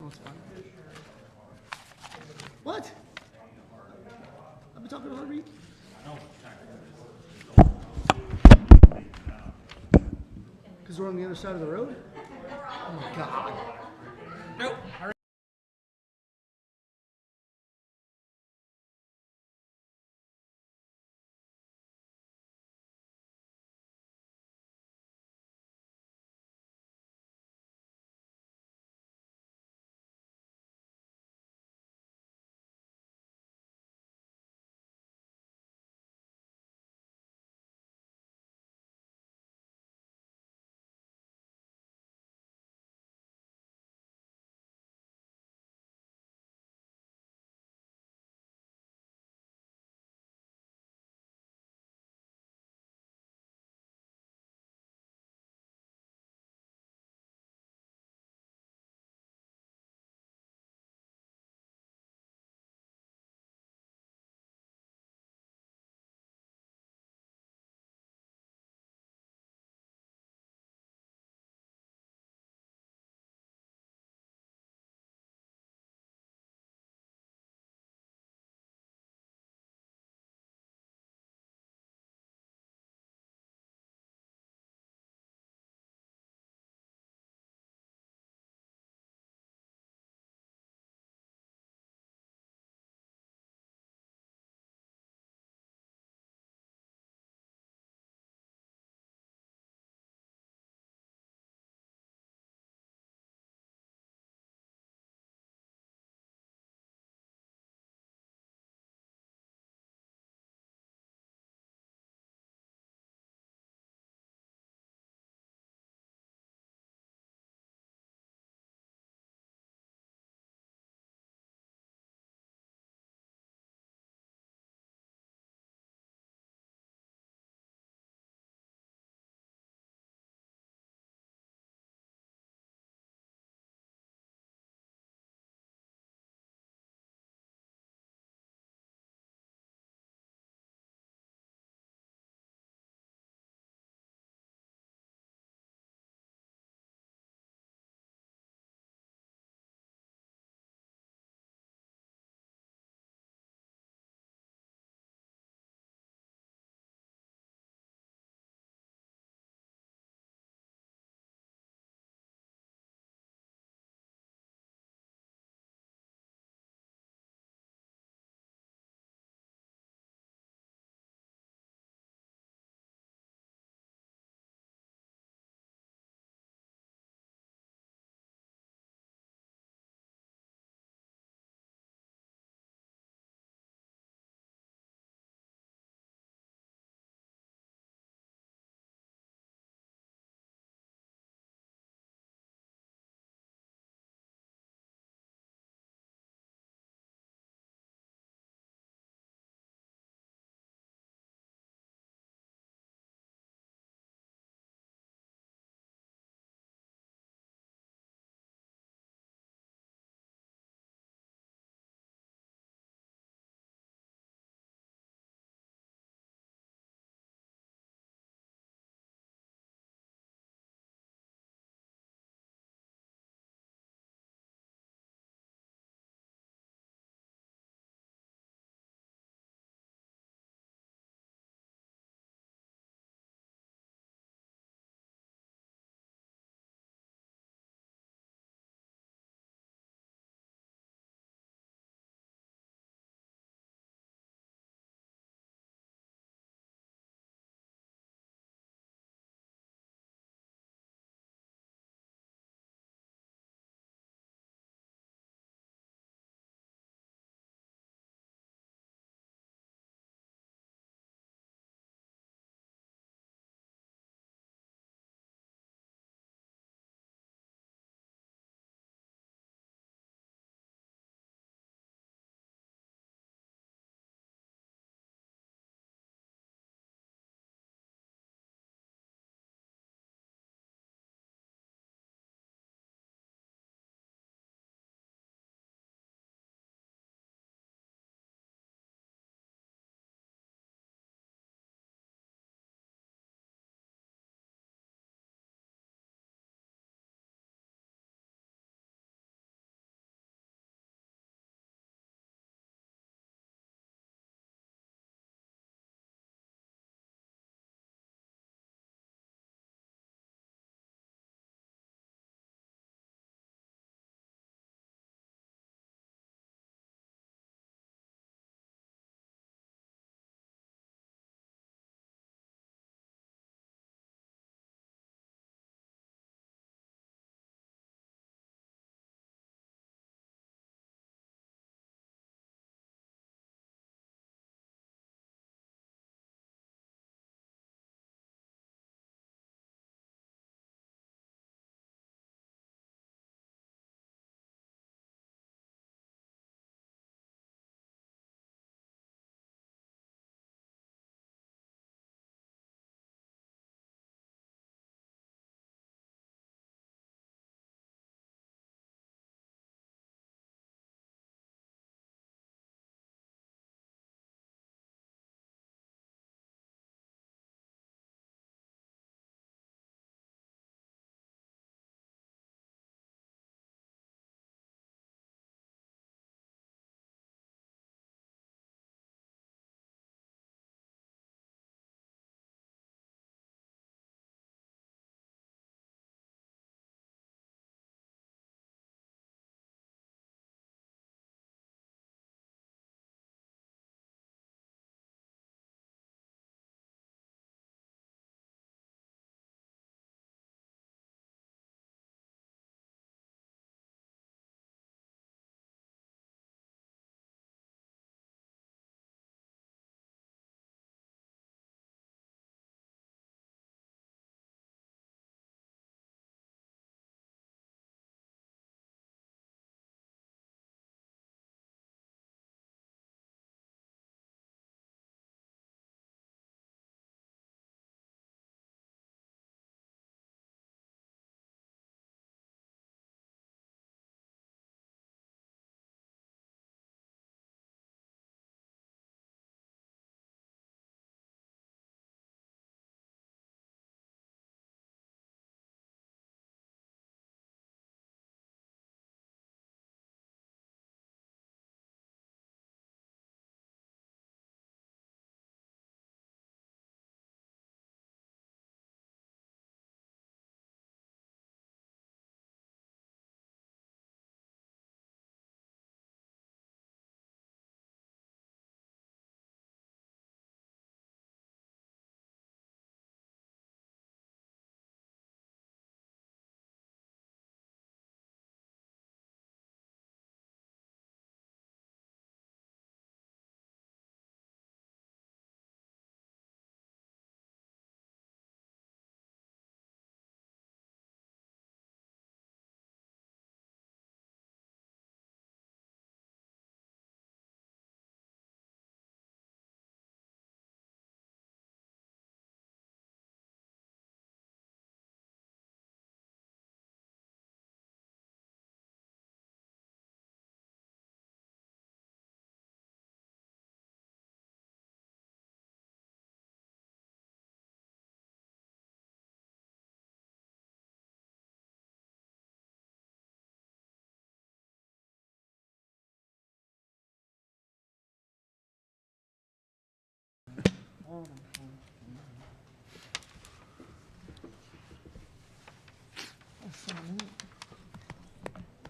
Oh, it's fine. What? I've been talking to Harvey. Because we're on the other side of the road? Oh my god. Nope.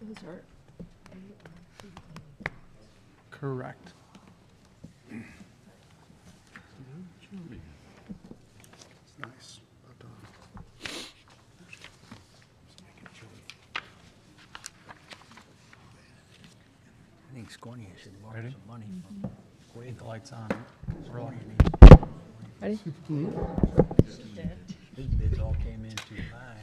Those are Correct. It's nice. I think Scornia should borrow Ready? some money from Wait, the light's on. Roll. ready? his bids all came in too high.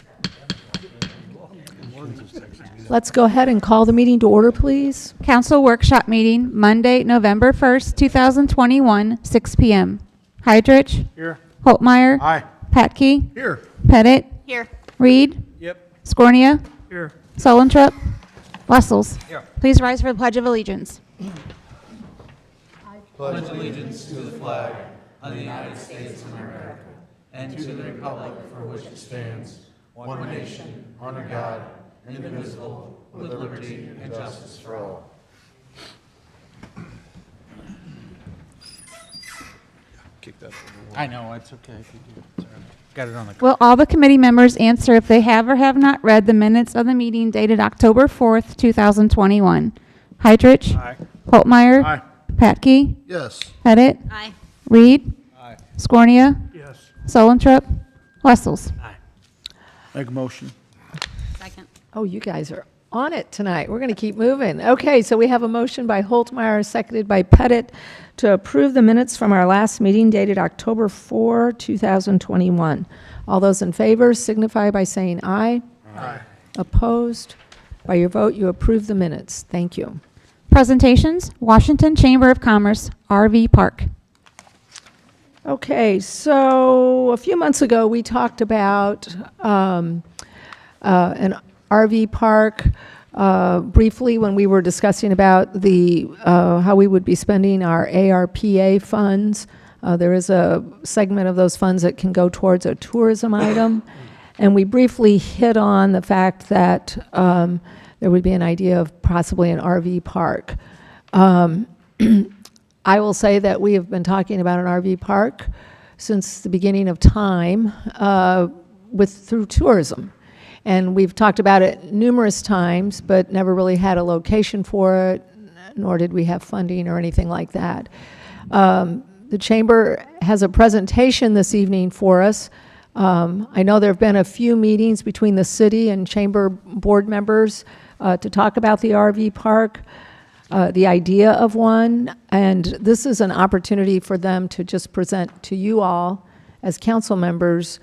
Let's go ahead and call the meeting to order, please. Council workshop meeting, Monday, November 1st, 2021, 6 p.m. Hydrich. Here. Holtmeyer. Aye. Patke. Here. Pettit. Here. Reed. Yep. Scornia. Here. Solentrup. Wessels. Here. Please rise for the Pledge of Allegiance. I know, it's okay if you do. It's all right. Got it on the. Will all the committee members answer if they have or have not read the minutes of the meeting dated October 4th, 2021? Hydrich. Aye. Holtmeyer. Aye. Patke. Yes. Pettit. Aye. Reed. Aye. Scornia. Yes. Solentrup. Wessels. Aye. Make a motion. Second. Oh, you guys are on it tonight. We're going to keep moving. Okay, so we have a motion by Holtmeyer, seconded by Pettit, to approve the minutes from our last meeting dated October 4, 2021. All those in favor signify by saying aye. Aye. Opposed? By your vote, you approve the minutes. Thank you. Presentations, Washington Chamber of Commerce, RV Park. Okay, so a few months ago, we talked about an RV park briefly when we were discussing about the how we would be spending our ARPA funds. There is a segment of those funds that can go towards a tourism item, and we briefly hit on the fact that there would be an idea of possibly an RV park. I will say that we have been talking about an RV park since the beginning of time through tourism. And we've talked about it numerous times, but never really had a location for it, nor did we have funding or anything like that. The Chamber has a presentation this evening for us. I know there have been a few meetings between the city and Chamber board members to talk about the RV park, the idea of one, and this is an opportunity for them to just present to you all as council members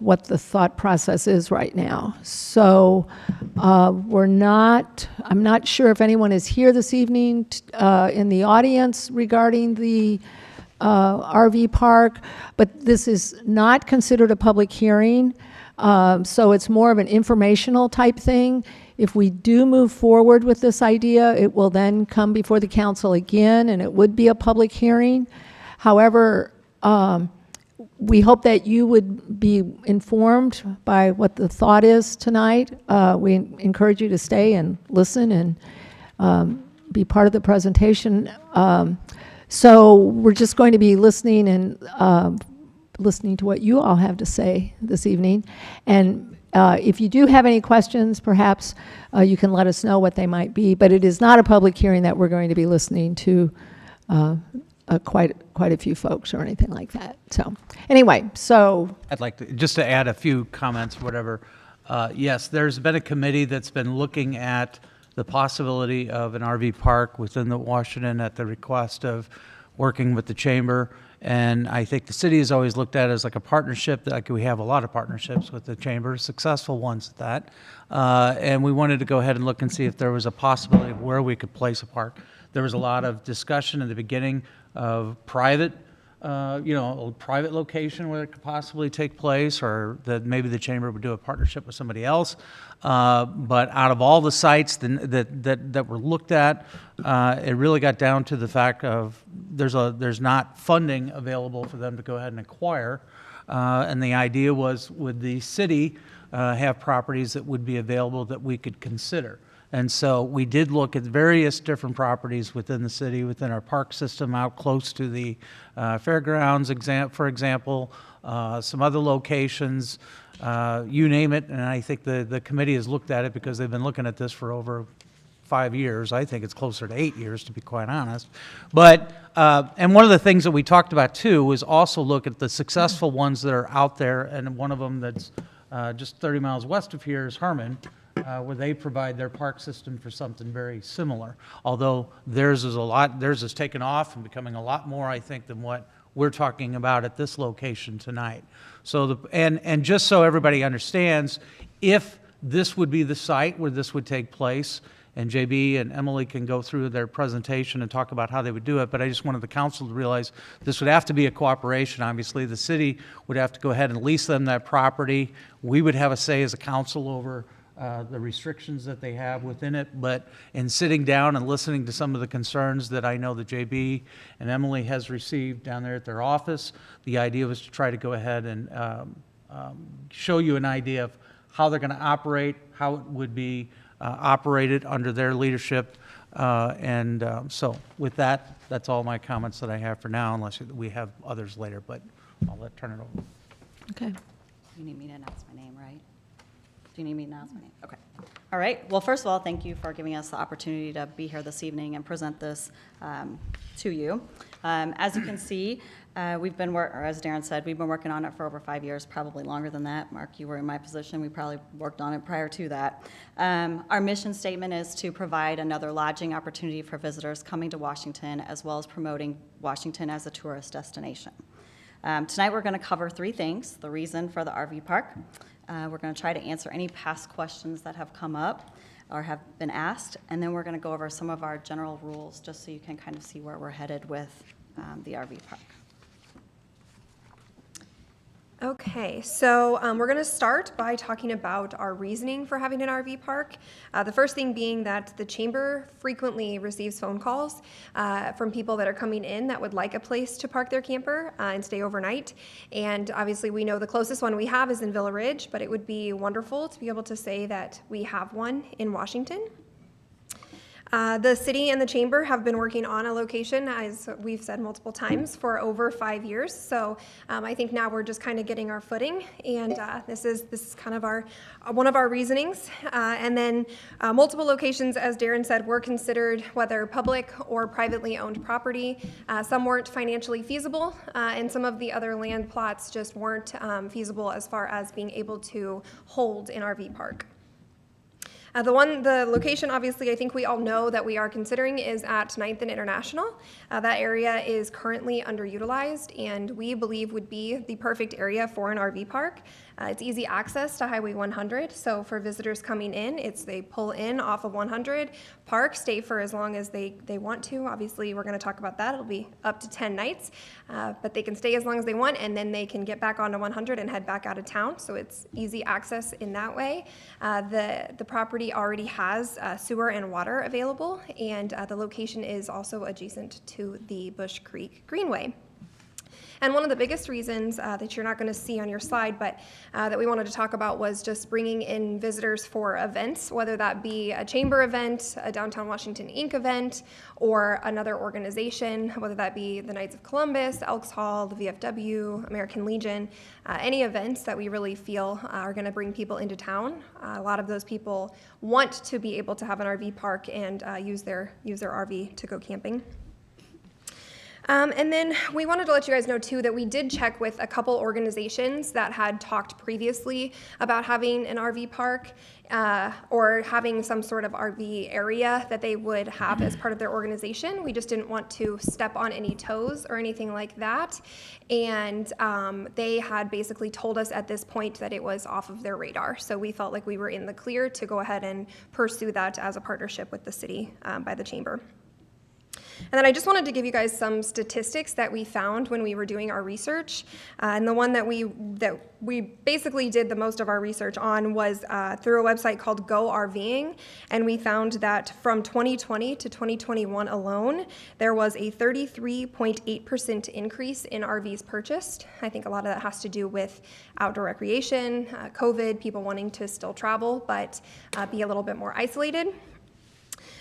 what the thought process is right now. So I'm not sure if anyone is here this evening in the audience regarding the RV park, but this is not considered a public hearing, so it's more of an informational type thing. If we do move forward with this idea, it will then come before the council again, and it would be a public hearing. However, we hope that you would be informed by what the thought is tonight. We encourage you to stay and listen and be part of the presentation. So we're just going to be listening and listening to what you all have to say this evening. And if you do have any questions, perhaps you can let us know what they might be. But it is not a public hearing that we're going to be listening to quite a few folks or anything like that. So anyway, so I'd like to, just to add a few comments, whatever. Yes, there's been a committee that's been looking at the possibility of an RV park within the Washington at the request of working with the chamber. And I think the city has always looked at it as like a partnership. Like we have a lot of partnerships with the chamber, successful ones at that. And we wanted to go ahead and look and see if there was a possibility of where we could place a park. There was a lot of discussion in the beginning of private, a private location where it could possibly take place, or that maybe the chamber would do a partnership with somebody else. But out of all the sites that were looked at, it really got down to the fact of there's not funding available for them to go ahead and acquire. And the idea was, would the city have properties that would be available that we could consider? And so we did look at various different properties within the city, within our park system, out close to the fairgrounds, for example, some other locations, you name it. And I think the committee has looked at it because they've been looking at this for over 5 years. I think it's closer to 8 years, to be quite honest. But, and one of the things that we talked about too was also look at the successful ones that are out there. And one of them that's just 30 miles west of here is Herman, where they provide their park system for something very similar. Although theirs is taken off and becoming a lot more, I think, than what we're talking about at this location tonight. So and just so everybody understands, if this would be the site where this would take place, and JB and Emily can go through their presentation and talk about how they would do it, but I just wanted the council to realize this would have to be a cooperation. Obviously, the city would have to go ahead and lease them that property. We would have a say as a council over the restrictions that they have within it, but in sitting down and listening to some of the concerns that I know that JB and Emily has received down there at their office, the idea was to try to go ahead and show you an idea of how they're going to operate, how it would be operated under their leadership. So with that, that's all my comments that I have for now, unless we have others later, but I'll turn it over. Okay. You need me to announce my name, right? Do you need me to announce my name? Okay. All right. Well, first of all, thank you for giving us the opportunity to be here this evening and present this to you. As you can see, we've been, or as Darren said, we've been working on it for over 5 years, probably longer than that. Mark, you were in my position. We probably worked on it prior to that. Our mission statement is to provide another lodging opportunity for visitors coming to Washington, as well as promoting Washington as a tourist destination. Tonight, we're going to cover 3 things: the reason for the RV park. We're going to try to answer any past questions that have come up or have been asked, and then we're going to go over some of our general rules just so you can kind of see where we're headed with the RV park. Okay, so we're going to start by talking about our reasoning for having an RV park. The first thing being that the chamber frequently receives phone calls from people that are coming in that would like a place to park their camper and stay overnight. And obviously we know the closest one we have is in Villa Ridge, but it would be wonderful to be able to say that we have one in Washington. The city and the chamber have been working on a location, as we've said multiple times, for over 5 years. So I think now we're just kind of getting our footing, and this is kind of one of our reasonings. And then multiple locations, as Darren said, were considered, whether public or privately owned property. Some weren't financially feasible, and some of the other land plots just weren't feasible as far as being able to hold an RV park. The location, obviously, I think we all know that we are considering is at 9th and International. That area is currently underutilized, and we believe would be the perfect area for an RV park. It's easy access to Highway 100, so for visitors coming in, they pull in off of 100, park, stay for as long as they want to. Obviously, we're going to talk about that. It'll be up to 10 nights, but they can stay as long as they want, and then they can get back onto 100 and head back out of town, so it's easy access in that way. The property already has sewer and water available, and the location is also adjacent to the Bush Creek Greenway. And one of the biggest reasons that you're not going to see on your slide, but that we wanted to talk about, was just bringing in visitors for events, whether that be a chamber event, a Downtown Washington Inc. event, or another organization, whether that be the Knights of Columbus, Elks Hall, the VFW, American Legion, any events that we really feel are going to bring people into town. A lot of those people want to be able to have an RV park and use their RV to go camping. And then we wanted to let you guys know, too, that we did check with a couple organizations that had talked previously about having an RV park or having some sort of RV area that they would have as part of their organization. We just didn't want to step on any toes or anything like that. And they had basically told us at this point that it was off of their radar. So we felt like we were in the clear to go ahead and pursue that as a partnership with the city by the chamber. And then I just wanted to give you guys some statistics that we found when we were doing our research. And the one that we basically did the most of our research on was through a website called Go RVing. And we found that from 2020 to 2021 alone, there was a 33.8% increase in RVs purchased. I think a lot of that has to do with outdoor recreation, COVID, people wanting to still travel, but be a little bit more isolated.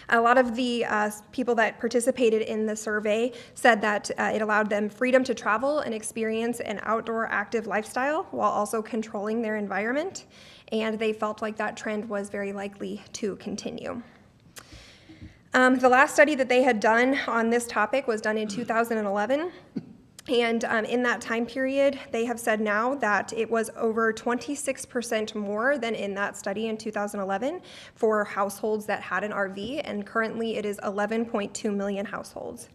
A lot of the people that participated in the survey said that it allowed them freedom to travel and experience an outdoor active lifestyle while also controlling their environment, and they felt like that trend was very likely to continue. The last study that they had done on this topic was done in 2011. And in that time period, they have said now that it was over 26% more than in that study in 2011 for households that had an RV, and currently it is 11.2 million households.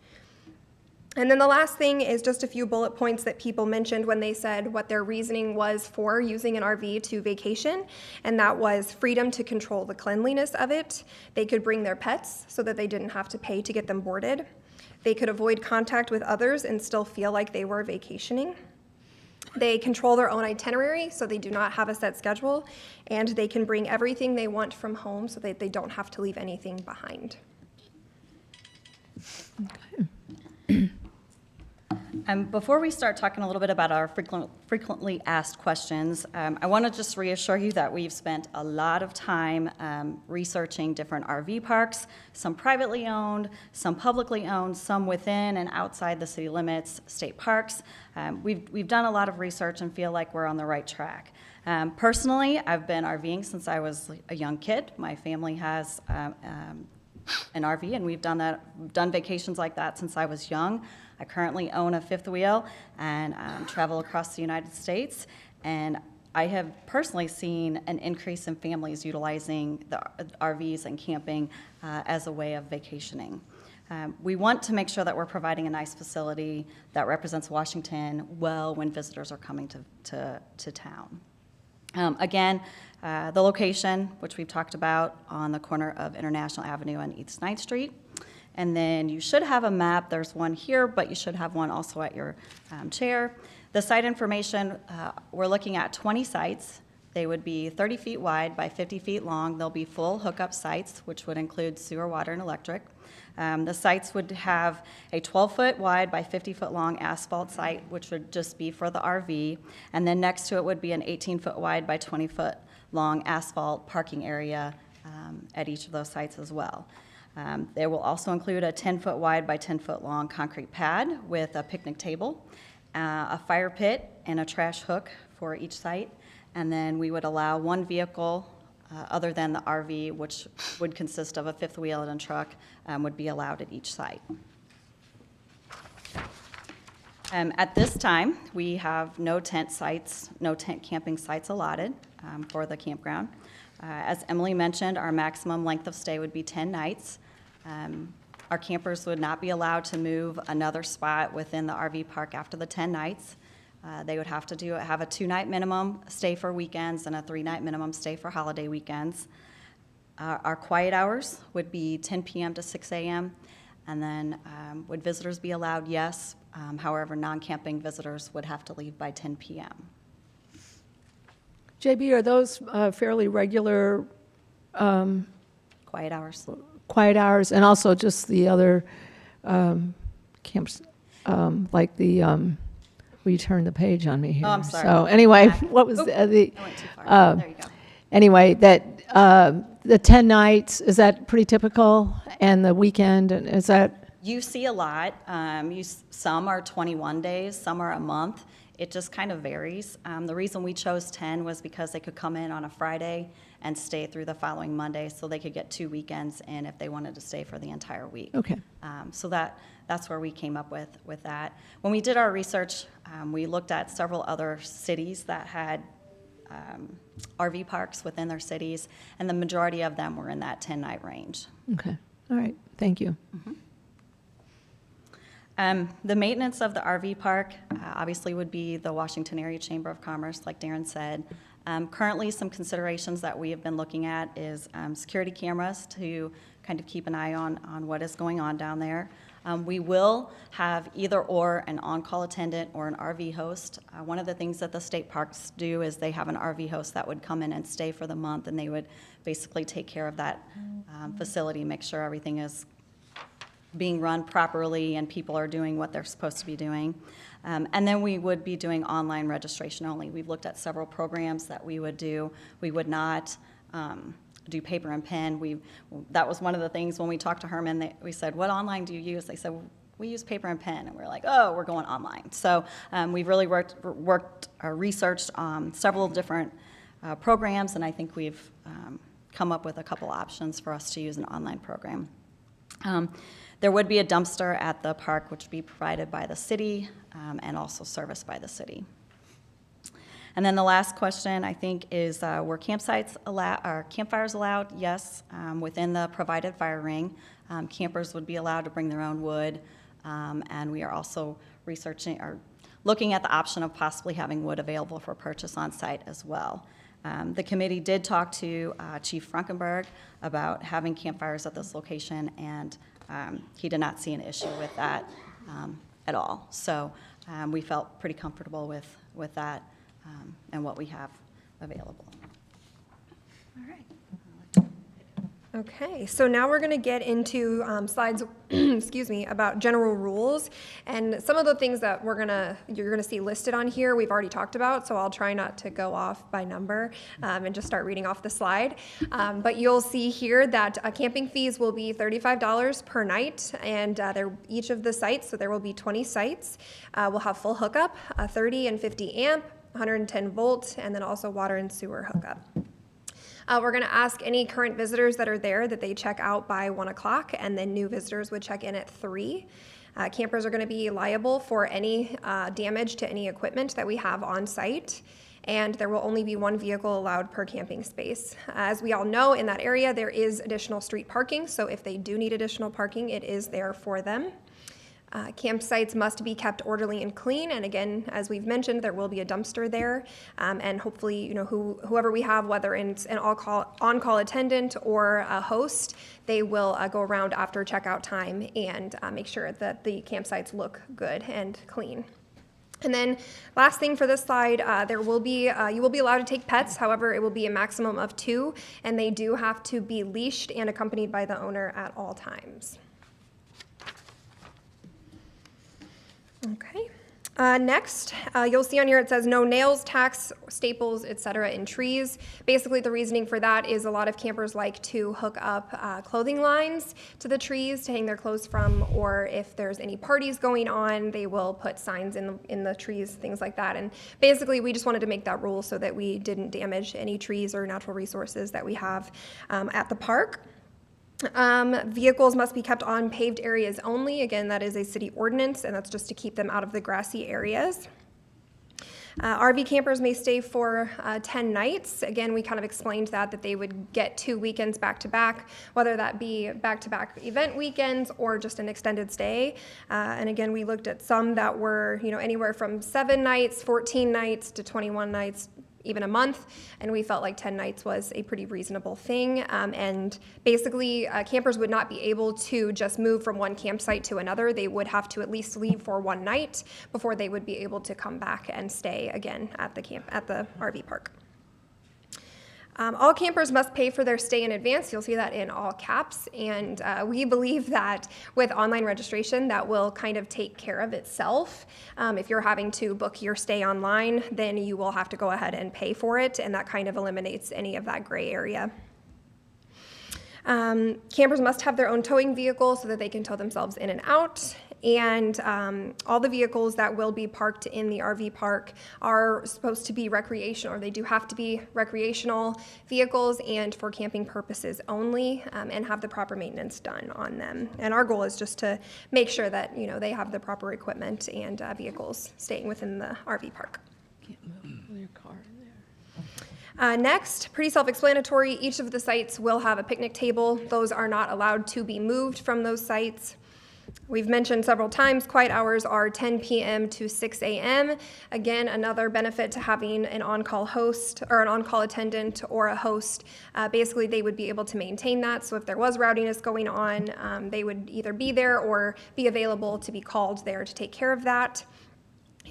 And then the last thing is just a few bullet points that people mentioned when they said what their reasoning was for using an RV to vacation, and that was freedom to control the cleanliness of it. They could bring their pets so that they didn't have to pay to get them boarded. They could avoid contact with others and still feel like they were vacationing. They control their own itinerary, so they do not have a set schedule, and they can bring everything they want from home so that they don't have to leave anything behind. Before we start talking a little bit about our frequently asked questions, I want to just reassure you that we've spent a lot of time researching different RV parks, some privately owned, some publicly owned, some within and outside the city limits, state parks. We've done a lot of research and feel like we're on the right track. Personally, I've been RVing since I was a young kid. My family has an RV, and we've done vacations like that since I was young. I currently own a fifth wheel and travel across the United States, and I have personally seen an increase in families utilizing the RVs and camping as a way of vacationing. We want to make sure that we're providing a nice facility that represents Washington well when visitors are coming to town. Again, the location, which we've talked about, on the corner of International Avenue and East 9th Street. And then you should have a map. There's one here, but you should have one also at your chair. The site information, we're looking at 20 sites. They would be 30 feet wide by 50 feet long. They'll be full hookup sites, which would include sewer, water, and electric. The sites would have a 12-foot wide by 50-foot long asphalt site, which would just be for the RV. And then next to it would be an 18-foot wide by 20-foot long asphalt parking area at each of those sites as well. They will also include a 10-foot wide by 10-foot long concrete pad with a picnic table, a fire pit, and a trash hook for each site. And then we would allow one vehicle other than the RV, which would consist of a fifth wheel and a truck, would be allowed at each site. At this time, we have no tent camping sites allotted for the campground. As Emily mentioned, our maximum length of stay would be 10 nights. Our campers would not be allowed to move another spot within the RV park after the 10 nights. They would have to have a 2-night minimum stay for weekends and a 3-night minimum stay for holiday weekends. Our quiet hours would be 10 p.m. to 6 a.m. And then would visitors be allowed? Yes. However, non-camping visitors would have to leave by 10 p.m. JB, are those fairly regular Quiet hours. quiet hours? And also just the other camps, like the, well, you turned the page on me here. Oh, I'm sorry. So anyway, Back. what was Oop, the, I went too far. There you go. anyway, that, the 10 nights, is that pretty typical? And the weekend, and is that? You see a lot. Some are 21 days, some are a month. It just kind of varies. The reason we chose 10 was because they could come in on a Friday and stay through the following Monday, so they could get 2 weekends in if they wanted to stay for the entire week. Okay. So that's where we came up with that. When we did our research, we looked at several other cities that had RV parks within their cities, and the majority of them were in that 10-night range. Okay, all right, thank you. The maintenance of the RV park obviously would be the Washington Area Chamber of Commerce, like Darren said. Currently, some considerations that we have been looking at is security cameras to kind of keep an eye on what is going on down there. We will have either or an on-call attendant or an RV host. One of the things that the state parks do is they have an RV host that would come in and stay for the month, and they would basically take care of that facility, make sure everything is being run properly and people are doing what they're supposed to be doing. And then we would be doing online registration only. We've looked at several programs that we would do. We would not do paper and pen. That was one of the things when we talked to Herman, we said, what online do you use? They said, we use paper and pen. And we're like, oh, we're going online. So we've really researched several different programs, and I think we've come up with a couple options for us to use an online program. There would be a dumpster at the park, which would be provided by the city and also serviced by the city. And then the last question, I think, is were campsites allowed, or campfires allowed? Yes, within the provided fire ring. Campers would be allowed to bring their own wood, and we are also researching or looking at the option of possibly having wood available for purchase on site as well. The committee did talk to Chief Frankenberg about having campfires at this location, and he did not see an issue with that at all. So we felt pretty comfortable with that and what we have available. All right. Okay, so now we're going to get into slides, excuse me, about general rules, and some of the things that you're gonna see listed on here we've already talked about, so I'll try not to go off by number and just start reading off the slide. But you'll see here that camping fees will be $35 per night, and each of the sites, so there will be 20 sites, will have full hookup, 30 and 50 amp, 110 volt, and then also water and sewer hookup. We're going to ask any current visitors that are there that they check out by 1 o'clock, and then new visitors would check in at 3. Campers are going to be liable for any damage to any equipment that we have on site, and there will only be 1 vehicle allowed per camping space. As we all know, in that area there is additional street parking, so if they do need additional parking, it is there for them. Campsites must be kept orderly and clean, and again, as we've mentioned, there will be a dumpster there, and hopefully, whoever we have, whether it's an on-call attendant or a host, they will go around after checkout time and make sure that the campsites look good and clean. And then last thing for this slide, you will be allowed to take pets. However, it will be a maximum of 2, and they do have to be leashed and accompanied by the owner at all times. Okay. Next, you'll see on here it says no nails, tacks, staples, etc. in trees. Basically, the reasoning for that is a lot of campers like to hook up clothing lines to the trees to hang their clothes from, or if there's any parties going on, they will put signs in the trees, things like that. And basically, we just wanted to make that rule so that we didn't damage any trees or natural resources that we have at the park. Vehicles must be kept on paved areas only. Again, that is a city ordinance, and that's just to keep them out of the grassy areas. RV campers may stay for 10 nights. Again, we kind of explained that they would get 2 weekends back-to-back, whether that be back-to-back event weekends or just an extended stay. And again, we looked at some that were anywhere from 7 nights, 14 nights to 21 nights, even a month, and we felt like 10 nights was a pretty reasonable thing. And basically, campers would not be able to just move from one campsite to another. They would have to at least leave for 1 night before they would be able to come back and stay again at the RV park. All campers must pay for their stay in advance. You'll see that in all caps, and we believe that with online registration, that will kind of take care of itself. If you're having to book your stay online, then you will have to go ahead and pay for it, and that kind of eliminates any of that gray area. Campers must have their own towing vehicle so that they can tow themselves in and out. And all the vehicles that will be parked in the RV park are supposed to be recreational, or they do have to be recreational vehicles and for camping purposes only, and have the proper maintenance done on them. And our goal is just to make sure that they have the proper equipment and vehicles staying within the RV park. Next, pretty self-explanatory, each of the sites will have a picnic table. Those are not allowed to be moved from those sites. We've mentioned several times, quiet hours are 10 p.m. to 6 a.m. Again, another benefit to having an on-call host or an on-call attendant or a host. Basically, they would be able to maintain that. So if there was rowdiness going on, they would either be there or be available to be called there to take care of that.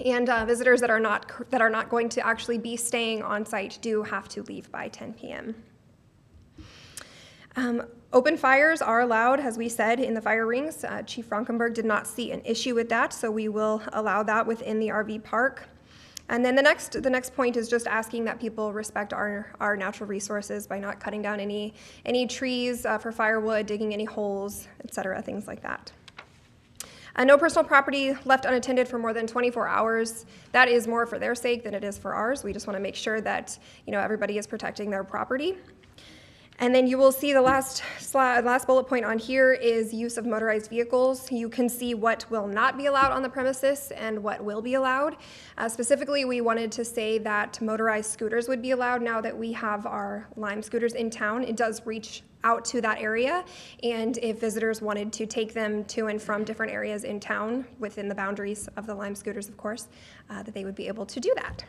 And visitors that are not going to actually be staying on site do have to leave by 10 p.m. Open fires are allowed, as we said, in the fire rings. Chief Frankenberg did not see an issue with that, so we will allow that within the RV park. And then the next point is just asking that people respect our natural resources by not cutting down any trees for firewood, digging any holes, et cetera, things like that. No personal property left unattended for more than 24 hours. That is more for their sake than it is for ours. We just want to make sure that, you know, everybody is protecting their property. And then you will see the last bullet point on here is use of motorized vehicles. You can see what will not be allowed on the premises and what will be allowed. Specifically, we wanted to say that motorized scooters would be allowed now that we have our Lime scooters in town. It does reach out to that area, and if visitors wanted to take them to and from different areas in town within the boundaries of the Lime scooters, of course, that they would be able to do that.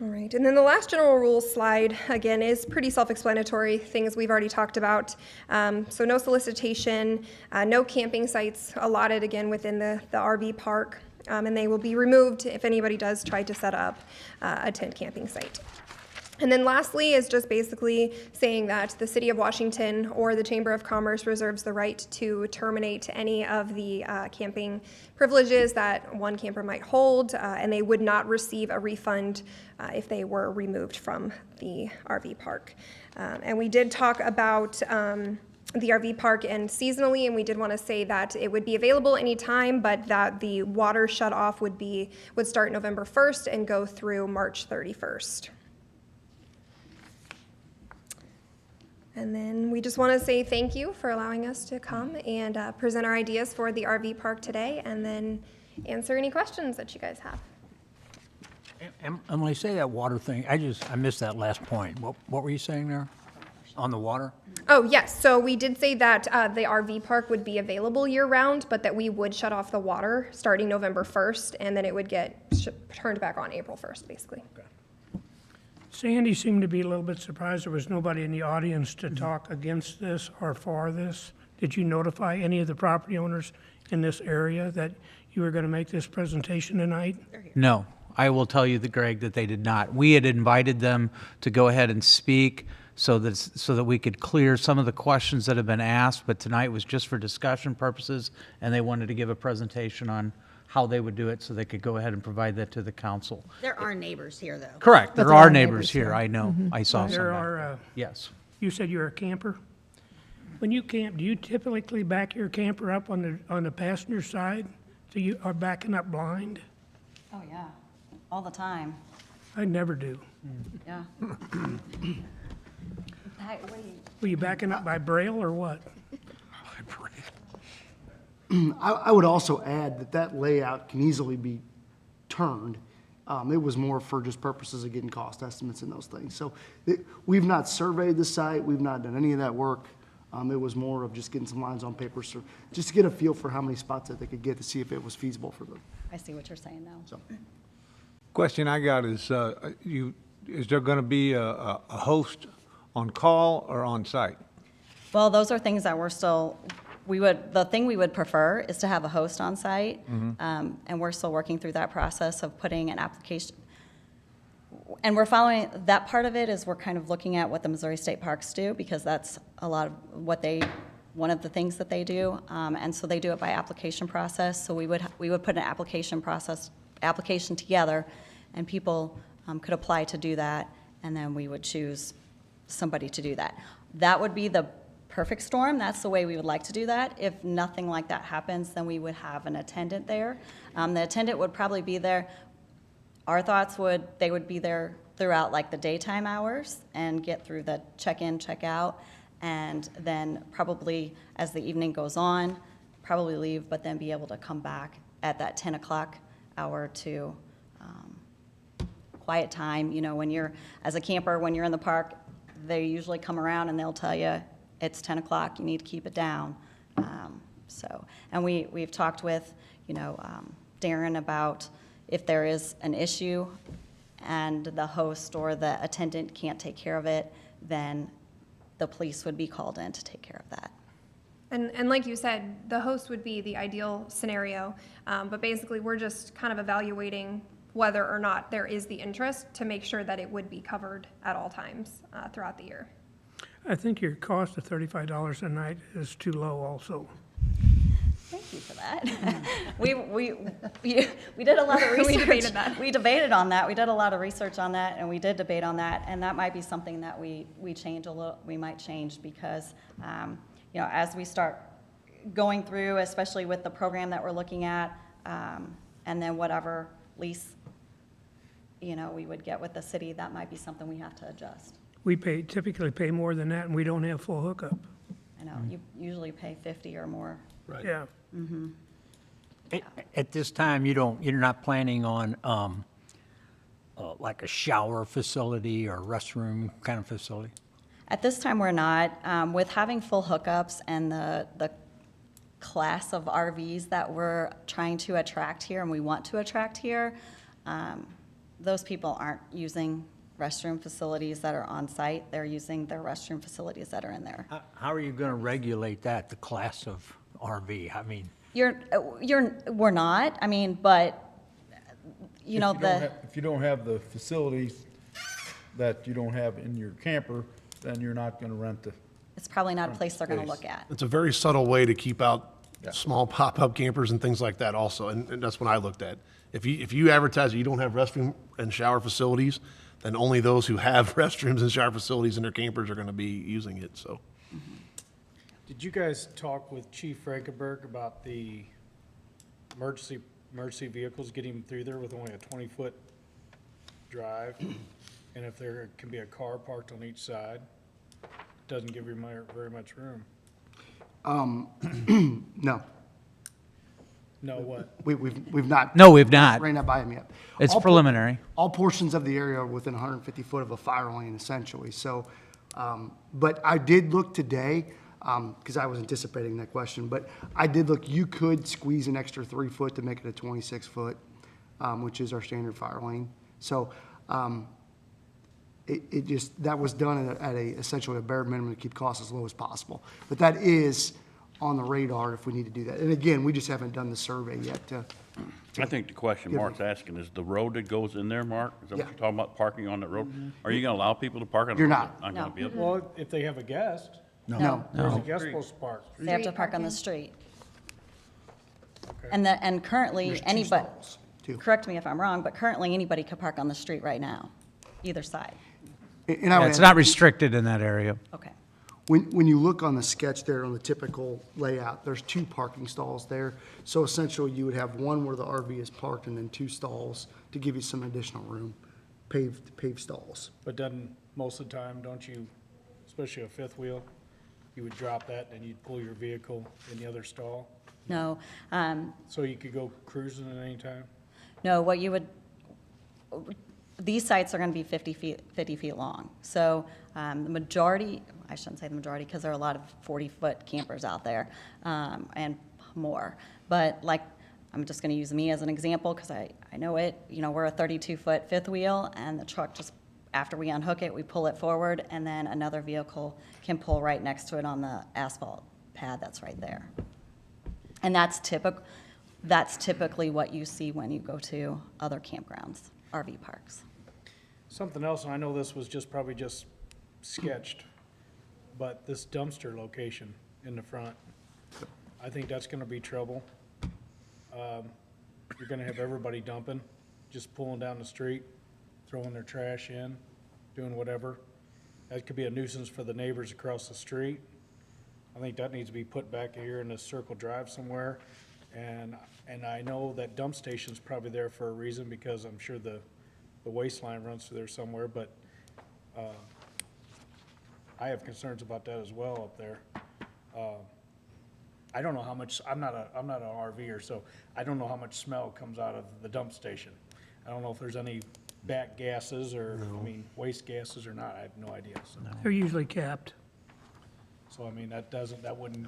All right, and then the last general rules slide, again, is pretty self-explanatory, things we've already talked about. So no solicitation, no camping sites allotted, again, within the RV park, and they will be removed if anybody does try to set up a tent camping site. And then lastly is just basically saying that the City of Washington or the Chamber of Commerce reserves the right to terminate any of the camping privileges that one camper might hold, and they would not receive a refund if they were removed from the RV park. And we did talk about the RV park and seasonally, and we did want to say that it would be available anytime, but that the water shut off would start November 1st and go through March 31st. And then we just want to say thank you for allowing us to come and present our ideas for the RV park today, and then answer any questions that you guys have. And when I say that water thing, I missed that last point. What were you saying there on the water? Oh, yes, so we did say that the RV park would be available year-round, but that we would shut off the water starting November 1st, and then it would get turned back on April 1st, basically. Okay. Sandy seemed to be a little bit surprised there was nobody in the audience to talk against this or for this. Did you notify any of the property owners in this area that you were going to make this presentation tonight? No, I will tell you, Greg, that they did not. We had invited them to go ahead and speak so that we could clear some of the questions that have been asked, but tonight was just for discussion purposes, and they wanted to give a presentation on how they would do it so they could go ahead and provide that to the council. There are neighbors here, though. Correct, But there are neighbors here, I know. I saw some There back are, there. Yes. you said you're a camper? When you camp, do you typically back your camper up on the passenger side so you are backing up blind? Oh, yeah, all the time, I never do. yeah. Were you backing up by braille or what? I would also add that layout can easily be turned. It was more for just purposes of getting cost estimates and those things. So we've not surveyed the site, we've not done any of that work. It was more of just getting some lines on paper, so just to get a feel for how many spots that they could get to see if it was feasible for them. I see what you're saying now. So. Question I got is, is there going to be a host on call or on site? Well, those are things that the thing we would prefer is to have a host on site. And we're still working through that process of putting an application. And we're following, that part of it is we're kind of looking at what the Missouri State Parks do, because that's a lot of one of the things that they do. And so they do it by application process. So we would put an application together, and people could apply to do that, and then we would choose somebody to do that. That would be the perfect storm. That's the way we would like to do that. If nothing like that happens, then we would have an attendant there. The attendant would probably be there. Our thoughts they would be there throughout like the daytime hours and get through the check-in, check-out, and then probably as the evening goes on, probably leave, but then be able to come back at that 10 o'clock hour to quiet time. You know, as a camper, when you're in the park, they usually come around and they'll tell you, it's 10 o'clock, you need to keep it down. And we've talked with, Darren about if there is an issue and the host or the attendant can't take care of it, then the police would be called in to take care of that. And like you said, the host would be the ideal scenario, but basically we're just kind of evaluating whether or not there is the interest to make sure that it would be covered at all times throughout the year. I think your cost of $35 a night is too low also. Thank you for that. We did a lot of research. We debated that. We debated on that. We did a lot of research on that, and we did debate on that. And that might be something that we change a little. We might change because, you know, as we start going through, especially with the program that we're looking at, and then whatever lease, you know, we would get with the city, that might be something we have to adjust. We typically pay more than that, and we don't have full hookup. I know you usually pay 50 or more. Yeah. At this time, you're not planning on like a shower facility or restroom kind of facility? At this time, we're not. With having full hookups and the class of RVs that we're trying to attract here and we want to attract here, those people aren't using restroom facilities that are on site. They're using their restroom facilities that are in there. How are you going to regulate that, the class of RV? I mean, We're not. I mean, but you know If you don't have the facilities that you don't have in your camper, then you're not gonna rent the, it's probably not a place they're going to space. look at. It's a very subtle way to keep out Yeah. small pop-up campers and things like that also, and that's what I looked at. If you advertise that you don't have restroom and shower facilities, then only those who have restrooms and shower facilities in their campers are gonna be using it, so. Did you guys talk with Chief Frankenberg about the emergency vehicles getting through there with only a 20-foot drive? And if there can be a car parked on each side, doesn't give you very much room. No, No, what? we've not. No, we've not. Ran that by him yet. It's All preliminary. All portions of the area are within 150 foot of a fire lane essentially, so, but I did look today, because I was anticipating that question, but I did look, you could squeeze an extra 3 foot to make it a 26 foot, which is our standard fire lane. So, it just, that was done at essentially a bare minimum to keep costs as low as possible. But that is on the radar if we need to do that. And again, we just haven't done the survey yet to. I think the question Mark's asking is the road that goes in there, Mark? Is that what Yeah. you're talking about, parking on that road? Are you gonna allow people to park on the You're road? not. Not gonna be able. Well, if they have a guest, No. where's the guest supposed to park? They have to park on the street. Okay. And currently, There's two anybody, stalls, too. correct me if I'm wrong, but currently anybody could park on the street right now, either side. And I Yeah, would it's add- not restricted in that area. Okay. When you look on the sketch there on the typical layout, there's 2 parking stalls there. So essentially, you would have one where the RV is parked and then 2 stalls to give you some additional room, paved stalls. But doesn't, most of the time, don't you, especially a fifth wheel, you would drop that and you'd pull your vehicle in the other stall? No, So you could go cruising at any time? no, what you would, these sites are going to be 50 feet long. So the majority, I shouldn't say the majority, because there are a lot of 40-foot campers out there and more. But like, I'm just going to use me as an example because I know it. You know, we're a 32-foot fifth wheel, and the truck just, after we unhook it, we pull it forward, and then another vehicle can pull right next to it on the asphalt pad that's right there. And that's typically what you see when you go to other campgrounds, RV parks. Something else, and I know this was probably just sketched, but this dumpster location in the front, I think that's gonna be trouble. You're gonna have everybody dumping, just pulling down the street, throwing their trash in, doing whatever. That could be a nuisance for the neighbors across the street. I think that needs to be put back here in this Circle Drive somewhere. And I know that dump station's probably there for a reason, because I'm sure the waste line runs through there somewhere, but I have concerns about that as well up there. I don't know how much, I'm not an RVer, so I don't know how much smell comes out of the dump station. I don't know if there's any back gases or, I mean, waste gases or not, I have no idea, so. They're usually capped. So, I mean, that wouldn't,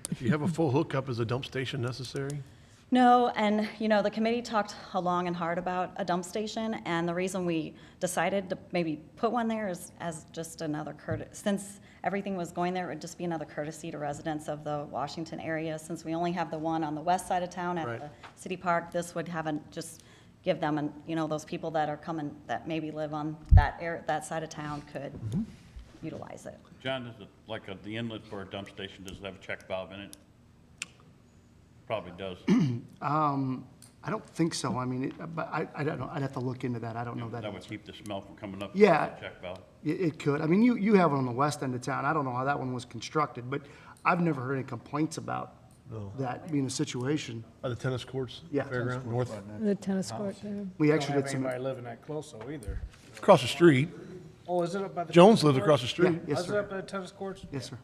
If you have a full hookup, is a dump station necessary? No, and, you know, the committee talked long and hard about a dump station, and the reason we decided to maybe put one there is as just another courtesy. Since everything was going there, it would just be another courtesy to residents of the Washington area. Since we only have the one on the west side of town at Right. the city park, this would have just give them, you know, those people that are coming, that maybe live on that side of town could utilize it. John, is it like the inlet for a dump station, does it have a check valve in it? Probably does. I don't think so. I mean, but I don't know. I'd have to look into that. I don't know that. That would keep the smell from coming up. Yeah. the Check valve. It could. I mean, you have it on the west end of town. I don't know how that one was constructed, but I've never heard any complaints about that being a situation. By the tennis courts? Yeah. Fairground, north, The tennis court there. We Don't actually have did some. anybody living that close though either. across the street. Oh, is it up by the? Jones tennis lived courts? across the street. Yes, Is it sir. up by the tennis courts? Yes, sir.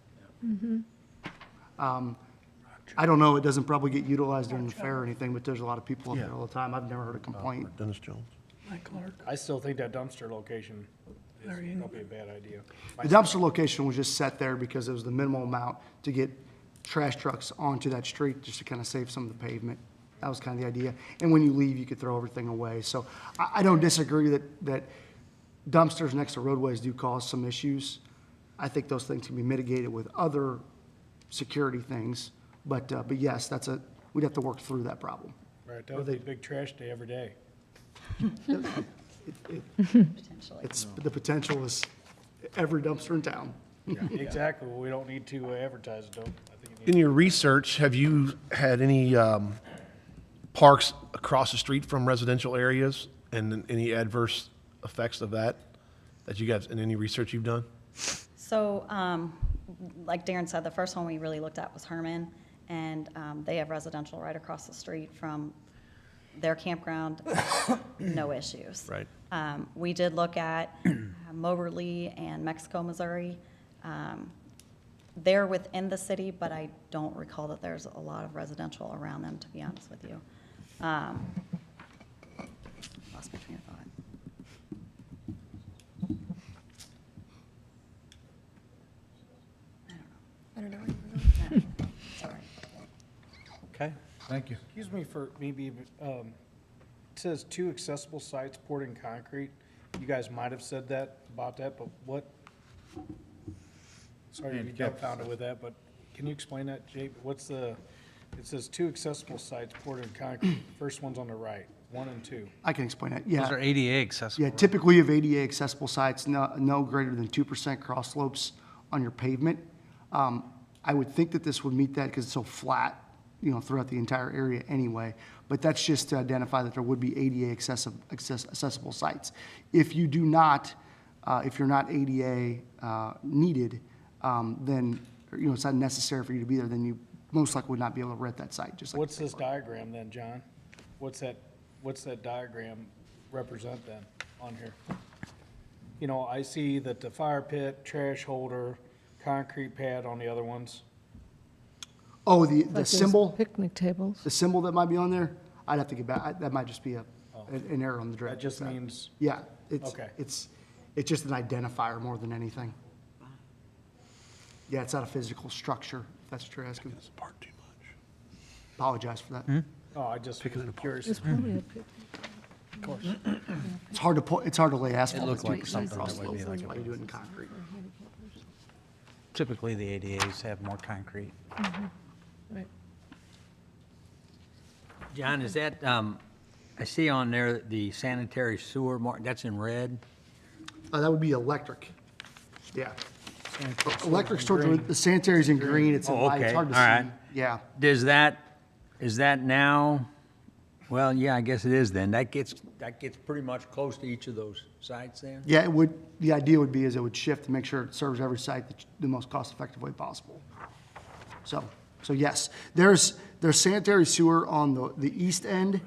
I don't know. It doesn't probably get utilized during the fair or anything, but there's a lot of people up there all the time. I've never heard a complaint. Dennis Jones. Mike Clark. I still think that dumpster location is probably a bad idea. The dumpster location was just set there because it was the minimal amount to get trash trucks onto that street, just to kind of save some of the pavement. That was kind of the idea. And when you leave, you could throw everything away. So I don't disagree that dumpsters next to roadways do cause some issues. I think those things can be mitigated with other security things. But yes, we'd have to work through that problem. Right, that would be a big trash day every day. Potentially. The potential is every dumpster in town. Exactly, well, we don't need to advertise it, though. I think it needs In your research, have you had any parks across the street from residential areas and any adverse effects of that you guys, in any research you've done? So, like Darren said, the first one we really looked at was Herman, and they have residential right across the street from their campground, no issues. Right. We did look at Moberly and Mexico, Missouri. They're within the city, but I don't recall that there's a lot of residential around them, to be honest with you. Lost my train of thought. I don't know where you were going. Sorry. Okay. Thank you. Excuse me for maybe, it says 2 accessible sites poured in concrete. You guys might have said that, about that, but what? Sorry to be Handicap dumbfounded with that, but can you explain that, Jake? It says 2 accessible sites poured in concrete. First one's on the right, 1 and 2. I can explain that, Those yeah. are ADA accessible. Yeah, typically you have ADA accessible sites, no greater than 2% cross slopes on your pavement. I would think that this would meet that because it's so flat, throughout the entire area anyway. But that's just to identify that there would be ADA accessible sites. If you do not, if you're not ADA needed, then, it's not necessary for you to be there, then you most likely would not be able to rent that site, just like. What's this diagram then, John? What's that diagram represent then on here? I see that the fire pit, trash holder, concrete pad on the other ones. Oh, Like the those symbol, Picnic tables. the symbol that might be on there, I'd have to get back, that might just be an error on the That director's just side. means, Yeah, Okay. it's just an identifier more than anything. Yeah, it's not a physical structure, if that's what you're asking. It's part too much. Apologize for that. I just curious. It's probably a picnic. It's hard to lay asphalt. looked with like 2% something cross that would be slope. like That's why you do it in concrete. Typically, the ADAs have more concrete. Right. John, is that, I see on there the sanitary sewer mark, that's in red? That would be electric. Yeah. Electric's towards, the sanitary's in green, it's in Oh, white, it's okay, hard to all right. see. Yeah. Is that now, well, yeah, I guess it is then. That gets pretty much close to each of those sites then? Yeah, it would, the idea would be is it would shift to make sure it serves every site the most cost-effective way possible. So yes, there's sanitary sewer on the east end,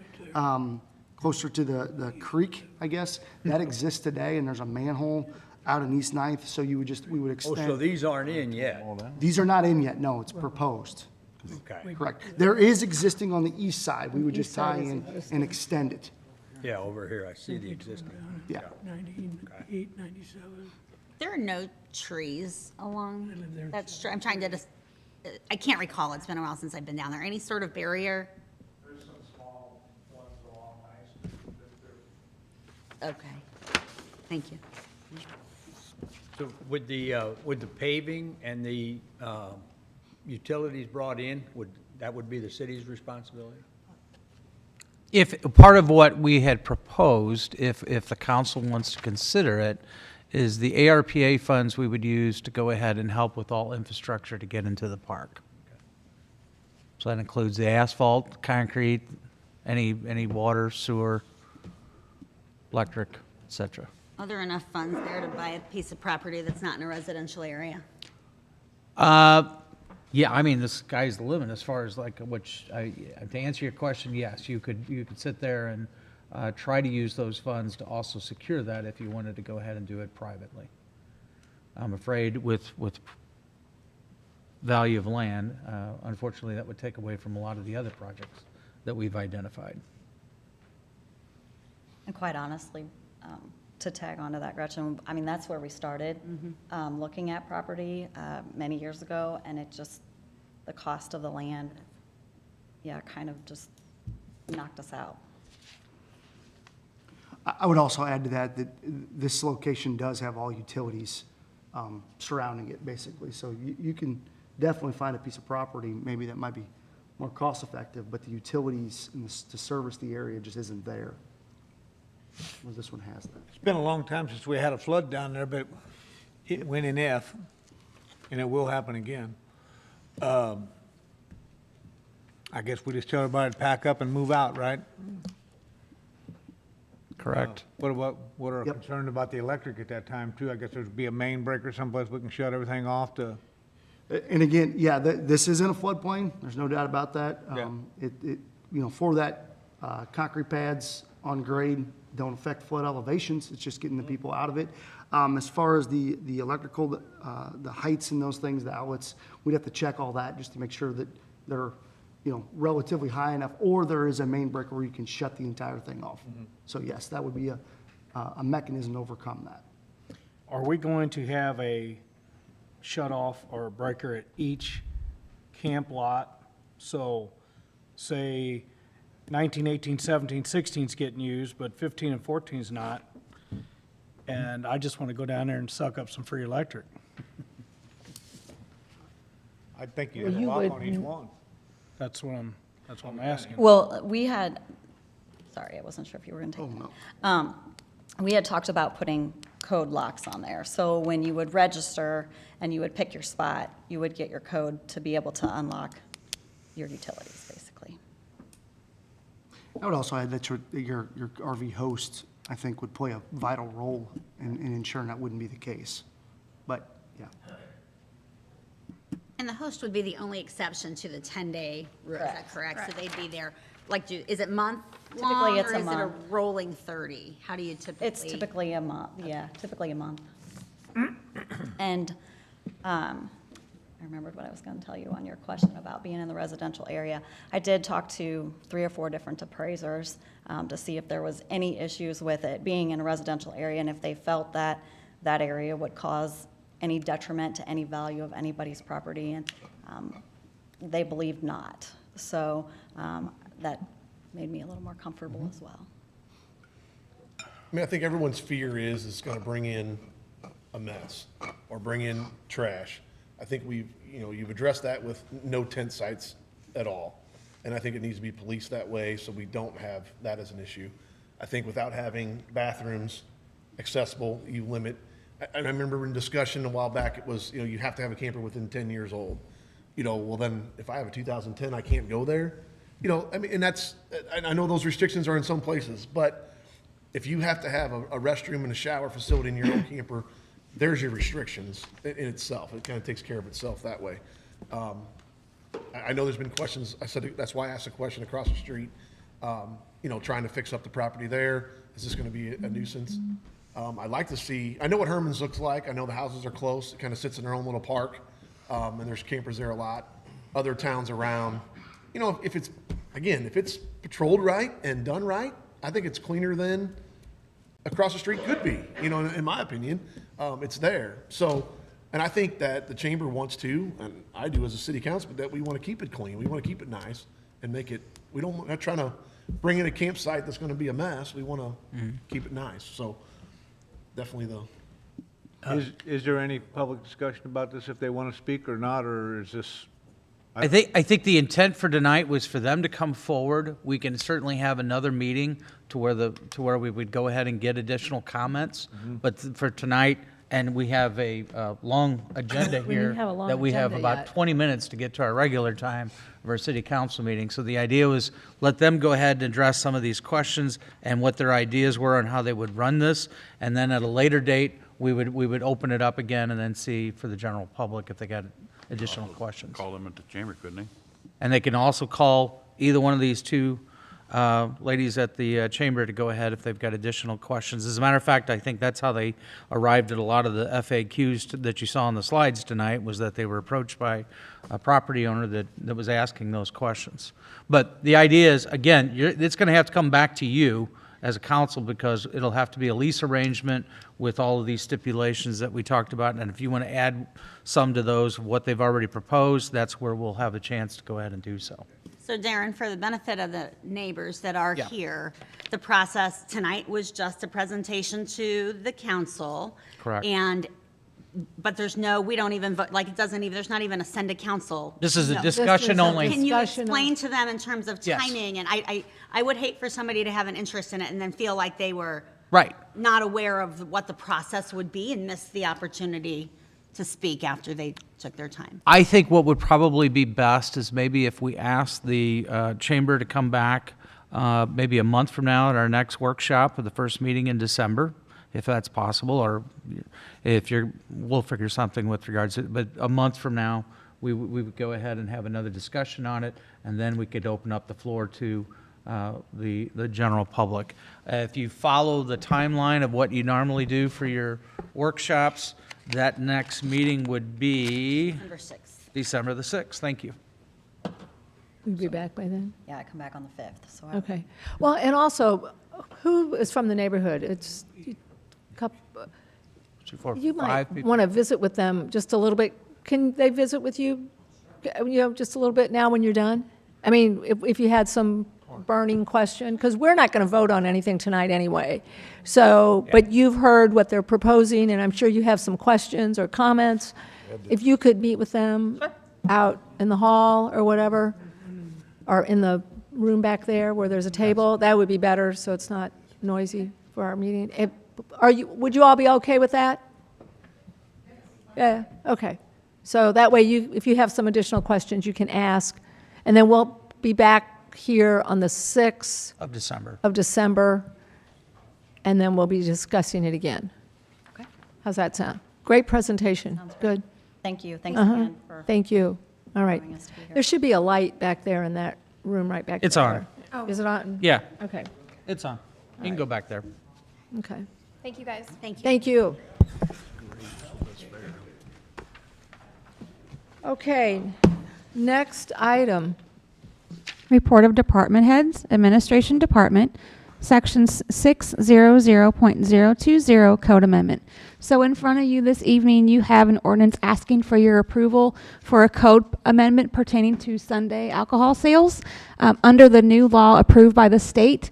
closer to the creek, I guess. That exists today, and there's a manhole out in East Ninth, so we would Oh, so extend. these aren't in yet? These are not in yet, no, it's proposed. Okay. Correct. There is existing on the east side, we would just East side tie is in existing. and extend it. Yeah, over here, I see the existing. Yeah. 98, 97. There are no trees along that street. I'm trying to just, I can't recall. It's been a while since I've been down there. Any sort of barrier? There's some small ones along Okay. Thank you. So would the paving and the utilities brought in, that would be the city's responsibility? If, part of what we had proposed, if the council wants to consider it, is the ARPA funds we would use to go ahead and help with all infrastructure to get into the park. So that includes the asphalt, concrete, any water, sewer, electric, et cetera. Are there enough funds there to buy a piece of property that's not in a residential area? Yeah, I mean, the sky's the limit as far as like, to answer your question, yes, you could sit there and try to use those funds to also secure that if you wanted to go ahead and do it privately. I'm afraid with value of land, unfortunately, that would take away from a lot of the other projects that we've identified. And quite honestly, to tag onto that, Gretchen, I mean, that's where we started, looking at property many years ago, and it just, the cost of the land, kind of just knocked us out. I would also add to that this location does have all utilities surrounding it, basically. So you can definitely find a piece of property, maybe that might be more cost-effective, but the utilities to service the area just isn't there. Well, this one has that. It's been a long time since we had a flood down there, but it went in F, and it will happen again. I guess we just tell everybody to pack up and move out, right? Correct. What are Yep. concerned about the electric at that time too? I guess there'd be a main breaker someplace we can shut everything off to. And again, this is in a floodplain, there's no doubt about that. For that, concrete pads on grade don't affect flood elevations, it's just getting the people out of it. As far as the electrical, the heights and those things, the outlets, we'd have to check all that just to make sure that they're, relatively high enough, or there is a main breaker where you can shut the entire thing off. So yes, that would be a mechanism to overcome that. Are we going to have a shut off or a breaker at each camp lot? So say 19, 18, 17, 16 is getting used, but 15 and 14 is not. And I just want to go down there and suck up some free electric. I think you Well, have a you lock would- on each one. That's what I'm asking. Well, we had, sorry, I wasn't sure if you were going to take Oh, that. no. We had talked about putting code locks on there. So when you would register and you would pick your spot, you would get your code to be able to unlock your utilities, basically. I would also add that your RV host, I think, would play a vital role in ensuring that wouldn't be the case. But, yeah. And the host would be the only exception to the 10-day rule, is that correct? So they'd be there, like, is it month long, it's or a is it a month. rolling 30? How do you typically? It's typically a month, typically a month. And I remembered what I was going to tell you on your question about being in the residential area. I did talk to 3 or 4 different appraisers to see if there was any issues with it being in a residential area and if they felt that that area would cause any detriment to any value of anybody's property, and they believed not. So that made me a little more comfortable as well. I mean, I think everyone's fear is it's gonna bring in a mess or bring in trash. I think you've addressed that with no tent sites at all. And I think it needs to be policed that way so we don't have that as an issue. I think without having bathrooms accessible, you limit. And I remember in discussion a while back, it was, you have to have a camper within 10 years old. Well then, if I have a 2010, I can't go there. I mean, and I know those restrictions are in some places, but if you have to have a restroom and a shower facility in your own camper, there's your restrictions in itself. It kind of takes care of itself that way. I know there's been questions, I said, that's why I asked a question across the street, trying to fix up the property there. Is this going to be a nuisance? I'd like to see, I know what Herman's looks like. I know the houses are close. It kind of sits in their own little park. And there's campers there a lot. Other towns around. If it's patrolled right and done right, I think it's cleaner than across the street could be, in my opinion. It's there. So, and I think that the chamber wants to, and I do as a city council, that we want to keep it clean. We want to keep it nice and make it, we're not trying to bring in a campsite that's going to be a mess. We want to keep it nice. So definitely Is there any public discussion about this if they want to speak or not, or is this? I think the intent for tonight was for them to come forward. We can certainly have another meeting to where we would go ahead and get additional comments. But for tonight, and we have a long agenda We here. didn't have a long that we have agenda about yet. 20 minutes to get to our regular time of our city council meeting. So the idea was let them go ahead and address some of these questions and what their ideas were on how they would run this. And then at a later date, we would open it up again and then see for the general public if they got additional questions. Call them at the chamber, couldn't they? And they can also call either one of these two ladies at the chamber to go ahead if they've got additional questions. As a matter of fact, I think that's how they arrived at a lot of the FAQs that you saw on the slides tonight, was that they were approached by a property owner that was asking those questions. But the idea is, again, it's going to have to come back to you as a council, because it'll have to be a lease arrangement with all of these stipulations that we talked about. And if you want to add some to those, what they've already proposed, that's where we'll have a chance to go ahead and do so. So Darren, for the benefit of the neighbors that are Yeah. here, the process tonight was just a presentation to the council. Correct. But there's no, we don't even vote, like, it doesn't even, there's not even a send to council. This is a No. discussion only. Can you Discussion explain to them in terms of Yes. timing? And I would hate for somebody to have an interest in it and then feel like they were Right. not aware of what the process would be and miss the opportunity to speak after they took their time. I think what would probably be best is maybe if we ask the chamber to come back maybe a month from now at our next workshop, or the first meeting in December, if that's possible, or if we'll figure something with regards to it. But a month from now, we would go ahead and have another discussion on it, and then we could open up the floor to the general public. If you follow the timeline of what you normally do for your workshops, that next meeting would be Number 6. December the 6th. Thank you. We'll be back by then? Yeah, I come back on the 5th, so. Okay. Well, and also, who is from the neighborhood? It's a couple, 2, 4, you 5 might people. want to visit with them just a little bit. Can they visit with you, just a little bit now when you're done? I mean, if you had some burning question, because we're not going to vote on anything tonight anyway. So, but you've heard what they're proposing, and I'm sure you have some questions or comments. If you could meet with them out in the hall or whatever, or in the room back there where there's a table, that would be better, so it's not noisy for our meeting. Would you all be okay with that? Yeah, okay. So that way, if you have some additional questions, you can ask, and then we'll be back here on the 6th Of December. of December, and then we'll be discussing it again. Okay. How's that sound? Great presentation. Sounds Good. Thank you. Thanks Uh-huh. again for. Thank you. All right. allowing us to be here. There should be a light back there in that room right back there. It's on. Is it on? Yeah, Okay, it's on. You can go back there. okay. Thank you, guys. Thank you. Thank you. Okay, next item. Report of department heads, Administration Department, Sections 600.020 Code Amendment. So in front of you this evening, you have an ordinance asking for your approval for a code amendment pertaining to Sunday alcohol sales. Under the new law approved by the state,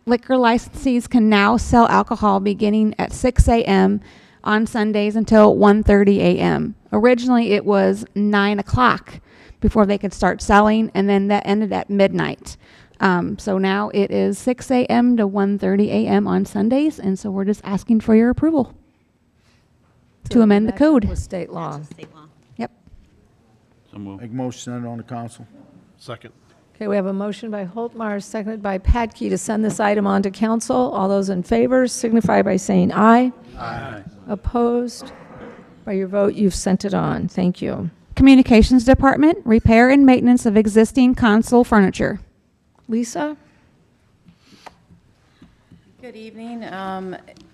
liquor licensees can now sell alcohol beginning at 6 a.m. on Sundays until 1:30 a.m. Originally, it was 9 o'clock before they could start selling, and then that ended at midnight. So now it is 6 a.m. to 1:30 a.m. on Sundays, and so we're just asking for your approval to amend the Match up code. with state law. State law. Yep. So move. Make motion, send it on the council. Second. Okay, we have a motion by Holtmar, seconded by Patke to send this item on to council. All those in favor signify by saying aye. Aye. Opposed? By your vote, you've sent it on. Thank you. Communications Department, repair and maintenance of existing console furniture. Lisa? Good evening.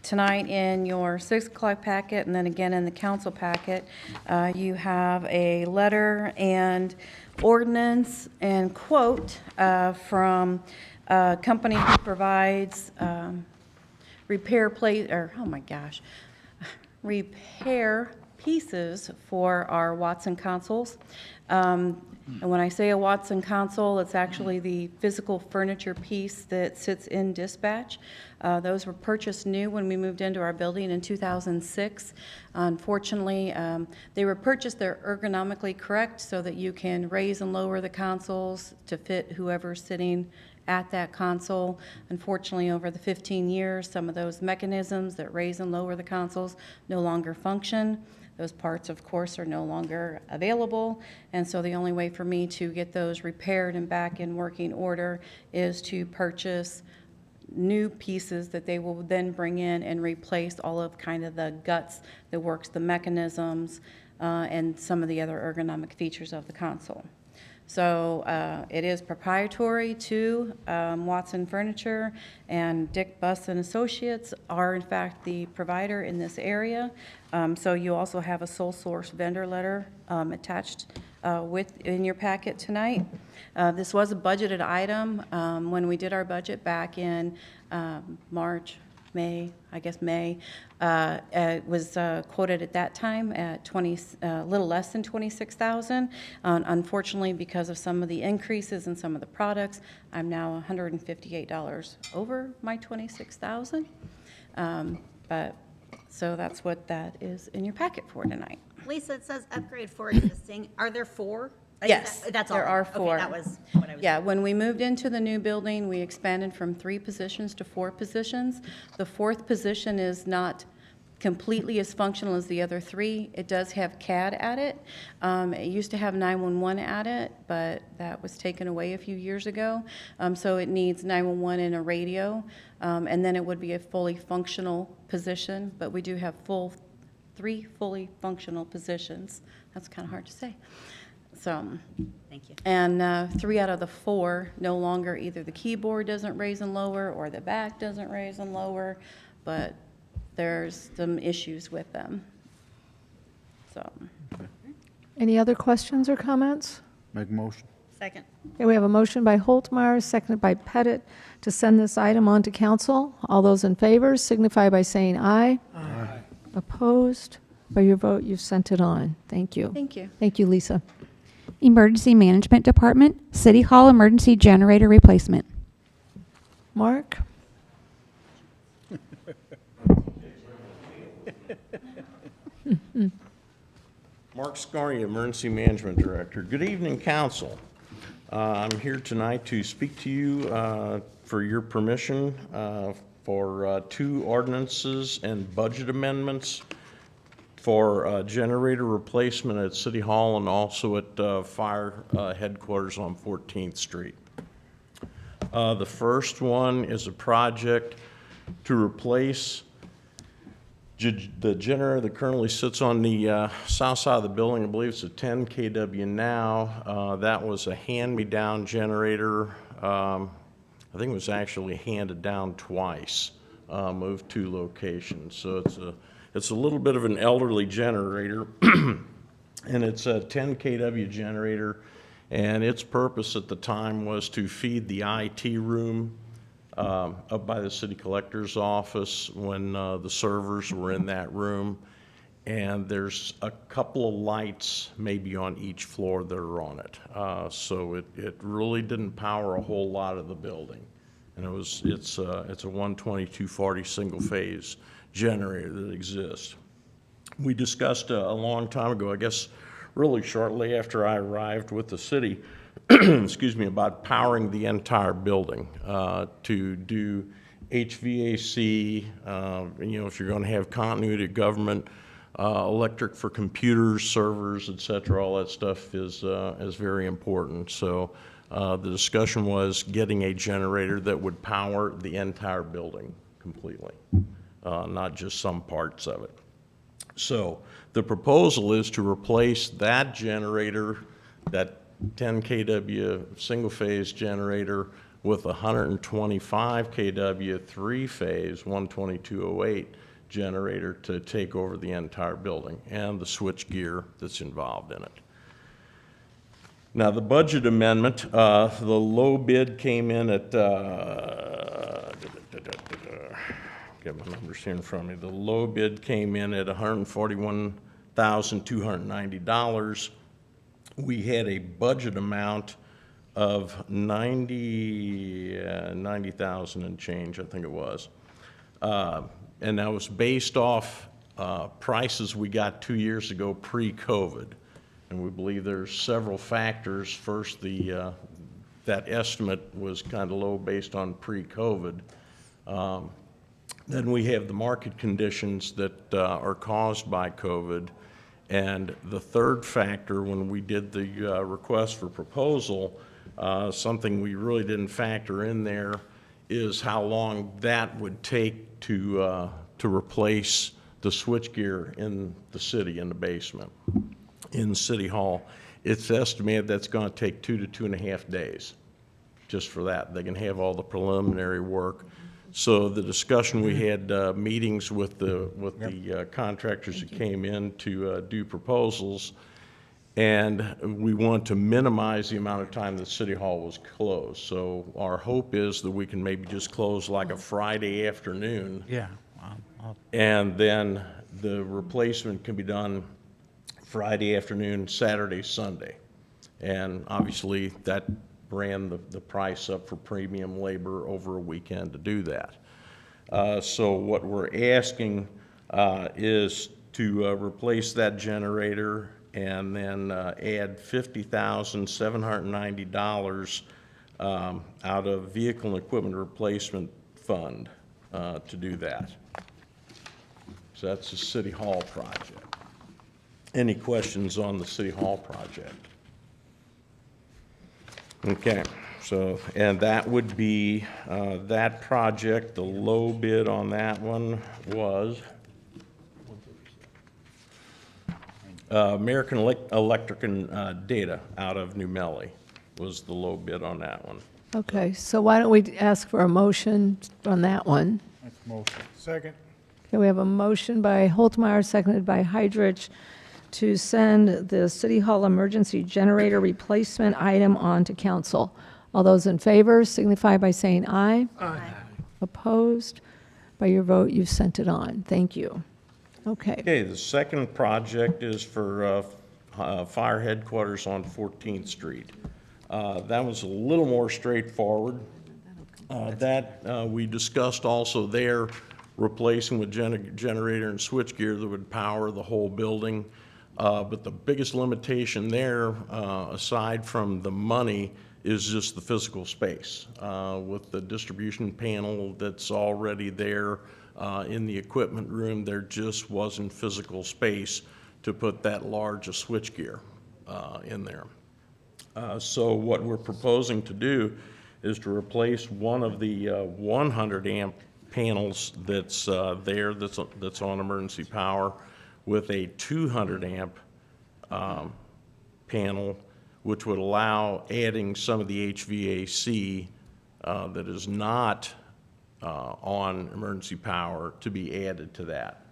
Tonight in your 6 o'clock packet and then again in the council packet, you have a letter and ordinance and quote from a company who provides repair pieces for our Watson consoles. And when I say a Watson console, it's actually the physical furniture piece that sits in dispatch. Those were purchased new when we moved into our building in 2006. Unfortunately, they were purchased, they're ergonomically correct so that you can raise and lower the consoles to fit whoever's sitting at that console. Unfortunately, over the 15 years, some of those mechanisms that raise and lower the consoles no longer function. Those parts, of course, are no longer available, and so the only way for me to get those repaired and back in working order is to purchase new pieces that they will then bring in and replace all of kind of the guts that works the mechanisms and some of the other ergonomic features of the console. So it is proprietary to Watson Furniture, and Dick Buss and Associates are in fact the provider in this area. So you also have a sole source vendor letter attached in your packet tonight. This was a budgeted item when we did our budget back in May. It was quoted at that time at a little less than $26,000. Unfortunately, because of some of the increases in some of the products, I'm now $158 over my $26,000. But so that's what that is in your packet for tonight. Lisa, it says upgrade for existing. Are there 4? Yes, That's all. there are Okay, 4. that was what I was. Yeah, when we moved into the new building, we expanded from 3 positions to 4 positions. The 4th position is not completely as functional as the other 3. It does have CAD at it. It used to have 911 at it, but that was taken away a few years ago. So it needs 911 and a radio, and then it would be a fully functional position, but we do have 3 fully functional positions. That's kind of hard to say. So, Thank you. and 3 out of the 4, no longer either the keyboard doesn't raise and lower or the back doesn't raise and lower, but there's some issues with them. So, Any other questions or comments? Make a motion. Second. Okay, we have a motion by Holtmeyer, seconded by Pettit, to send this item on to council. All those in favor signify by saying aye. Aye. Opposed? By your vote, you've sent it on. Thank you. thank you. Thank you, Lisa. Emergency Management Department, City Hall Emergency Generator Replacement. Mark? Mark Scarney, Emergency Management Director. Good evening, Council. I'm here tonight to speak to you for your permission for 2 ordinances and budget amendments for generator replacement at City Hall and also at Fire Headquarters on 14th Street. The first one is a project to replace the generator that currently sits on the south side of the building. I believe it's a 10 kW now. That was a hand-me-down generator. I think it was actually handed down twice, moved 2 locations. So it's a little bit of an elderly generator, and it's a 10 kW generator, and its purpose at the time was to feed the IT room up by the city collector's office when the servers were in that room. And there's a couple of lights maybe on each floor that are on it. So it really didn't power a whole lot of the building. And it's a 12240 single phase generator that exists. We discussed a long time ago, I guess really shortly after I arrived with the city, excuse me, about powering the entire building to do HVAC, if you're going to have continuity of government, electric for computers, servers, et cetera, all that stuff is very important. So the discussion was getting a generator that would power the entire building completely, not just some parts of it. So the proposal is to replace that generator, that 10 kW single-phase generator, with a 125 kW three-phase 12208 generator to take over the entire building and the switch gear that's involved in it. Now, the budget amendment, the low bid came in at, get my numbers here in front of me. The low bid came in at $141,290. We had a budget amount of 90,000 and change, I think it was. And that was based off prices we got 2 years ago pre-COVID. And we believe there's several factors. First, the that estimate was kind of low based on pre-COVID. Then we have the market conditions that are caused by COVID. And the third factor, when we did the request for proposal, something we really didn't factor in there is how long that would take to replace the switchgear in the city, in the basement, in City Hall. It's estimated that's going to take 2 to 2.5 days just for that. They can have all the preliminary work. So the discussion, we had meetings with the contractors that came in to do proposals, and we want to minimize the amount of time that City Hall was closed. So our hope is that we can maybe just close like a Friday afternoon. Yeah. And then the replacement can be done Friday afternoon, Saturday, Sunday. And obviously, that ran the price up for premium labor over a weekend to do that. So what we're asking is to replace that generator and then add $50,790 out of Vehicle and Equipment Replacement Fund to do that. So that's the City Hall project. Any questions on the City Hall project? Okay, so, and that would be, that project, the low bid on that one was American Electric and Data out of New Melly was the low bid on that one. Okay, so why don't we ask for a motion on that one? Second. Okay, we have a motion by Holtmeyer, seconded by Heidrich, to send the City Hall emergency generator replacement item on to council. All those in favor signify by saying aye. Aye. Opposed? By your vote, you've sent it on. Thank you. Okay. Okay, the second project is for fire headquarters on 14th Street. That was a little more straightforward. We discussed also there replacing with generator and switchgear that would power the whole building. But the biggest limitation there, aside from the money, is just the physical space. With the distribution panel that's already there in the equipment room, there just wasn't physical space to put that large a switchgear in there. So what we're proposing to do is to replace one of the 100 amp panels that's there, that's on emergency power, with a 200 amp panel, which would allow adding some of the HVAC that is not on emergency power to be added to that.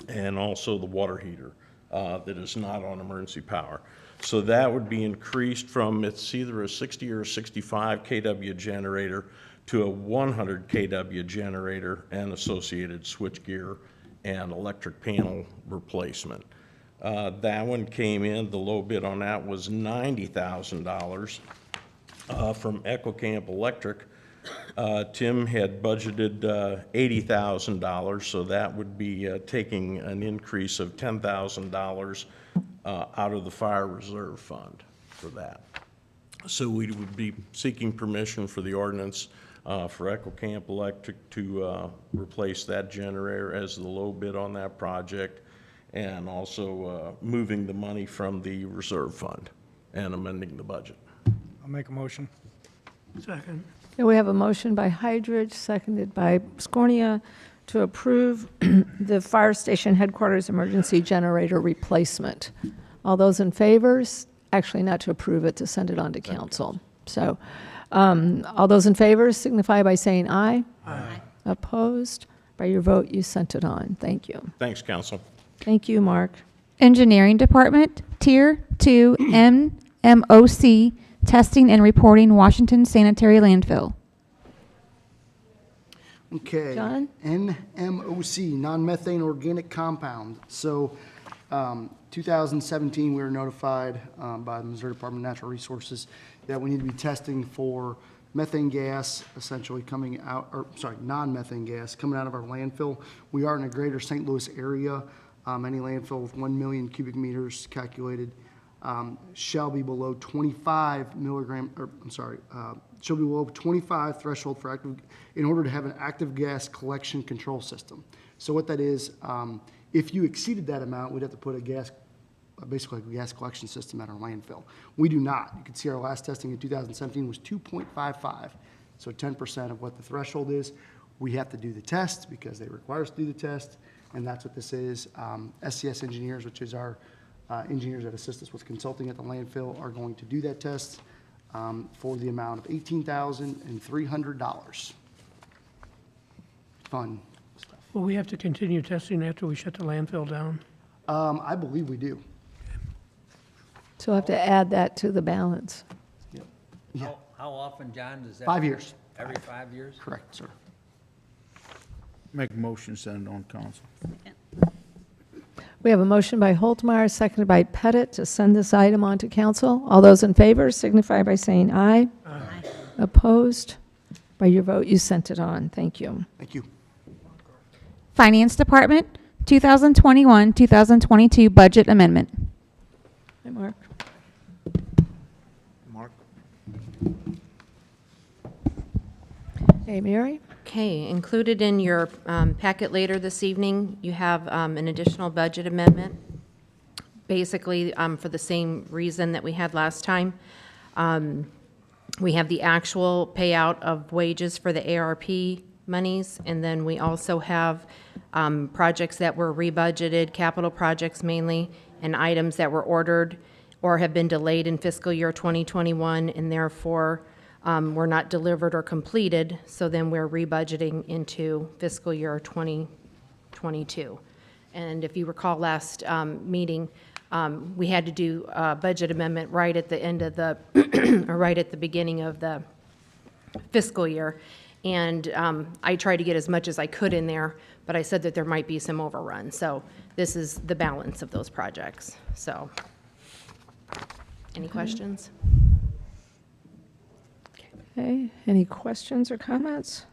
And also the water heater that is not on emergency power. So that would be increased from, it's either a 60 or a 65 kW generator to a 100 kW generator and associated switchgear and electric panel replacement. That one came in, the low bid on that was $90,000 from EchoCamp Electric. Tim had budgeted $80,000, so that would be taking an increase of $10,000 out of the fire reserve fund for that. So we would be seeking permission for the ordinance for EchoCamp Electric to replace that generator as the low bid on that project, and also moving the money from the reserve fund and amending the budget. I'll make a motion. Second. Okay, we have a motion by Heidrich, seconded by Scornia, to approve the fire station headquarters emergency generator replacement. All those in favor, actually not to approve it, to send it on to council. So, all those in favor signify by saying aye. Aye. Opposed? By your vote, you sent it on. Thank you. Thanks, Council. Thank you, Mark. Engineering Department, Tier 2 NMOC, Testing and Reporting, Washington Sanitary Landfill. Okay. John? NMOC, non-methane organic compound. So, 2017, we were notified by the Missouri Department of Natural Resources that we need to be testing for methane gas essentially coming out, or sorry, non-methane gas coming out of our landfill. We are in a greater St. Louis area. Any landfill with 1 million cubic meters calculated shall be below 25 milligram, shall be below 25 threshold for active, in order to have an active gas collection control system. So what that is, if you exceeded that amount, we'd have to put a gas, basically a gas collection system at our landfill. We do not. You can see our last testing in 2017 was 2.55, so 10% of what the threshold is. We have to do the test because they require us to do the test, and that's what this is. SCS engineers, which is our engineers that assist us with consulting at the landfill, are going to do that test for the amount of $18,300. Fun stuff. Will we have to continue testing after we shut the landfill down? I believe we do. So we'll have to add that to the balance. Yeah. How often, John, does that? 5 years. Every 5 years? Correct, sir. Make a motion, send it on council. We have a motion by Holtmeyer, seconded by Pettit, to send this item on to council. All those in favor signify by saying aye. Aye. Opposed? By your vote, you sent it on. Thank you. Thank you. Finance Department, 2021-2022 budget amendment. Hi, Mark. Mark? Hey, Mary? Okay, included in your packet later this evening, you have an additional budget amendment, basically for the same reason that we had last time. We have the actual payout of wages for the ARP monies, and then we also have projects that were rebudgeted, capital projects mainly, and items that were ordered or have been delayed in fiscal year 2021, and therefore were not delivered or completed, so then we're rebudgeting into fiscal year 2022. And if you recall last meeting, we had to do a budget amendment right at the end of the, or right at the beginning of the fiscal year. And I tried to get as much as I could in there, but I said that there might be some overrun. So this is the balance of those projects. So, any questions? Okay, any questions or comments?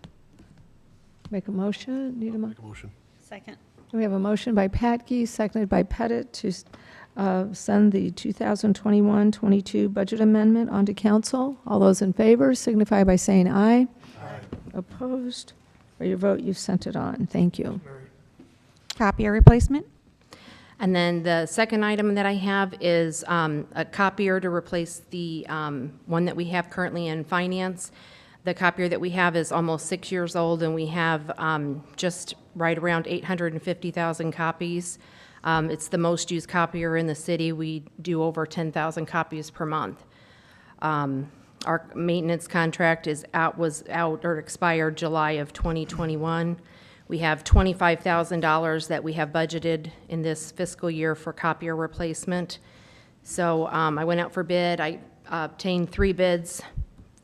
Make a motion, need a Make a motion. Second. We have a motion by Patke, seconded by Pettit, to send the 2021-22 budget amendment on to council. All those in favor signify by saying aye. Aye. Opposed? By your vote, you've sent it on. Thank you. Copier replacement. And then the second item that I have is a copier to replace the one that we have currently in finance. The copier that we have is almost 6 years old, and we have just right around 850,000 copies. It's the most used copier in the city. We do over 10,000 copies per month. Our maintenance contract was out or expired July of 2021. We have $25,000 that we have budgeted in this fiscal year for copier replacement. So I went out for bid. I obtained 3 bids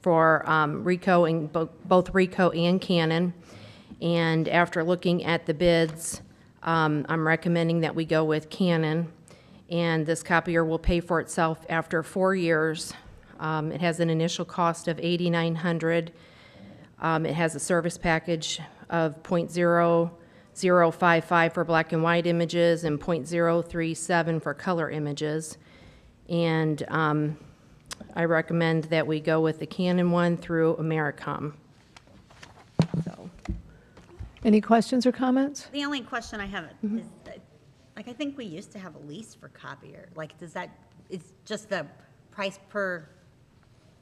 for Ricoh, and both Ricoh and Canon. And after looking at the bids, I'm recommending that we go with Canon. And this copier will pay for itself after 4 years. It has an initial cost of $8,900. It has a service package of .0055 for black and white images and .037 for color images. And I recommend that we go with the Canon one through Americom. So, Any questions or comments? The only question I have is, like, I think we used to have a lease for copier. Like, is just the price per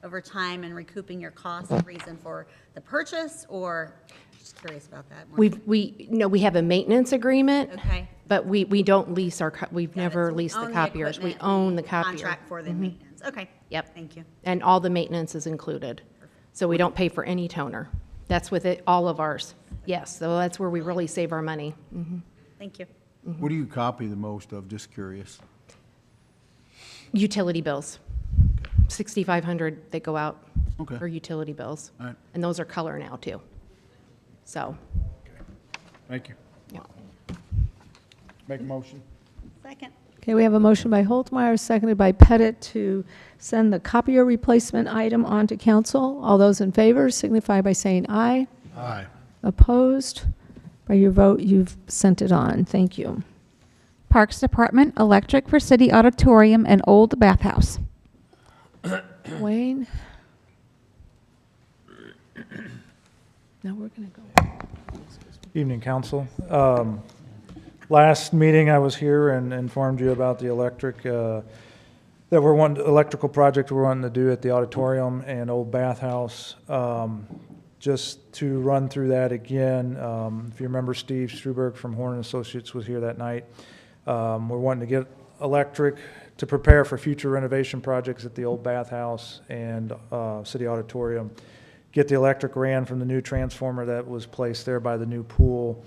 over time and recouping your costs the reason for the purchase, or just curious about that. We have a maintenance agreement. Okay. But we don't lease we've never leased the Own copiers. We equipment own the and copier. Contract for the maintenance. Okay. Yep. Thank you. And all the maintenance is included. So we don't pay for any toner. That's with it, all of ours. Yes, so that's where we really save our money. Thank you. What do you copy the most of? Just curious. Utility bills. 6,500 that go out Okay. for utility bills. All right. And those are color now, too. So, Thank you. yeah. Make a motion. Second. Okay, we have a motion by Holtmeyer, seconded by Pettit, to send the copier replacement item on to council. All those in favor signify by saying aye. Aye. Opposed? By your vote, you've sent it on. Thank you. Parks Department, electric for city auditorium and old bathhouse. Wayne? Now we're going to go. Evening, council. Last meeting, I was here and informed you about the electrical project we're wanting to do at the auditorium and old bathhouse. Just to run through that again, if you remember, Steve Struberg from Horn Associates was here that night. We're wanting to get electric to prepare for future renovation projects at the old bathhouse and city auditorium. Get the electric ran from the new transformer that was placed there by the new pool.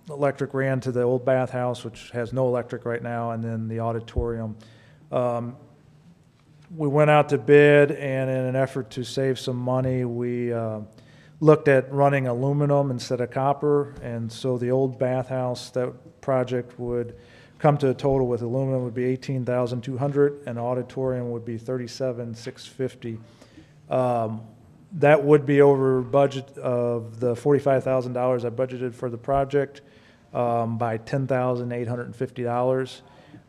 Electric ran to the old bathhouse, which has no electric right now, and then the auditorium. We went out to bid, and in an effort to save some money, we looked at running aluminum instead of copper, and so the old bathhouse, that project would come to a total with aluminum would be $18,200, and auditorium would be $37,650. That would be over budget of the $45,000 I budgeted for the project by $10,850.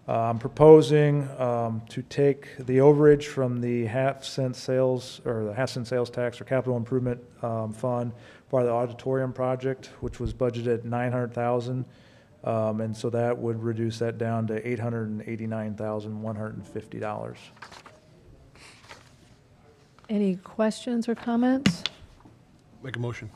I'm proposing to take the overage from the half-cent sales tax or capital improvement fund for the auditorium project, which was budgeted at $900,000, and so that would reduce that down to $889,150. Any questions or comments? Make a motion.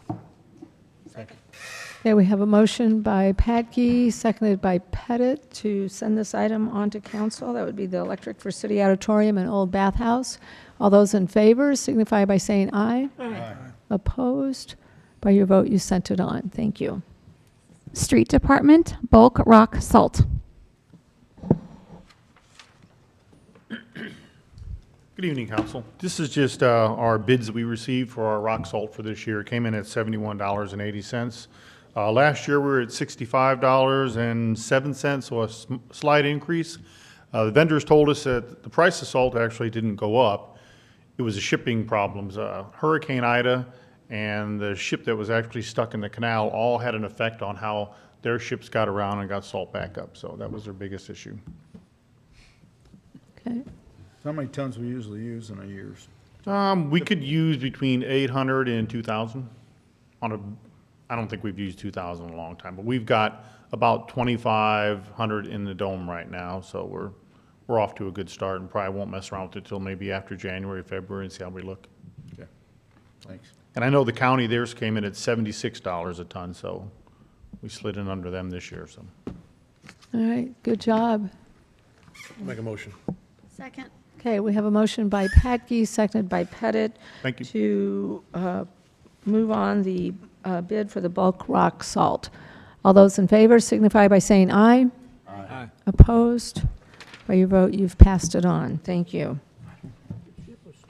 Okay, we have a motion by Patke, seconded by Pettit, to send this item on to council. That would be the electric for city auditorium and old bathhouse. All those in favor signify by saying aye. Aye. Opposed? By your vote, you sent it on. Thank you. Street Department, bulk rock salt. Good evening, council. This is just our bids that we received for our rock salt for this year. It came in at $71.80. Last year, we were at $65.07, so a slight increase. The vendors told us that the price of salt actually didn't go up. It was the shipping problems. Hurricane Ida and the ship that was actually stuck in the canal all had an effect on how their ships got around and got salt back up. So that was their biggest issue. Okay. How many tons we usually use in a year? We could use between 800 and 2,000 on a, I don't think we've used 2,000 in a long time, but we've got about 2,500 in the dome right now, so we're off to a good start and probably won't mess around with it till maybe after January, February and see how we look. Okay, thanks. And I know the county, theirs came in at $76 a ton, so we slid in under them this year, so. All right, good job. Make a motion. Second. Okay, we have a motion by Patke, seconded by Pettit. Thank you. To move on the bid for the bulk rock salt. All those in favor signify by saying aye. Aye. Opposed? By your vote, you've passed it on. Thank you.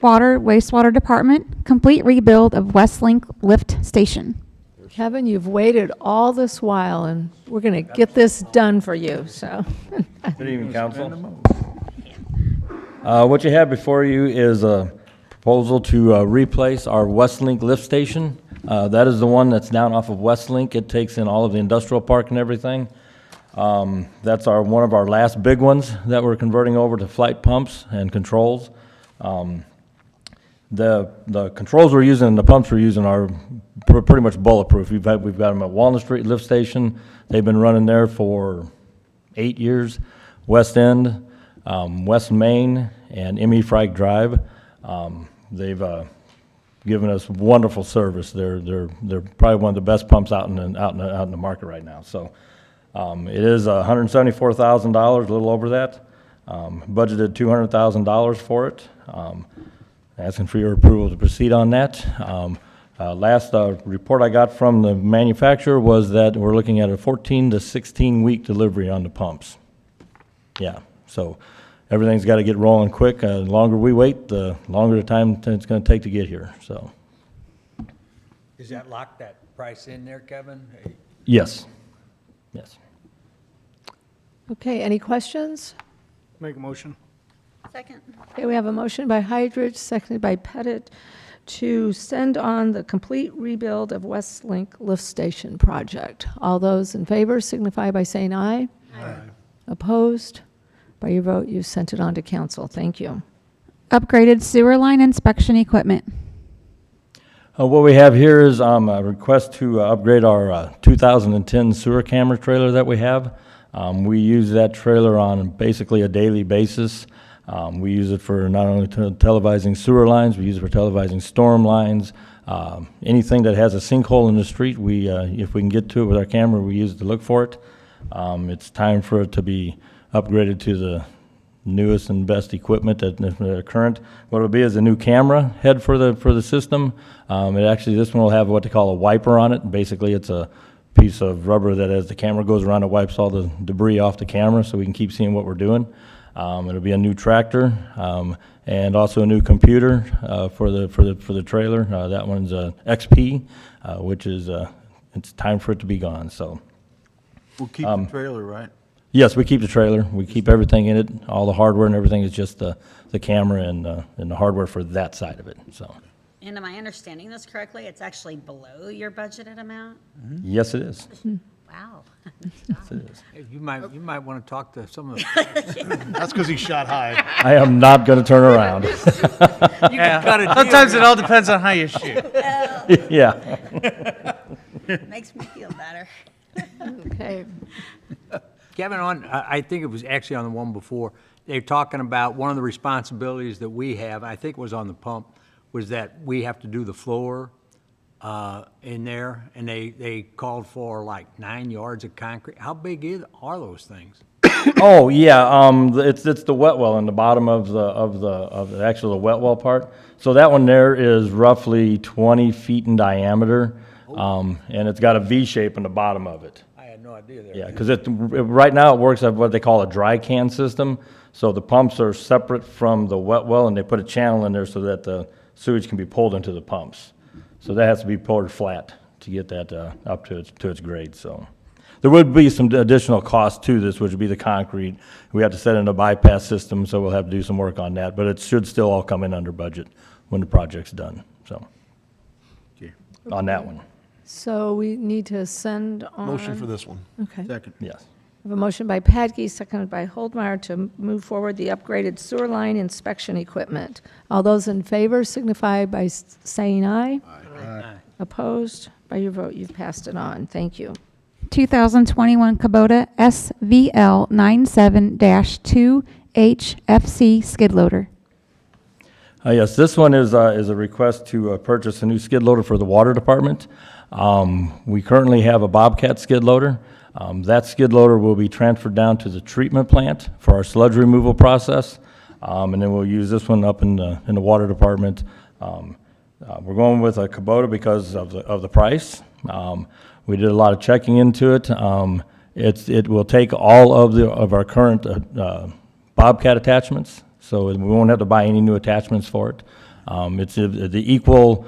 Water, wastewater department, complete rebuild of Westlink lift station. Kevin, you've waited all this while, and we're going to get this done for you, so. Good evening, council. What you have before you is a proposal to replace our Westlink lift station. That is the one that's down off of Westlink. It takes in all of the industrial park and everything. That's one of our last big ones that we're converting over to flight pumps and controls. The controls we're using and the pumps we're using are pretty much bulletproof. We've got them at Walnut Street Lift Station. They've been running there for 8 years. West End, West Main, and ME Frike Drive. They've given us wonderful service. They're probably one of the best pumps out in the market right now. So it is $174,000, a little over that. Budgeted $200,000 for it. Asking for your approval to proceed on that. Last report I got from the manufacturer was that we're looking at a 14 to 16 week delivery on the pumps. Yeah, so everything's got to get rolling quick. The longer we wait, the longer the time it's going to take to get here. So. Does that lock that price in there, Kevin? Yes. Yes. Okay, any questions? Make a motion. Second. Okay, we have a motion by Hydrich, seconded by Pettit, to send on the complete rebuild of Westlink Lift Station project. All those in favor signify by saying aye. Aye. Opposed? By your vote, you've sent it on to council. Thank you. Upgraded sewer line inspection equipment. What we have here is a request to upgrade our 2010 sewer camera trailer that we have. We use that trailer on basically a daily basis. We use it for not only televising sewer lines, we use it for televising storm lines. Anything that has a sinkhole in the street, if we can get to it with our camera, we use it to look for it. It's time for it to be upgraded to the newest and best equipment that current. What it'll be is a new camera head for the system. This one will have what they call a wiper on it. Basically, it's a piece of rubber that as the camera goes around, it wipes all the debris off the camera so we can keep seeing what we're doing. It'll be a new tractor and also a new computer for the trailer. That one's XP, which is it's time for it to be gone. So We'll keep the trailer, right? yes, we keep the trailer. We keep everything in it. All the hardware and everything is just the camera and the hardware for that side of it. So And am I understanding this correctly? It's actually below your budgeted amount? yes, it is. Wow. Yes, it is. You might want to talk to some of the. That's because he shot high. I am not going to turn around. Yeah. Sometimes it all depends on how you shoot. Yeah. Makes me feel better. Okay. Kevin, I think it was actually on the one before, they're talking about one of the responsibilities that we have, I think it was on the pump, was that we have to do the floor in there, and they called for like 9 yards of concrete. How big are those things? Oh, yeah, it's the wet well in the bottom of the actual the wet well part. So that one there is roughly 20 feet in diameter, and it's got a V shape in the bottom of it. I had no idea there. Yeah, because right now it works at what they call a dry can system. So the pumps are separate from the wet well, and they put a channel in there so that the sewage can be pulled into the pumps. So that has to be poured flat to get that up to its grade. So there would be some additional cost to this, which would be the concrete. We have to set in a bypass system, so we'll have to do some work on that. But it should still all come in under budget when the project's done. So on that one. So we need to send on. Motion for this one. Okay. Second. Yes. I have a motion by Padke, seconded by Holdmeyer, to move forward the upgraded sewer line inspection equipment. All those in favor signify by saying aye. Aye. Opposed? By your vote, you've passed it on. Thank you. 2021 Kubota SVL 97-2 HFC skid loader. Yes, this one is a request to purchase a new skid loader for the water department. We currently have a Bobcat skid loader. That skid loader will be transferred down to the treatment plant for our sludge removal process, and then we'll use this one up in the water department. We're going with a Kubota because of the price. We did a lot of checking into it. It will take all of our current Bobcat attachments, so we won't have to buy any new attachments for it. It's the equal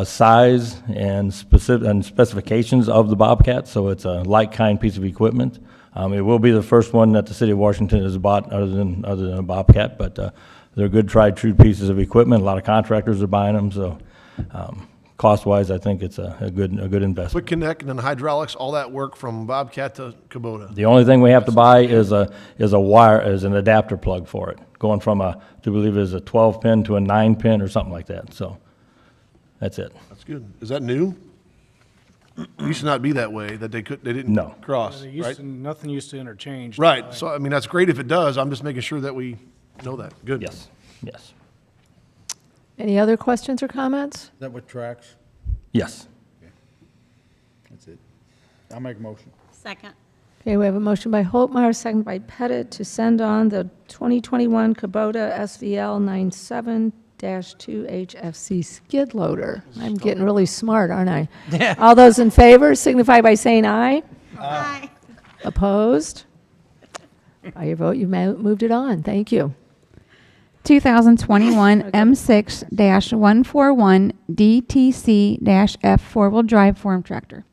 size and specifications of the Bobcat, so it's a like-kind piece of equipment. It will be the first one that the city of Washington has bought other than a Bobcat, but they're good, tried-true pieces of equipment. A lot of contractors are buying them, so cost-wise, I think it's a good investment. Quick connect and then hydraulics, all that work from Bobcat to Kubota. The only thing we have to buy is an adapter plug for it, going from I believe is a 12-pin to a 9-pin or something like that. So that's it. That's good. Is that new? It used to not be that way, that they didn't No. cross, They used right? to- Nothing used to interchange. Right, so I mean, that's great if it does. I'm just making sure that we know that. Good. Yes, yes, Any other questions or comments? Is that what tracks? yes. That's it. I'll make a motion. Second. Okay, we have a motion by Holtmeyer, second by Pettit, to send on the 2021 Kubota SVL 97-2 HFC skid loader. I'm getting really smart, aren't I? Yeah. All those in favor signify by saying aye. Aye. Opposed? By your vote, you've moved it on. Thank you. 2021 M6-141 DTC-F four-wheel drive form tractor.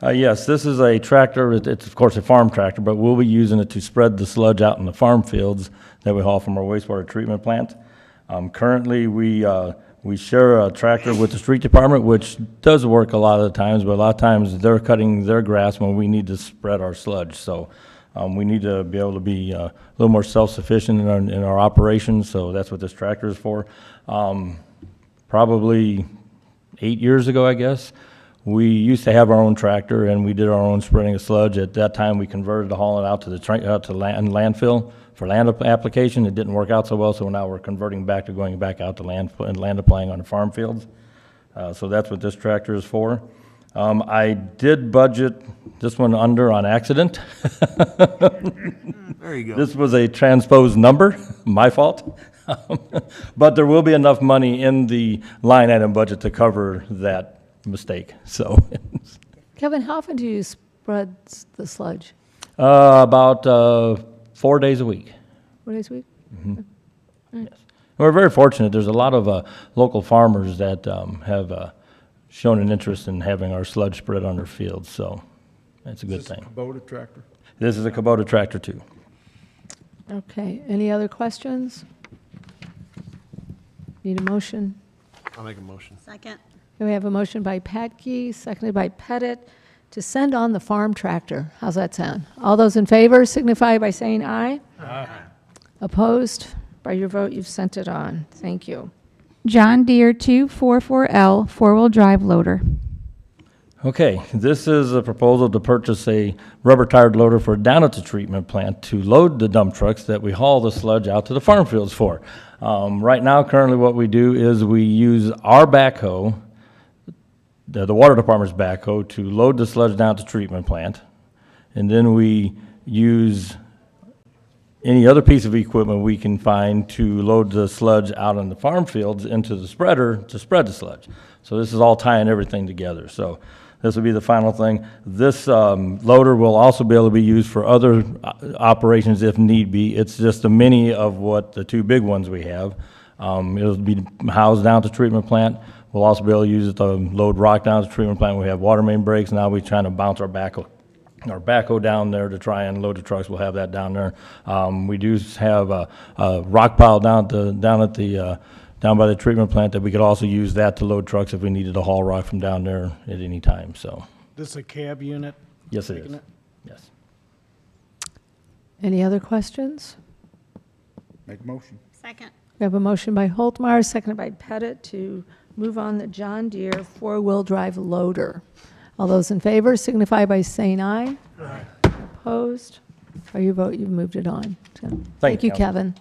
Yes, this is a tractor. It's of course a farm tractor, but we'll be using it to spread the sludge out in the farm fields that we haul from our wastewater treatment plant. Currently, we share a tractor with the street department, which does work a lot of the times, but a lot of times they're cutting their grass when we need to spread our sludge. So we need to be able to be a little more self-sufficient in our operations, so that's what this tractor is for. Probably 8 years ago, I guess, we used to have our own tractor, and we did our own spreading of sludge. At that time, we converted to hauling it out to the landfill for land application. It didn't work out so well, so now we're converting back to going back out to land applying on the farm fields. So that's what this tractor is for. I did budget this one under on accident. There you go. This was a transposed number, my fault. But there will be enough money in the line item budget to cover that mistake, so. Kevin, how often do you spread the sludge? About 4 days a week. 4 days a week? Yes. We're very fortunate. There's a lot of local farmers that have shown an interest in having our sludge spread on their fields, so it's a good thing. Kubota tractor? This is a Kubota tractor too. Okay, any other questions? Need a motion? I'll make a motion. Second. We have a motion by Patke, seconded by Pettit, to send on the farm tractor. How's that sound? All those in favor signify by saying aye. Aye. Opposed? By your vote, you've sent it on. Thank you. John Deere 244L four-wheel drive loader. Okay, this is a proposal to purchase a rubber-tired loader for down at the treatment plant to load the dump trucks that we haul the sludge out to the farm fields for. Right now, currently what we do is we use our backhoe, the water department's backhoe, to load the sludge down to the treatment plant. And then we use any other piece of equipment we can find to load the sludge out on the farm fields into the spreader to spread the sludge. So this is all tying everything together. So this will be the final thing. This loader will also be able to be used for other operations if need be. It's just a mini of what the two big ones we have. It'll be housed down at the treatment plant. We'll also be able to use it to load rock down at the treatment plant. We have water main breaks. Now we're trying to bounce our backhoe down there to try and load the trucks. We'll have that down there. We do have a rock pile down by the treatment plant that we could also use that to load trucks if we needed to haul rock from down there at any time, so. This is a cab unit? Yes, it is. Taking Yes. Any other questions? Make a motion. Second. We have a motion by Holtmeyer, seconded by Pettit, to move on the John Deere four-wheel drive loader. All those in favor signify by saying aye. Aye. Opposed? By your vote, you've moved it on. So, thank you, Kevin.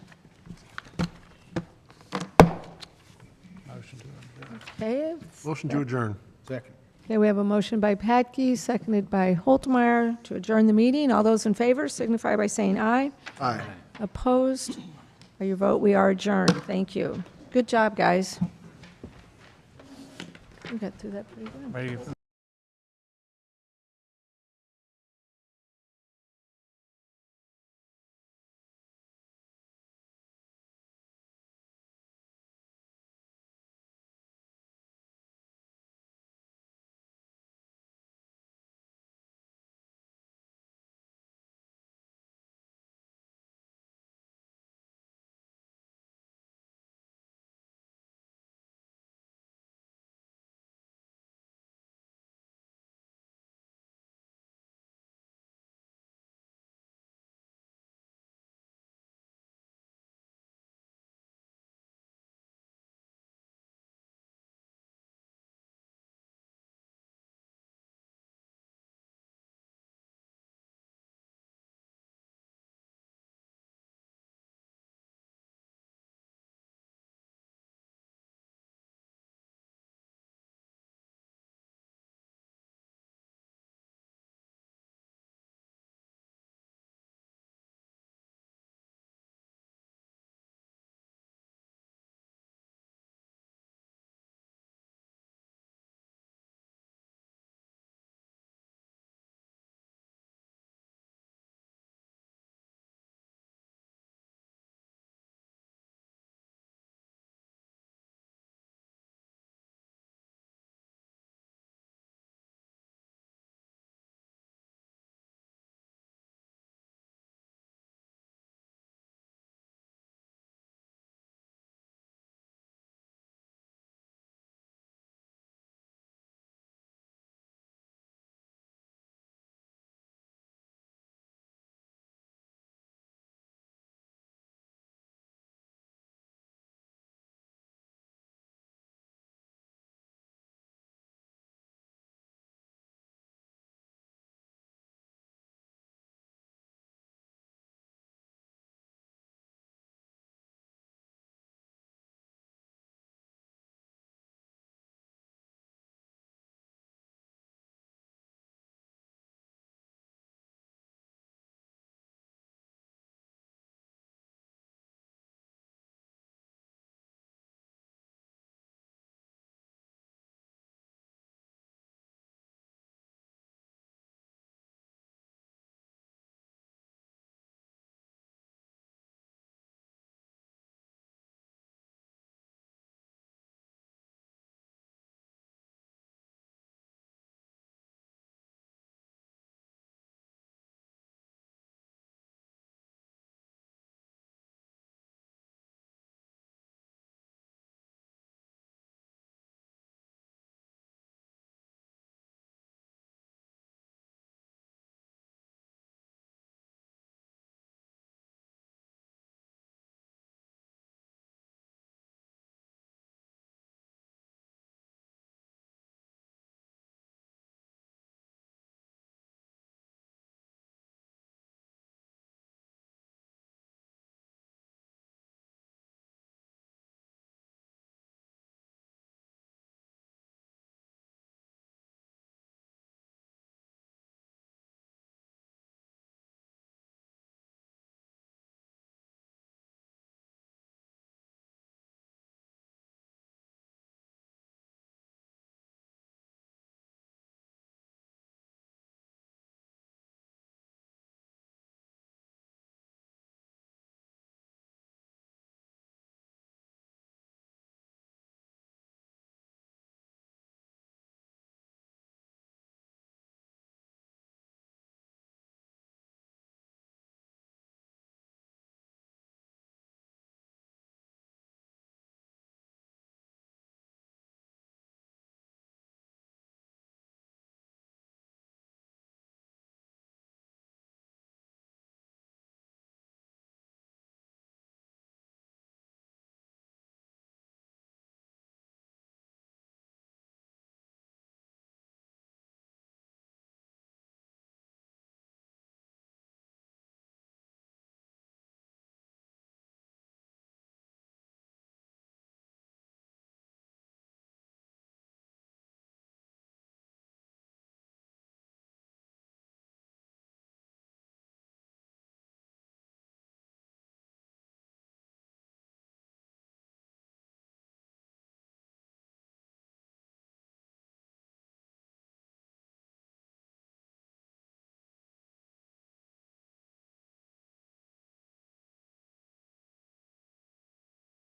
Okay, Motion to adjourn. Second. okay, we have a motion by Patke, seconded by Holtmeyer, to adjourn the meeting. All those in favor signify by saying aye. Aye. Opposed? By your vote, we are adjourned. Thank you. Good job, guys. We got through that pretty good. Ready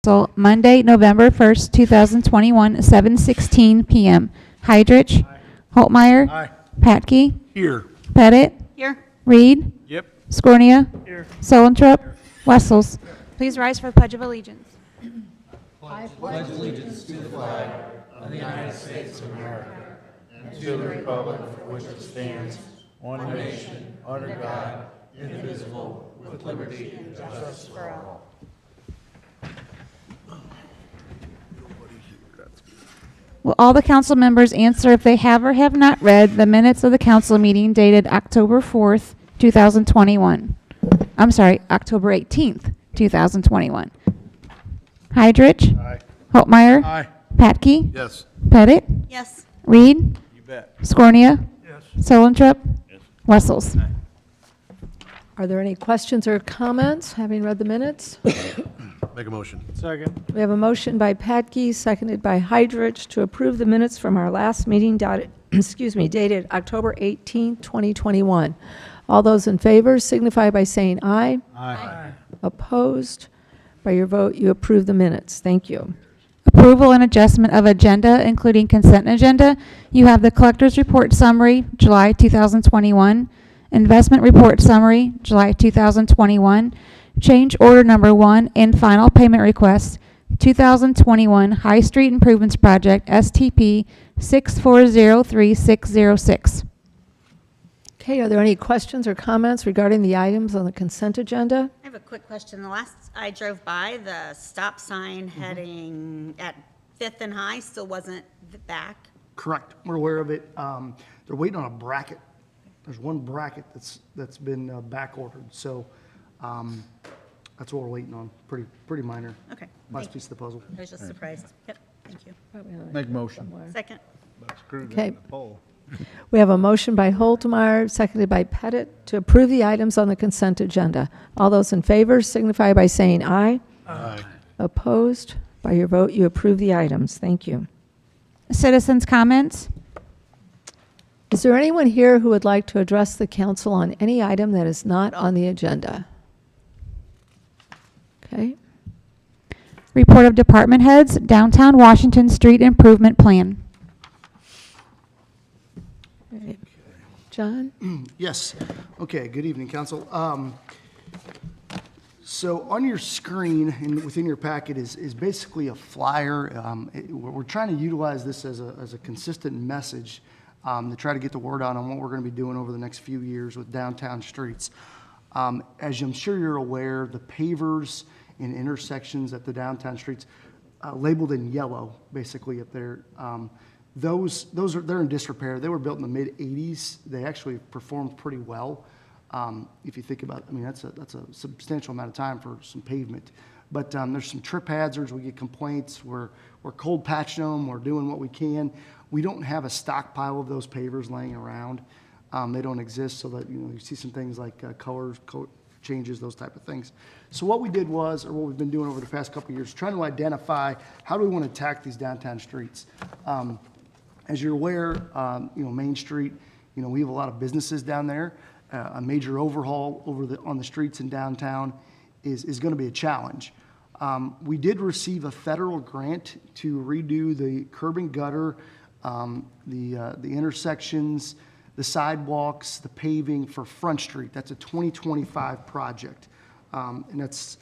So Monday, November 1st, 2021, 7:16 PM. Heidrich. Holtmeyer. Aye. Patke. Here. Pettit. Here. Reed. Yep. Scornia. Here. Solentrop. Wessels. Please rise for the Pledge of Allegiance. One nation, under God, indivisible, with liberty and justice for all. Will all the council members answer if they have or have not read the minutes of the council meeting dated October 4th, 2021? I'm sorry, October 18th, 2021. Heidrich. Aye. Holtmeyer. Aye. Patke. Yes. Pettit. Yes. Reed. You bet. Scornia. Yes. Solentrop. Wessels. Are there any questions or comments, having read the minutes? Make a motion. Second. We have a motion by Patke, seconded by Heidrich, to approve the minutes from our last meeting dated October 18, 2021. All those in favor signify by saying aye. Aye. Opposed? By your vote, you approve the minutes. Thank you. Approval and adjustment of agenda, including consent agenda. You have the collector's report summary, July 2021. Investment report summary, July 2021. Change order number 1 and final payment request, 2021 High Street Improvements Project, STP 6403606. Okay, are there any questions or comments regarding the items on the consent agenda? I have a quick question. The last I drove by, the stop sign heading at 5th and High still wasn't back. Correct. We're aware of it. They're waiting on a bracket. There's one bracket that's been back ordered. So that's what we're waiting on. Pretty minor. Okay. Last thank piece of the puzzle. I was just surprised. Yep, thank you. Make motion. Second. Okay. We have a motion by Holtmeyer, seconded by Pettit, to approve the items on the consent agenda. All those in favor signify by saying aye. Aye. Opposed? By your vote, you approve the items. Thank you. Citizens' comments? Is there anyone here who would like to address the council on any item that is not on the agenda? Okay. Report of department heads, Downtown Washington Street Improvement Plan. John? Yes. Okay, good evening, council. So on your screen and within your packet is basically a flyer. We're trying to utilize this as a consistent message to try to get the word out on what we're going to be doing over the next few years with downtown streets. As I'm sure you're aware, the pavers in intersections at the downtown streets labeled in yellow, basically up there. They're in disrepair. They were built in the mid-'80s. They actually performed pretty well. If you think about it, I mean, that's a substantial amount of time for some pavement. But there's some trip hazards. We get complaints. We're cold patching them. We're doing what we can. We don't have a stockpile of those pavers laying around. They don't exist, so that you see some things like color changes, those type of things. So what we did was, or what we've been doing over the past couple of years, trying to identify how do we want to attack these downtown streets. As you're aware, Main Street, we have a lot of businesses down there. A major overhaul on the streets in downtown is going to be a challenge. We did receive a federal grant to redo the curb and gutter, the intersections, the sidewalks, the paving for Front Street. That's a 2025 project, and that's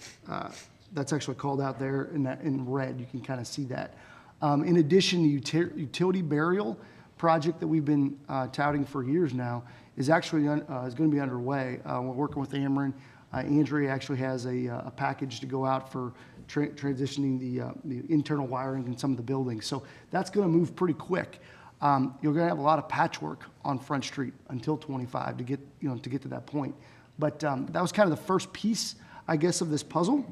actually called out there in red. You can kind of see that. In addition, the utility burial project that we've been touting for years now is actually is going to be underway. We're working with Ameren. Andrea actually has a package to go out for transitioning the internal wiring in some of the buildings. So that's going to move pretty quick. You're going to have a lot of patchwork on Front Street until 25 to get to that point. But that was kind of the first piece, I guess, of this puzzle.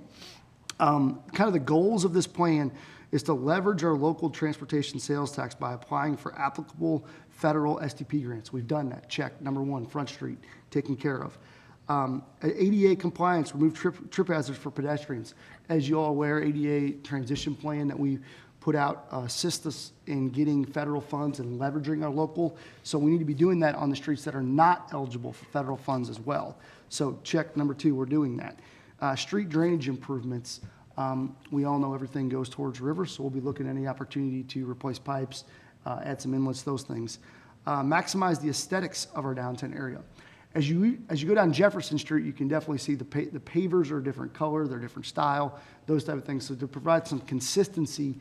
Kind of the goals of this plan is to leverage our local transportation sales tax by applying for applicable federal STP grants. We've done that. Check. Number 1, Front Street, taken care of. ADA compliance, remove trip hazards for pedestrians. As you all aware, ADA transition plan that we put out assists us in getting federal funds and leveraging our local. So we need to be doing that on the streets that are not eligible for federal funds as well. So check number 2, we're doing that. Street drainage improvements. We all know everything goes towards rivers, so we'll be looking at any opportunity to replace pipes, add some inlets, those things. Maximize the aesthetics of our downtown area. As you go down Jefferson Street, you can definitely see the pavers are a different color, they're different style, those type of things. So to provide some consistency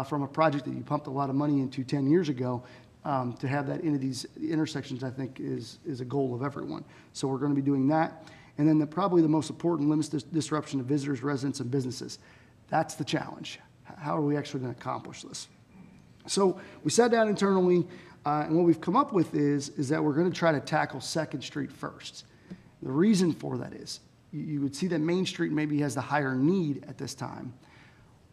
from a project that you pumped a lot of money into 10 years ago, to have that into these intersections, I think is a goal of everyone. So we're going to be doing that. And then probably the most important, limits disruption to visitors, residents, and businesses. That's the challenge. How are we actually going to accomplish this? So we sat down internally, and what we've come up with is that we're going to try to tackle 2nd Street first. The reason for that is you would see that Main Street maybe has the higher need at this time.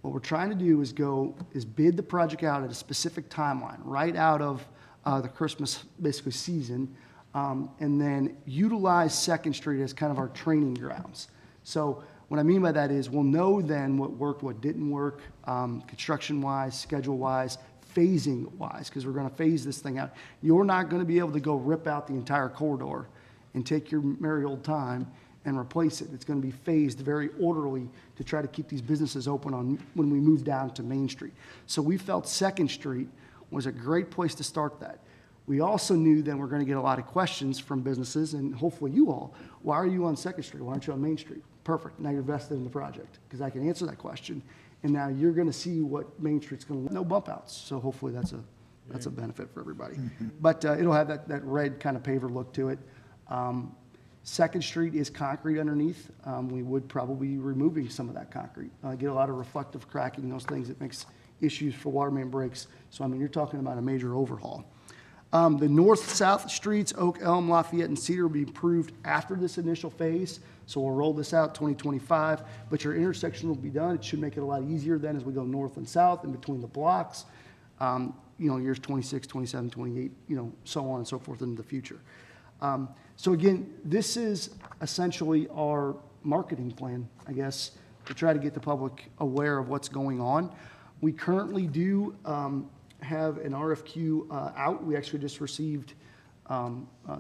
What we're trying to do is bid the project out at a specific timeline, right out of the Christmas basically season, and then utilize 2nd Street as kind of our training grounds. So what I mean by that is we'll know then what worked, what didn't work, construction-wise, schedule-wise, phasing-wise, because we're going to phase this thing out. You're not going to be able to go rip out the entire corridor and take your merry old time and replace it. It's going to be phased very orderly to try to keep these businesses open when we move down to Main Street. So we felt 2nd Street was a great place to start that. We also knew then we're going to get a lot of questions from businesses, and hopefully you all. Why are you on 2nd Street? Why aren't you on Main Street? Perfect. Now you're vested in the project, because I can answer that question. And now you're going to see what Main Street's going to look. No bump outs. So hopefully that's a benefit for everybody. But it'll have that red kind of paver look to it. 2nd Street is concrete underneath. We would probably be removing some of that concrete. Get a lot of reflective cracking, those things that makes issues for water main breaks. So, I mean, you're talking about a major overhaul. The north-south streets, Oak, Elm, Lafayette, and Cedar will be improved after this initial phase. So we'll roll this out 2025, but your intersection will be done. It should make it a lot easier then as we go north and south in between the blocks, years 26, 27, 28, so on and so forth into the future. So again, this is essentially our marketing plan, I guess, to try to get the public aware of what's going on. We currently do have an RFQ out. We actually just received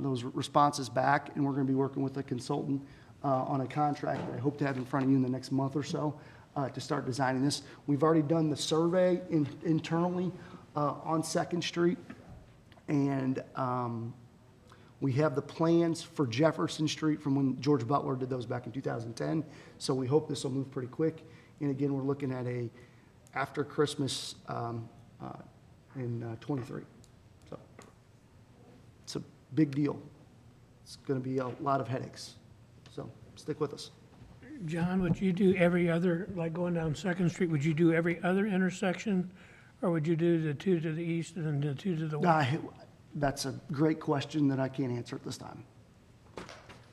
those responses back, and we're going to be working with a consultant on a contract that I hope to have in front of you in the next month or so to start designing this. We've already done the survey internally on 2nd Street, and we have the plans for Jefferson Street from when George Butler did those back in 2010. So we hope this will move pretty quick. And again, we're looking at after Christmas in 23. So it's a big deal. It's going to be a lot of headaches. So stick with us. John, would you do every other, like going down 2nd Street, would you do every other intersection? Or would you do the 2 to the east and the 2 to the west? That's a great question that I can't answer at this time.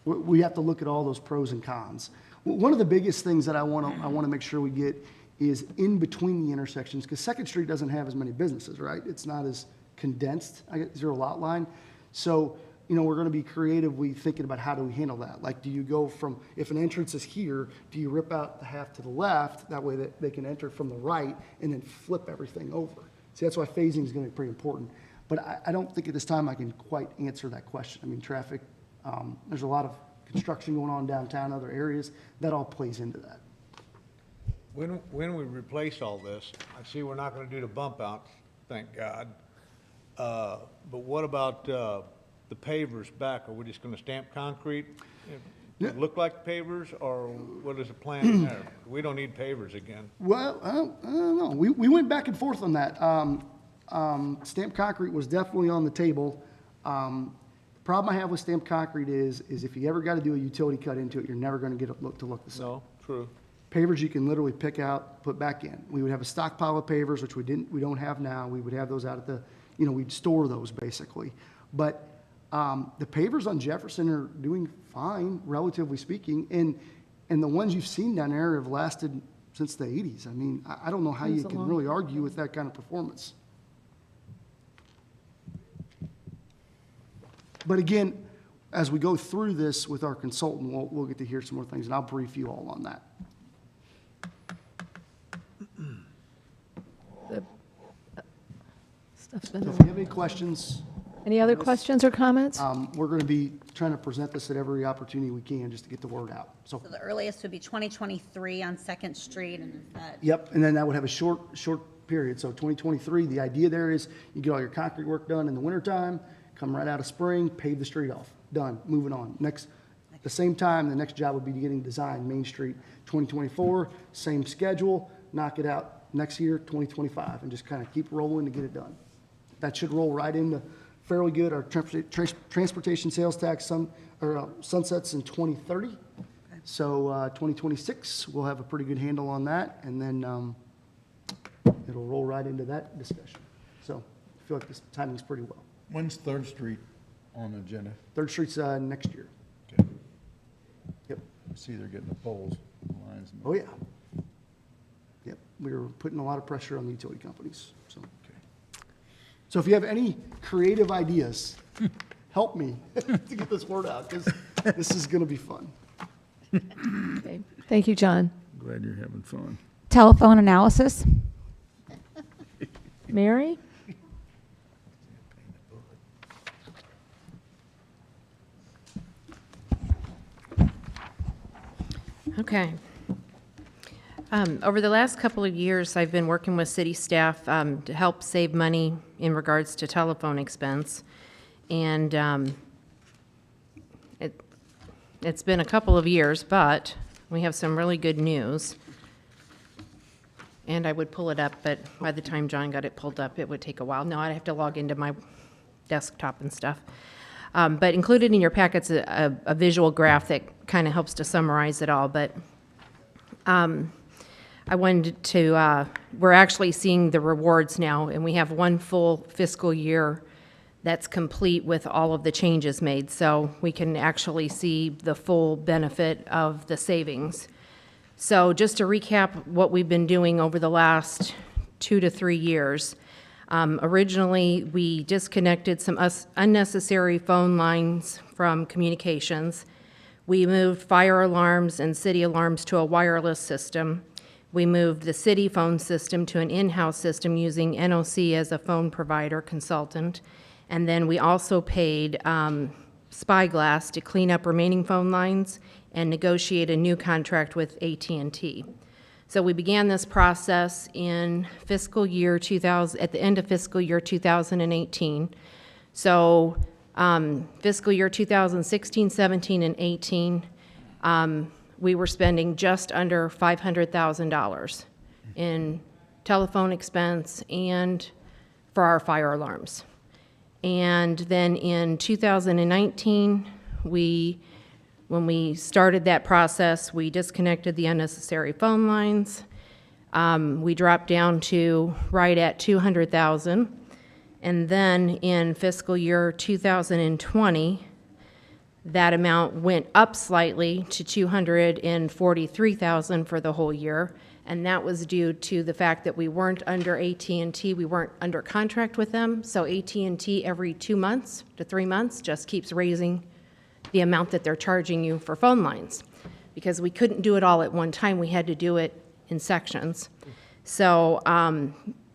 We have to look at all those pros and cons. One of the biggest things that I want to make sure we get is in between the intersections, because 2nd Street doesn't have as many businesses, right? It's not as condensed. I get zero lot line. So, we're going to be creatively thinking about how do we handle that. Like, do you go from, if an entrance is here, do you rip out the half to the left, that way that they can enter from the right, and then flip everything over? See, that's why phasing is going to be pretty important. But I don't think at this time I can quite answer that question. I mean, traffic, there's a lot of construction going on downtown, other areas, that all plays into that. When we replace all this, I see we're not gonna do the bump outs, thank God. But what about, the pavers back? Are we just gonna stamp concrete? Look like pavers, or what is the plan there? We don't need pavers again. Well, I don't know. We went back and forth on that. Stamped concrete was definitely on the table. The problem I have with stamped concrete is if you ever got to do a utility cut into it, you're never going to get it to look the same. No, true. Pavers you can literally pick out, put back in. We would have a stockpile of pavers, which we don't have now. We would have those out at we'd store those basically. But the pavers on Jefferson are doing fine, relatively speaking, and the ones you've seen down there have lasted since the 80s. I mean, I don't know how you can really argue with that kind of performance. But again, as we go through this with our consultant, we'll get to hear some more things, and I'll brief you all on that. Stuff's been So if you have any questions, Any other questions or comments? We're going to be trying to present this at every opportunity we can just to get the word out. So, So the earliest would be 2023 on Second Street, and is that? yep, and then that would have a short period. So 2023, the idea there is you get all your concrete work done in the wintertime, come right out of spring, pave the street off. Done, moving on. Next, the same time, the next job would be getting designed, Main Street, 2024, same schedule, knock it out next year, 2025, and just kind of keep rolling to get it done. That should roll right into fairly good. Our transportation sales tax sunsets in 2030. So 2026, we'll have a pretty good handle on that, and then it'll roll right into that discussion. So I feel like this timing's pretty well. When's Third Street on the agenda? Third Street's next year. Okay. Yep. I see they're getting the poles, lines. Oh, yeah. Yep. We were putting a lot of pressure on the utility companies, so. So if you have any creative ideas, help me to get this word out, because this is going to be fun. Okay. Thank you, John. Glad you're having fun. Telephone analysis. Mary? Okay. Over the last couple of years, I've been working with city staff to help save money in regards to telephone expense. And it's been a couple of years, but we have some really good news. And I would pull it up, but by the time John got it pulled up, it would take a while. No, I'd have to log into my desktop and stuff. But included in your packet's a visual graph that kind of helps to summarize it all. But I wanted to, we're actually seeing the rewards now, and we have one full fiscal year that's complete with all of the changes made. So we can actually see the full benefit of the savings. So just to recap what we've been doing over the last 2 to 3 years. Originally, we disconnected some unnecessary phone lines from communications. We moved fire alarms and city alarms to a wireless system. We moved the city phone system to an in-house system using NOC as a phone provider consultant. And then we also paid Spyglass to clean up remaining phone lines and negotiate a new contract with AT&T. So we began this process in fiscal year 2000, at the end of fiscal year 2018. So fiscal year 2016, 17, and 18, we were spending just under $500,000 in telephone expense and for our fire alarms. And then in 2019, when we started that process, we disconnected the unnecessary phone lines. We dropped down to right at $200,000. And then in fiscal year 2020, that amount went up slightly to $243,000 for the whole year. And that was due to the fact that we weren't under AT&T, we weren't under contract with them. So AT&T every 2 months to 3 months just keeps raising the amount that they're charging you for phone lines. Because we couldn't do it all at one time, we had to do it in sections. So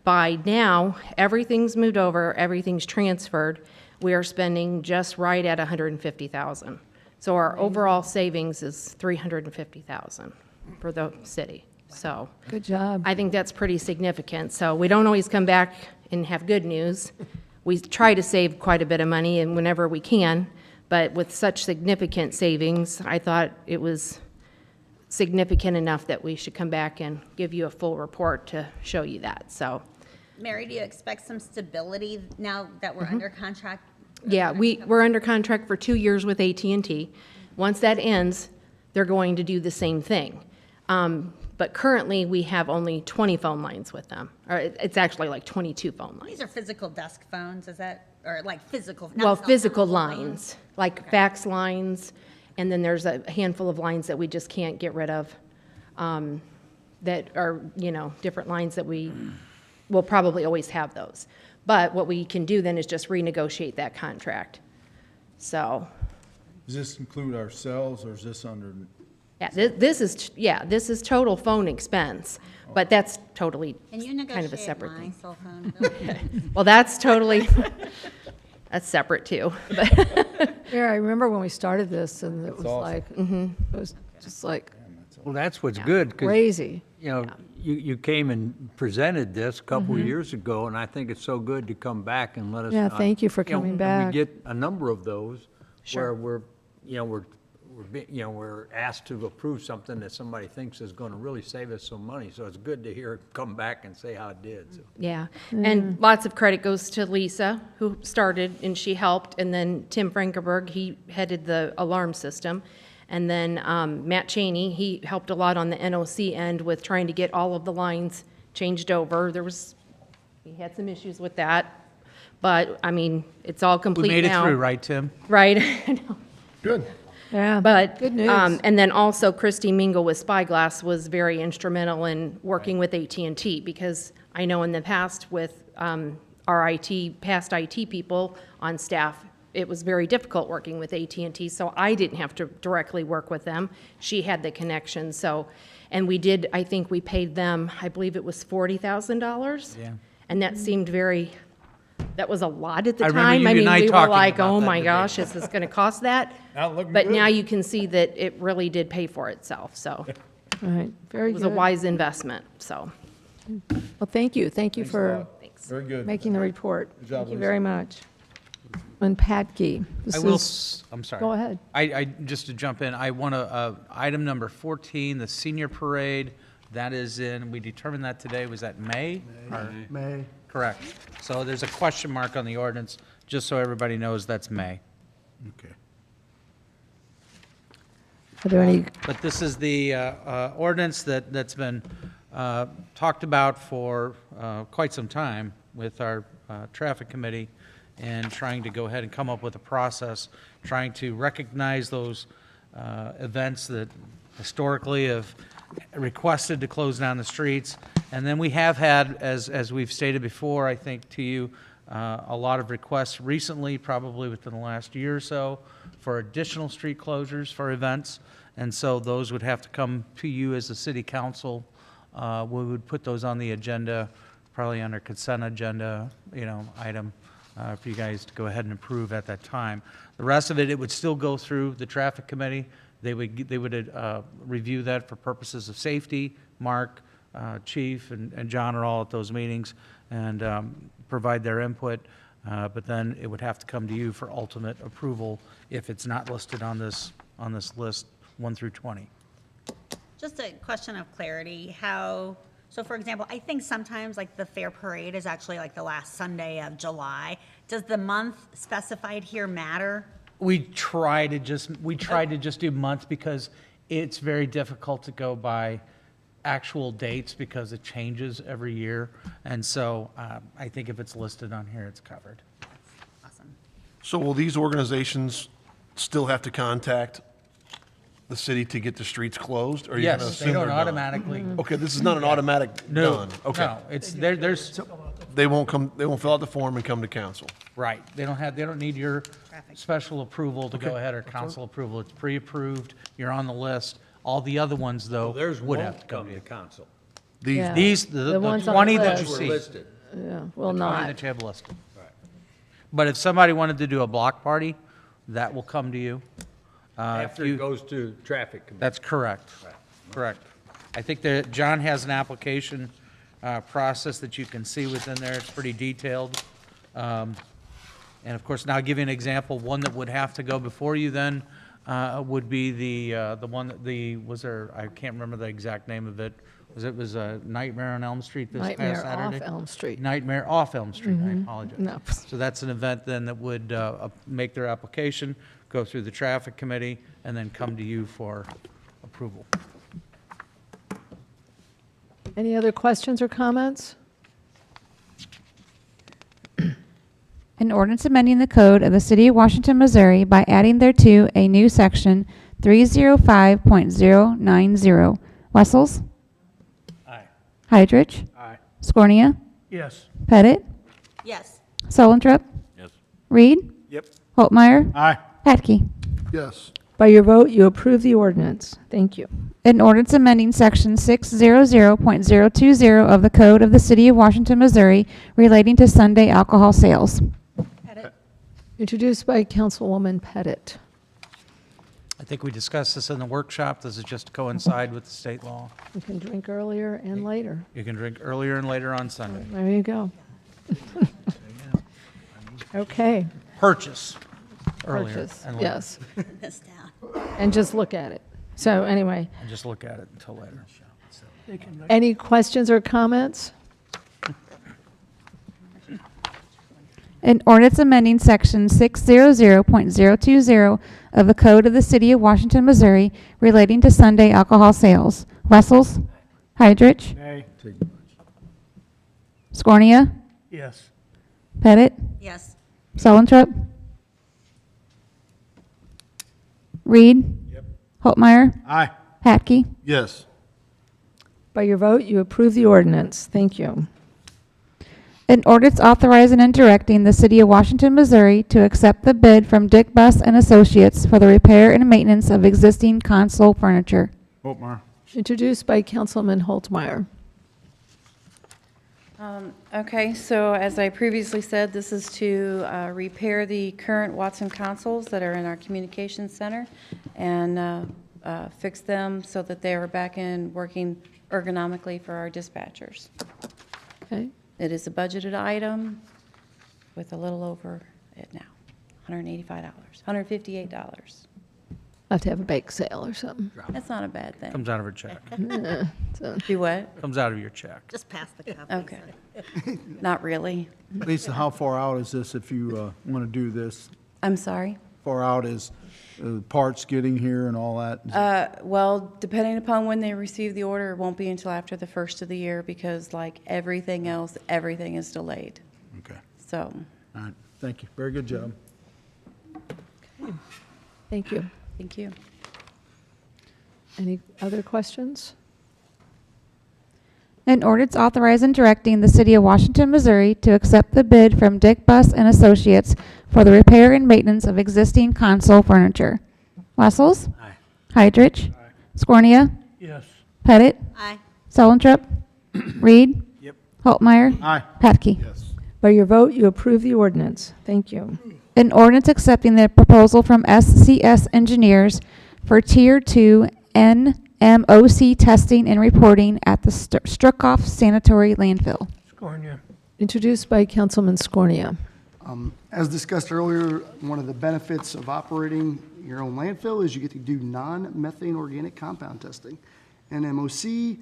by now, everything's moved over, everything's transferred. We are spending just right at $150,000. So our overall savings is $350,000 for the city. So Good job. I think that's pretty significant. So we don't always come back and have good news. We try to save quite a bit of money and whenever we can, but with such significant savings, I thought it was significant enough that we should come back and give you a full report to show you that. So Mary, do you expect some stability now that we're under contract? yeah, we're under contract for 2 years with AT&T. Once that ends, they're going to do the same thing. But currently, we have only 20 phone lines with them. Or it's actually like 22 phone lines. These are physical desk phones, is that, or like physical? not Well, cell physical phone lines, like fax lines, and then there's a handful of lines that we just can't get rid of, that are, different lines that we will probably always have those. But what we can do then is just renegotiate that contract. So, Does this include ourselves, or is this under? yeah, this is total phone expense, but that's totally Can you kind of a negotiate separate my thing. cell phone bill? Well, that's totally, that's separate too. But Yeah, I remember when we started this, and it was awesome. like, Mm-hmm. it was just like Well, that's what's good, 'cause, crazy. you know, you came and presented this a couple Mhm. of years ago, and I think it's so good to come back and let us. Yeah, thank you for know, coming and back. we get a number of those Sure. where we're asked to approve something that somebody thinks is gonna really save us some money, so it's good to hear it come back and say how it did, so. yeah, and lots of credit goes to Lisa, who started and she helped, and then Tim Frankenberg, he headed the alarm system. And then Matt Cheney, he helped a lot on the NOC end with trying to get all of the lines changed over. He had some issues with that, but, I mean, it's all complete We now. made it through, right, Tim? Right. I know. Good. Yeah, But, good news. and then also Christy Mingle with Spyglass was very instrumental in working with AT&T, because I know in the past with our past IT people on staff, it was very difficult working with AT&T, so I didn't have to directly work with them. She had the connection, so, and we did, I think we paid them, I believe it was $40,000. Yeah. And that seemed that was a lot at the I remember time. you I and mean, I we were talking like, about oh that my debate. gosh, is this gonna cost that? Not looking But good. now you can see that it really did pay for itself, so All right, very it was a good. wise investment, so. Well, thank you. Thank you for Very good. making the report. Good job, Thank you Lisa. very much. And Pat Gee, this I will, is, I'm sorry. go ahead. Just to jump in, I want to, item number 14, the senior parade, that is in, we determined that today, was that May? Or- May. Correct. So there's a question mark on the ordinance, just so everybody knows that's May. Okay. Are there any, But this is the ordinance that's been talked about for quite some time with our traffic committee, and trying to go ahead and come up with a process, trying to recognize those events that historically have requested to close down the streets. And then we have had, as we've stated before, I think to you, a lot of requests recently, probably within the last year or so, for additional street closures for events. And so those would have to come to you as a city council. We would put those on the agenda, probably under consent agenda, item, for you guys to go ahead and approve at that time. The rest of it, it would still go through the traffic committee. They would review that for purposes of safety. Mark, Chief, and John are all at those meetings, and provide their input. But then it would have to come to you for ultimate approval if it's not listed on this list, 1 through 20. Just a question of clarity, so for example, I think sometimes like the fair parade is actually like the last Sunday of July. Does the month specified here matter? We try to just do months, because it's very difficult to go by actual dates because it changes every year. And so I think if it's listed on here, it's covered. Awesome. So will these organizations still have to contact the city to get the streets closed? Or are you gonna Yes, they assume don't they're done? automatically. Okay, this is not an automatic No, done. Okay. no, it's, there's, They won't fill out the form and come to council. right, they don't need your special approval to go ahead, or council approval. It's pre-approved, you're on the list. All the other ones, though, There's would one have to come to you. council. Yeah. These, The the ones on 20 the that you list. see. Listed. yeah, will The 20 not. that you have listed. But if somebody wanted to do a block party, that will come to you. After it goes to traffic committee. That's correct. Correct. I think that John has an application process that you can see within there. It's pretty detailed. And of course, now I'll give you an example. One that would have to go before you then would be the one that I can't remember the exact name of it. It was a Nightmare on Elm Street this Nightmare past Saturday? off Elm Street. Nightmare off Elm Street, I apologize. No. So that's an event then that would make their application, go through the traffic committee, and then come to you for approval. Any other questions or comments? An ordinance amending the code of the City of Washington, Missouri by adding thereto a new section 305.090. Wessels? Aye. Hydrich? Aye. Scornia? Yes. Pettit? Yes. Solentrop? Yes. Reed? Yep. Holtmeyer? Aye. Patke? Yes. By your vote, you approve the ordinance. Thank you. An ordinance amending section 600.020 of the code of the City of Washington, Missouri relating to Sunday alcohol sales. Pettit? Introduced by Councilwoman Pettit. I think we discussed this in the workshop. This is just to coincide with the state law. You can drink earlier and later. You can drink earlier and later on Sunday. There you go. Okay. Purchase earlier Purchase, and later. yes. This down. And just look at it. So anyway, And just look at it until later. any questions or comments? An ordinance amending section 600.020 of the Code of the City of Washington, Missouri relating to Sunday alcohol sales. Wessels? Heidrich? Nay. Scornia? Yes. Pettit? Yes. Sullentrup? Reed? Yep. Holtmeyer? Aye. Patke? Yes. By your vote, you approve the ordinance. Thank you. An ordinance authorizing and directing the City of Washington, Missouri to accept the bid from Dick Buss and Associates for the repair and maintenance of existing console furniture. Holtmeyer. Introduced by Councilman Holtmeyer. Okay, so as I previously said, this is to repair the current Watson consoles that are in our communications center and fix them so that they are back in working ergonomically for our dispatchers. Okay. It is a budgeted item with a little over it now, $185, $158. I'll have to have a bake sale or something. That's not a bad thing. Comes out of her check. Do what? Comes out of your check. Just pass the cup. Okay. Not really. Lisa, how far out is this if you want to do this? I'm sorry? Far out is parts getting here and all that? Well, depending upon when they receive the order, it won't be until after the first of the year because like everything else, everything is delayed. Okay. So, All right, thank you. Very good job. Thank you. thank you. Any other questions? An ordinance authorizing and directing the City of Washington, Missouri to accept the bid from Dick Buss and Associates for the repair and maintenance of existing console furniture. Wessels? Aye. Heidrich? Scornia? Yes. Pettit? Aye. Sullentrup? Reed? Yep. Holtmeyer? Aye. Patke? Yes. By your vote, you approve the ordinance. Thank you. An ordinance accepting the proposal from SCS Engineers for Tier 2 NMOC testing and reporting at the Struckoff Sanitary Landfill. Scornia. Introduced by Councilman Scornia. As discussed earlier, one of the benefits of operating your own landfill is you get to do non-methane organic compound testing. NMOC,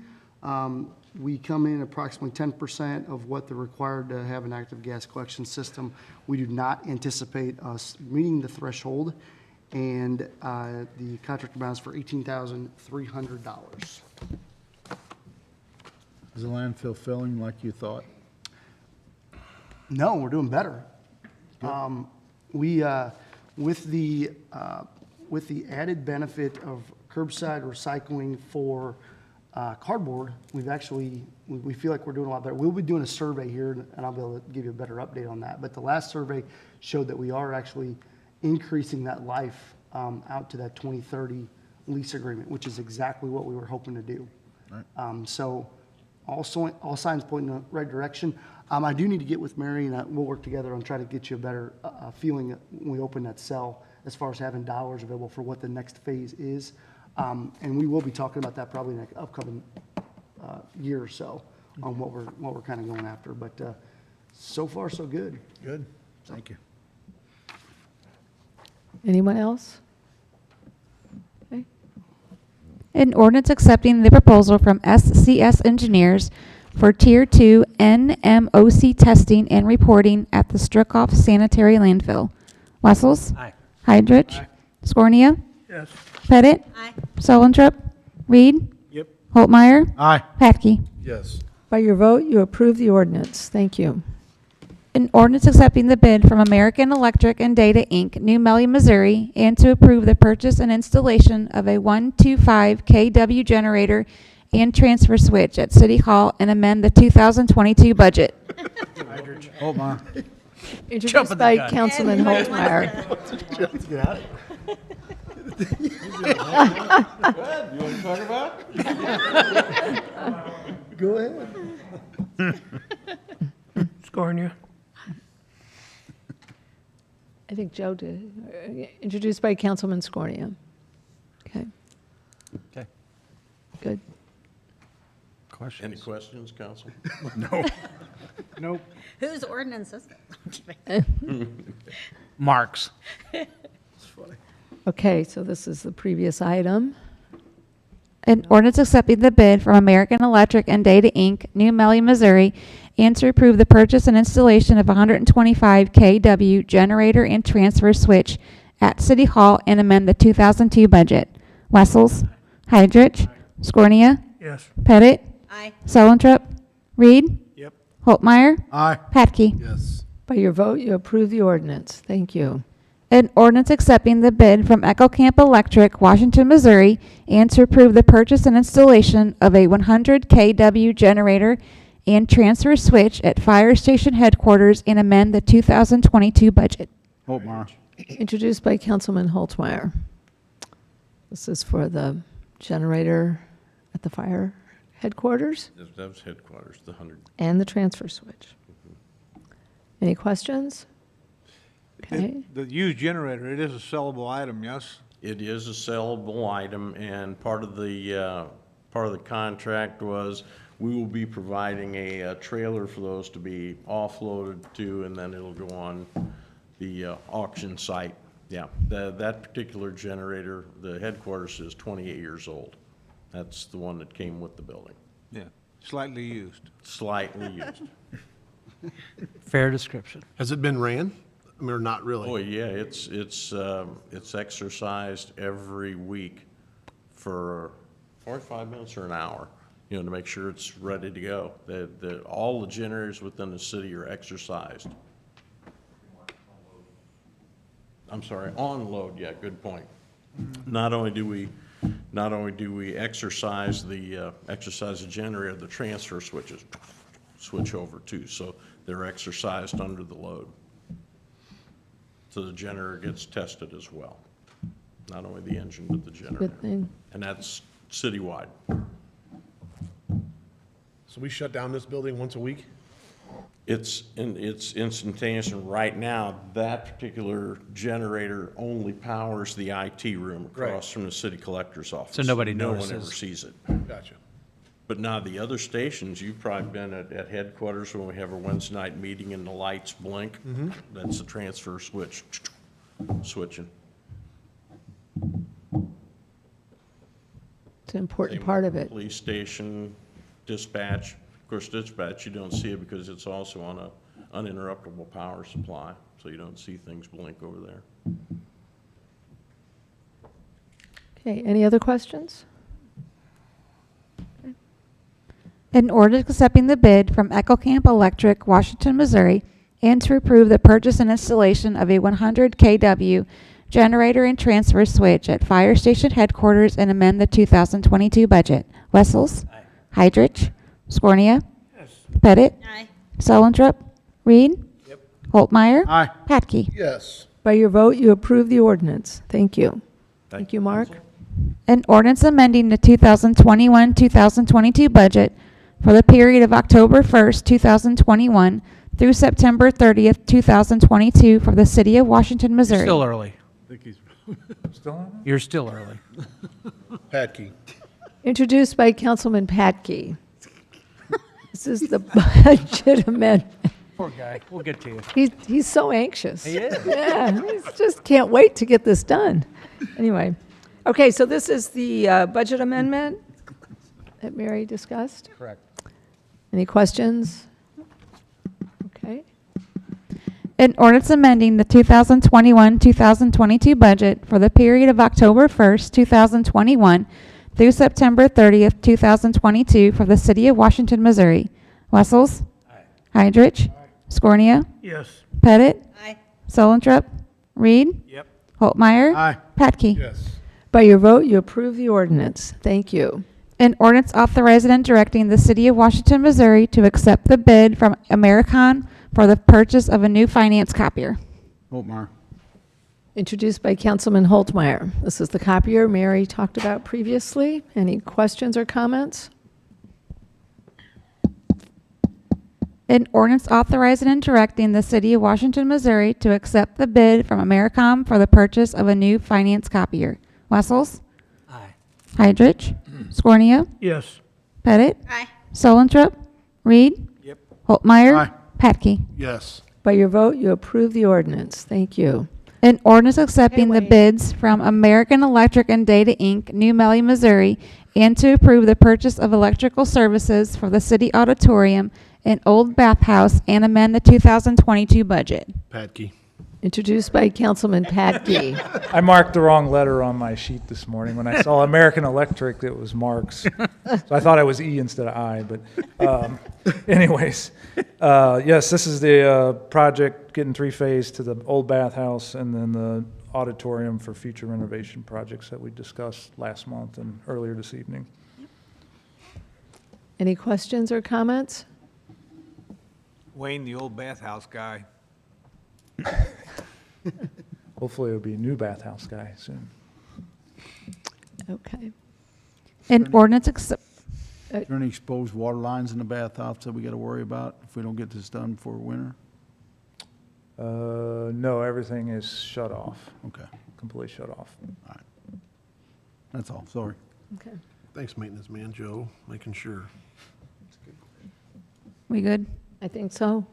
we come in approximately 10% of what they're required to have an active gas collection system. We do not anticipate us meeting the threshold, and the contract amount is for $18,300. Is the landfill filling like you thought? No, we're doing better. We, with the added benefit of curbside recycling for cardboard, we've actually, we feel like we're doing a lot better. We'll be doing a survey here, and I'll be able to give you a better update on that. But the last survey showed that we are actually increasing that life out to that 2030 lease agreement, which is exactly what we were hoping to do. So all signs point in the right direction. I do need to get with Mary, and we'll work together on trying to get you a better feeling when we open that cell as far as having dollars available for what the next phase is. And we will be talking about that probably in the upcoming year or so on what we're kind of going after. But so far, so good. Good, thank you. Anyone else? Okay. An ordinance accepting the proposal from SCS Engineers for Tier 2 NMOC testing and reporting at the Struckoff Sanitary Landfill. Wessels? Aye. Heidrich? Scornia? Yes. Pettit? Aye. Sullentrup? Reed? Yep. Holtmeyer? Aye. Patke? Yes. By your vote, you approve the ordinance. Thank you. An ordinance accepting the bid from American Electric and Data, Inc., New Melly, Missouri, and to approve the purchase and installation of a 125 kW generator and transfer switch at City Hall and amend the 2022 budget. Holtmeyer. Introduced by Councilman Holtmeyer. Let's get out of here. You want to talk about? Go ahead. Scornia. I think Joe did. Introduced by Councilman Scornia. Okay, Okay. good. Any questions, council? Nope. Whose ordinance is it? Marks. Okay, so this is the previous item. An ordinance accepting the bid from American Electric and Data Inc., New Melly, Missouri, and to approve the purchase and installation of a 125 kW generator and transfer switch at City Hall and amend the 2002 budget. Wessels, Heidrich, Scornia, Yes. Pettit, Aye. Selentrop, Reed, Yep. Holtmeyer, Aye. Patke. Yes. By your vote, you approve the ordinance. Thank you. An ordinance accepting the bid from Echo Camp Electric, Washington, Missouri, and to approve the purchase and installation of a 100 kW generator and transfer switch at Fire Station Headquarters and amend the 2022 budget. Holtmeyer. Introduced by Councilman Holtmeyer. This is for the generator at the fire headquarters That was headquarters, the 100. and the transfer switch. Any questions? Okay. The used generator, it is a sellable item, yes? It is a sellable item, and part of the contract was we will be providing a trailer for those to be offloaded to, and then it'll go on the auction site. Yeah, that particular generator, the headquarters is 28 years old. That's the one that came with the building. Yeah. Slightly used. Slightly used. Fair description. Has it been ran? I mean, or not really? Oh, yeah, it's exercised every week for 45 minutes or an hour, you know, to make sure it's ready to go. All the generators within the city are exercised. I'm sorry, on load, yeah, good point. Not only do we exercise the generator, the transfer switches switch over too, so they're exercised under the load. So the generator gets tested as well. Not only the engine, but the generator. Good thing. And that's citywide. So we shut down this building once a week? It's instantaneous, and right now, that particular generator only powers the IT room across from the city collector's office. So nobody No one notices. ever sees it. Gotcha. But now the other stations, you've probably been at headquarters when we have our Wednesday night meeting and the lights blink. That's the transfer switch, switching. It's an important part of it. Police station, dispatch. Of course, dispatch, you don't see it because it's also on a uninterruptible power supply, so you don't see things blink over there. Okay, any other questions? An ordinance accepting the bid from Echo Camp Electric, Washington, Missouri, and to approve the purchase and installation of a 100 kW generator and transfer switch at Fire Station Headquarters and amend the 2022 budget. Wessels, Heidrich, Scornia, Pettit, Aye. Selentrop, Reed, Holtmeyer, Aye. Patke. Yes. By your vote, you approve the ordinance. Thank you. Thank you, Mark. An ordinance amending the 2021-2022 budget for the period of October 1st, 2021 through September 30th, 2022 for the city of Washington, You're Missouri. still early. I think he's still on You're still early. Patke. Introduced by Councilman Patke. This is the budget amendment. Poor guy. We'll get to you. He's so anxious. He is. Yeah, he just can't wait to get this done. Anyway, okay, so this is the budget amendment that Mary discussed. Correct. Any questions? Okay. An ordinance amending the 2021-2022 budget for the period of October 1st, 2021 through September 30th, 2022 for the city of Washington, Missouri. Wessels, Heidrich, Scornia, Yes. Pettit, Aye. Selentrop, Reed, Yep. Holtmeyer, Aye. Patke. Yes. By your vote, you approve the ordinance. Thank you. An ordinance authorizing and directing the city of Washington, Missouri to accept the bid from Americon for the purchase of a new finance copier. Holtmeyer. Introduced by Councilman Holtmeyer. This is the copier Mary talked about previously. Any questions or comments? An ordinance authorizing and directing the city of Washington, Missouri to accept the bid from Americom for the purchase of a new finance copier. Wessels? Aye. Hydrich? Scornia? Yes. Pettit? Aye. Solentrop? Reed? Yep. Holtmeyer? Aye. Patke? Yes. By your vote, you approve the ordinance. Thank you. An ordinance accepting the wait. bids from American Electric and Data, Inc., New Melly, Missouri, and to approve the purchase of electrical services for the city auditorium and old bathhouse and amend the 2022 budget. Patke. Introduced by Councilman Patke. I marked the wrong letter on my sheet this morning. When I saw American Electric, it was Marks. So I thought I was E instead of I, but anyways. Yes, this is the project getting three-phase to the old bathhouse and then the auditorium for future renovation projects that we discussed last month and earlier this evening. Any questions or comments? Wayne, the old bathhouse guy. Hopefully it'll be a new bathhouse guy soon. Okay. An ordinance accept, Is there any exposed water lines in the bathhouse that we got to worry about if we don't get this done before winter? No, everything is shut off, Okay, completely shut off. all right. That's all, sorry. Okay. Thanks, maintenance man Joe, making sure. we good? I think so.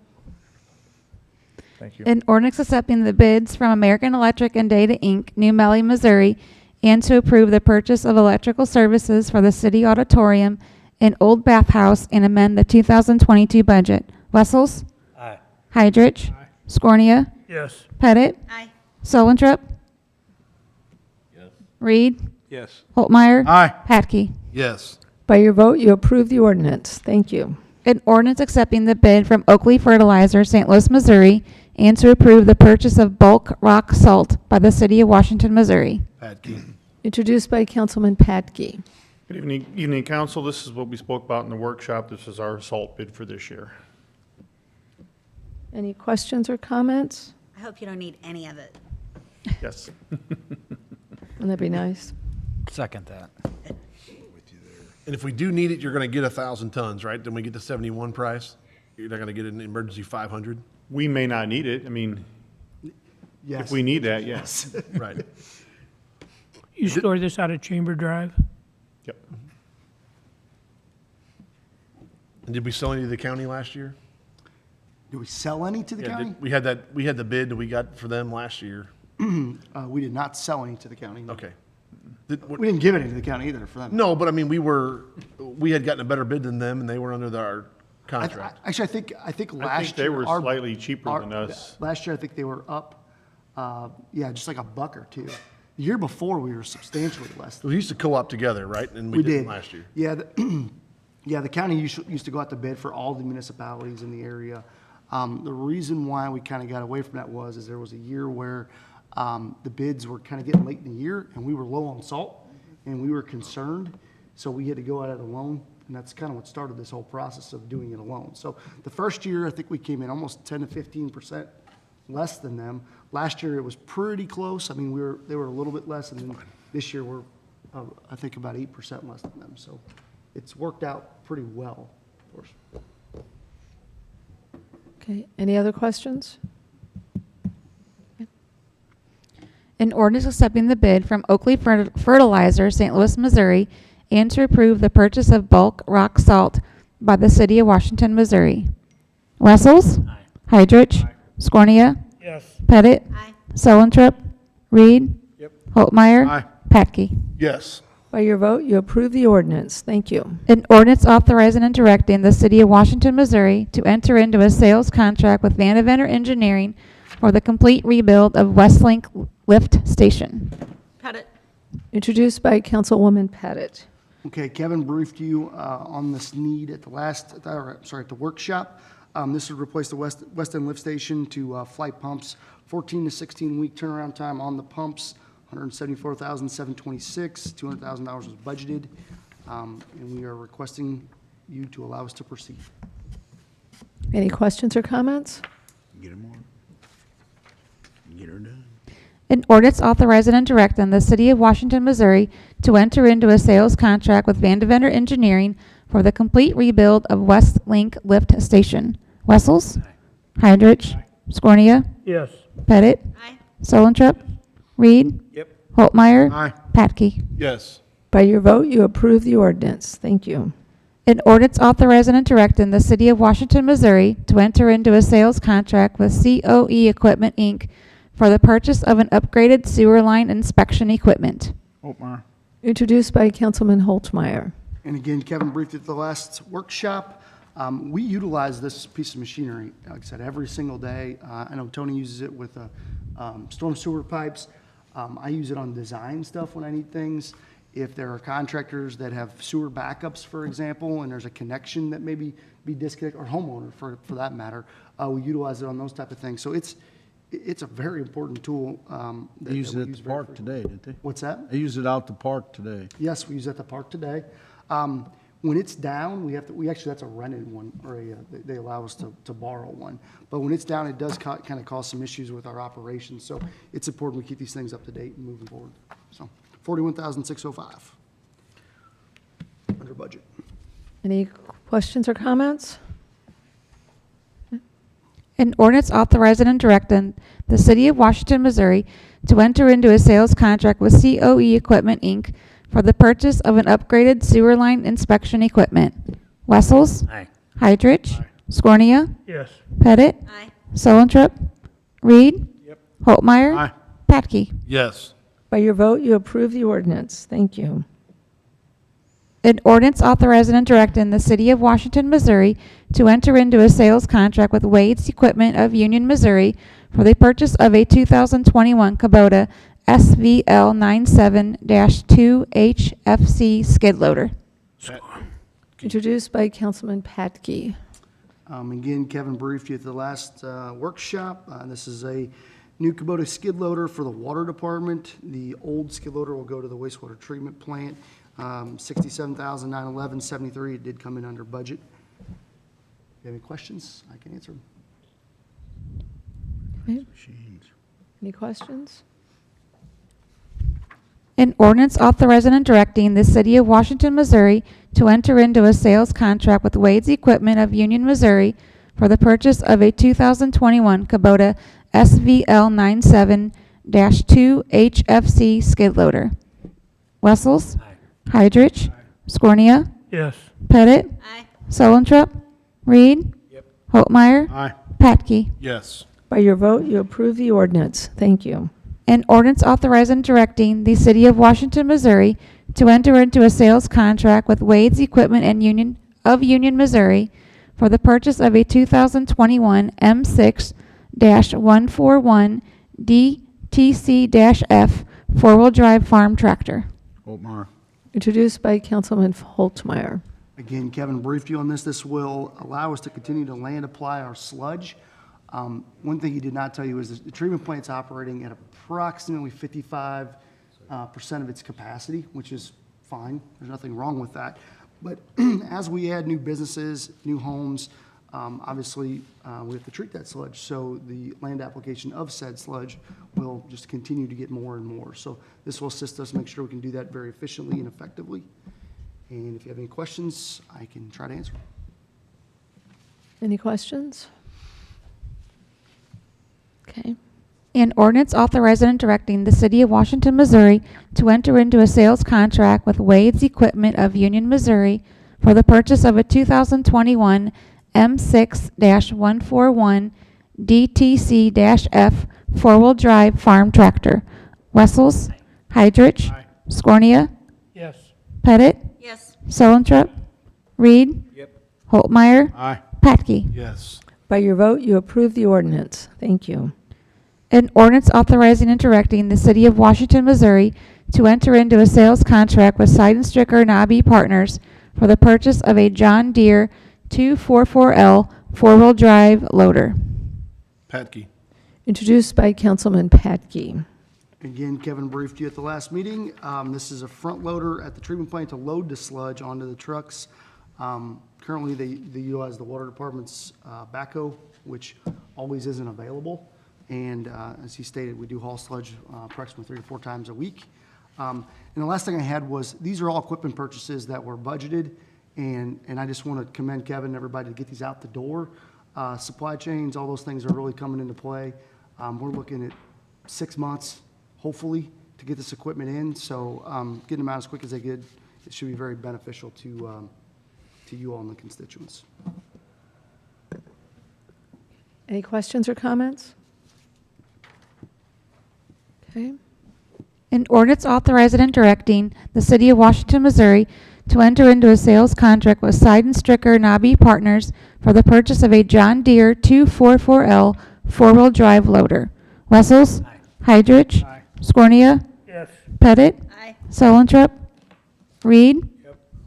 Thank you. An ordinance accepting the bids from American Electric and Data, Inc., New Melly, Missouri, and to approve the purchase of electrical services for the city auditorium and old bathhouse and amend the 2022 budget. Wessels? Aye. Hydrich? Scornia? Yes. Pettit? Aye. Solentrop? Reed? Yes. Holtmeyer? Aye. Patke? Yes. By your vote, you approve the ordinance. Thank you. An ordinance accepting the bid from Oakley Fertilizer, St. Louis, Missouri, and to approve the purchase of bulk rock salt by the city of Washington, Missouri. Patke. Introduced by Councilman Patke. Good evening, council. This is what we spoke about in the workshop. This is our salt bid for this year. Any questions or comments? I hope you don't need any of it. Yes. Wouldn't that be nice? Second that. And if we do need it, you're going to get 1,000 tons, right? Then we get the 71 price. You're not going to get an emergency 500. We may not need it. I mean, Yes. if we need that, yes. Right. You store this out of Chamber Drive? Yep. And did we sell any to the county last year? Do we sell any to the Yeah, county? we had the bid that we got for them last year. We did not sell any to the county. no. Okay. We didn't give any to the county either for them. No, but I mean, we had gotten a better bid than them, and they were under our contract. Actually, I think last year. they were our- slightly cheaper than us. Last year, I think they were up, just like $1 or $2. The year before, we were substantially less. We used to co-op together, right? And we We didn't did. last year. Yeah, the county used to go out to bid for all the municipalities in the area. The reason why we kind of got away from that is there was a year where the bids were kind of getting late in the year, and we were low on salt, and we were concerned, so we had to go out it alone, and that's kind of what started this whole process of doing it alone. So the first year, I think we came in almost 10 to 15% less than them. Last year, it was pretty close. I mean, they were a little bit less, and then this year, we're, I think, about 8% less than them. So it's worked out pretty well for us. Okay, any other questions? An ordinance accepting the bid from Oakley Fertilizer, St. Louis, Missouri, and to approve the purchase of bulk rock salt by the city of Washington, Missouri. Wessels? Hydrich? Scornia? Yes. Pettit? Aye. Solentrop? Reed? Yep. Holtmeyer? Aye. Patke? Yes. By your vote, you approve the ordinance. Thank you. An ordinance authorizing and directing the city of Washington, Missouri to enter into a sales contract with Van Deventer Engineering for the complete rebuild of Westlink Lift Station. Pettit. Introduced by Councilwoman Pettit. Okay, Kevin briefed you on this need at the workshop. This would replace the West End Lift Station to flight pumps, 14 to 16-week turnaround time on the pumps, $174,726, $200,000 was budgeted, and we are requesting you to allow us to proceed. Any questions or comments? Get them on. Get her done. An ordinance authorizing and directing the city of Washington, Missouri to enter into a sales contract with Van Deventer Engineering for the complete rebuild of Westlink Lift Station. Wessels. Heidrich. Scornia. Yes. Pettit. Solentrip. Reed. Yep. Holtmeyer. Aye. Patke. Yes. By your vote, you approve the ordinance. Thank you. An ordinance authorizing and directing the City of Washington, Missouri to enter into a sales contract with COE Equipment, Inc. for the purchase of an upgraded sewer line inspection equipment. Holtmeyer. Introduced by Councilman Holtmeyer. And again, Kevin briefed at the last workshop. We utilize this piece of machinery, like I said, every single day. I know Tony uses it with storm sewer pipes. I use it on design stuff when I need things. If there are contractors that have sewer backups, for example, and there's a connection that maybe be disconnected, or homeowner for that matter, we utilize it on those type of things. So it's a very important tool. They used that it we at use the very park frequently. today, didn't they? What's that? They used it out the park today. Yes, we use it at the park today. When it's down, we actually, that's a rented one, or they allow us to borrow one. But when it's down, it does kind of cause some issues with our operations. So it's important we keep these things up to date and moving forward. So $41,605 under budget. Any questions or comments? An ordinance authorizing and directing the City of Washington, Missouri to enter into a sales contract with COE Equipment, Inc. for the purchase of an upgraded sewer line inspection equipment. Wessels. Aye. Heidrich. Scornia. Yes. Pettit. Solentrip. Reed. Holtmeyer. Aye. Patke. Yes. By your vote, you approve the ordinance. Thank you. An ordinance authorizing and directing the City of Washington, Missouri to enter into a sales contract with Wade's Equipment of Union, Missouri for the purchase of a 2021 Kubota SVL 97-2 HFC skid loader. Introduced by Councilman Patke. Again, Kevin briefed you at the last workshop. This is a new Kubota skid loader for the water department. The old skid loader will go to the wastewater treatment plant. $67,911.73. It did come in under budget. If you have any questions, I can answer them. Okay. Any questions? An ordinance authorizing and directing the City of Washington, Missouri to enter into a sales contract with Wade's Equipment of Union, Missouri for the purchase of a 2021 Kubota SVL 97-2 HFC skid loader. Wessels. Heidrich. Scornia. Yes. Pettit. Solentrip. Reed. Holtmeyer. Aye. Patke. Yes. By your vote, you approve the ordinance. Thank you. An ordinance authorizing and directing the City of Washington, Missouri to enter into a sales contract with Wade's Equipment and Union, Missouri for the purchase of a 2021 M6-141 DTC-F four-wheel drive farm tractor. Holtmeyer. Introduced by Councilman Holtmeyer. Again, Kevin briefed you on this. This will allow us to continue to land apply our sludge. One thing he did not tell you is the treatment plant's operating at approximately 55% of its capacity, which is fine. There's nothing wrong with that. But as we add new businesses, new homes, obviously we have to treat that sludge. So the land application of said sludge will just continue to get more and more. So this will assist us make sure we can do that very efficiently and effectively. And if you have any questions, I can try to answer them. Any questions? Okay. An ordinance authorizing and directing the City of Washington, Missouri to enter into a sales contract with Wade's Equipment of Union, Missouri for the purchase of a 2021 M6-141 DTC-F four-wheel drive farm tractor. Wessels. Heidrich. Scornia. Yes. Pettit. Yes. Solentrip. Reed. Holtmeyer. Aye. Patke. Yes. By your vote, you approve the ordinance. Thank you. An ordinance authorizing and directing the City of Washington, Missouri to enter into a sales contract with Seidenstricker Nobby Partners for the purchase of a John Deere 244L four-wheel drive loader. Patke. Introduced by Councilman Patke. Again, Kevin briefed you at the last meeting. This is a front loader at the treatment plant to load the sludge onto the trucks. Currently, they utilize the water department's backhoe, which always isn't available. And as he stated, we do haul sludge approximately 3 to 4 times a week. And the last thing I had was, these are all equipment purchases that were budgeted. And I just want to commend Kevin and everybody to get these out the door. supply chains, all those things are really coming into play. We're looking at 6 months, hopefully, to get this equipment in. So getting them out as quick as they get, it should be very beneficial to you all and the constituents. Any questions or comments? Okay. An ordinance authorizing and directing the City of Washington, Missouri to enter into a sales contract with Side and Stricker Nabi Partners for the purchase of a John Deere 244L four-wheel drive loader. Wessels? Hydrich? Scornia? Yes. Pettit? Solentrop? Reed?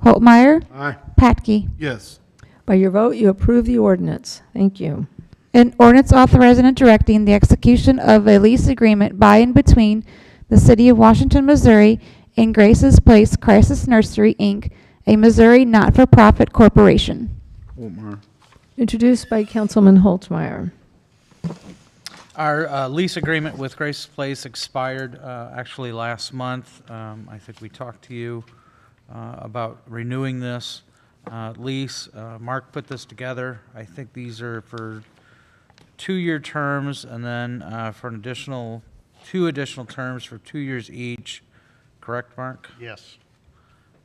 Holtmeyer? Aye. Patke? Yes. By your vote, you approve the ordinance. Thank you. An ordinance authorizing and directing the execution of a lease agreement by and between the City of Washington, Missouri and Grace's Place Crisis Nursery, Inc., a Missouri not-for-profit corporation. Introduced by Councilman Holtmeyer. Our lease agreement with Grace Place expired actually last month. I think we talked to you about renewing this lease. Mark put this together. I think these are for 2-year terms, and then for an additional 2 additional terms for 2 years each. Correct, Mark? Yes.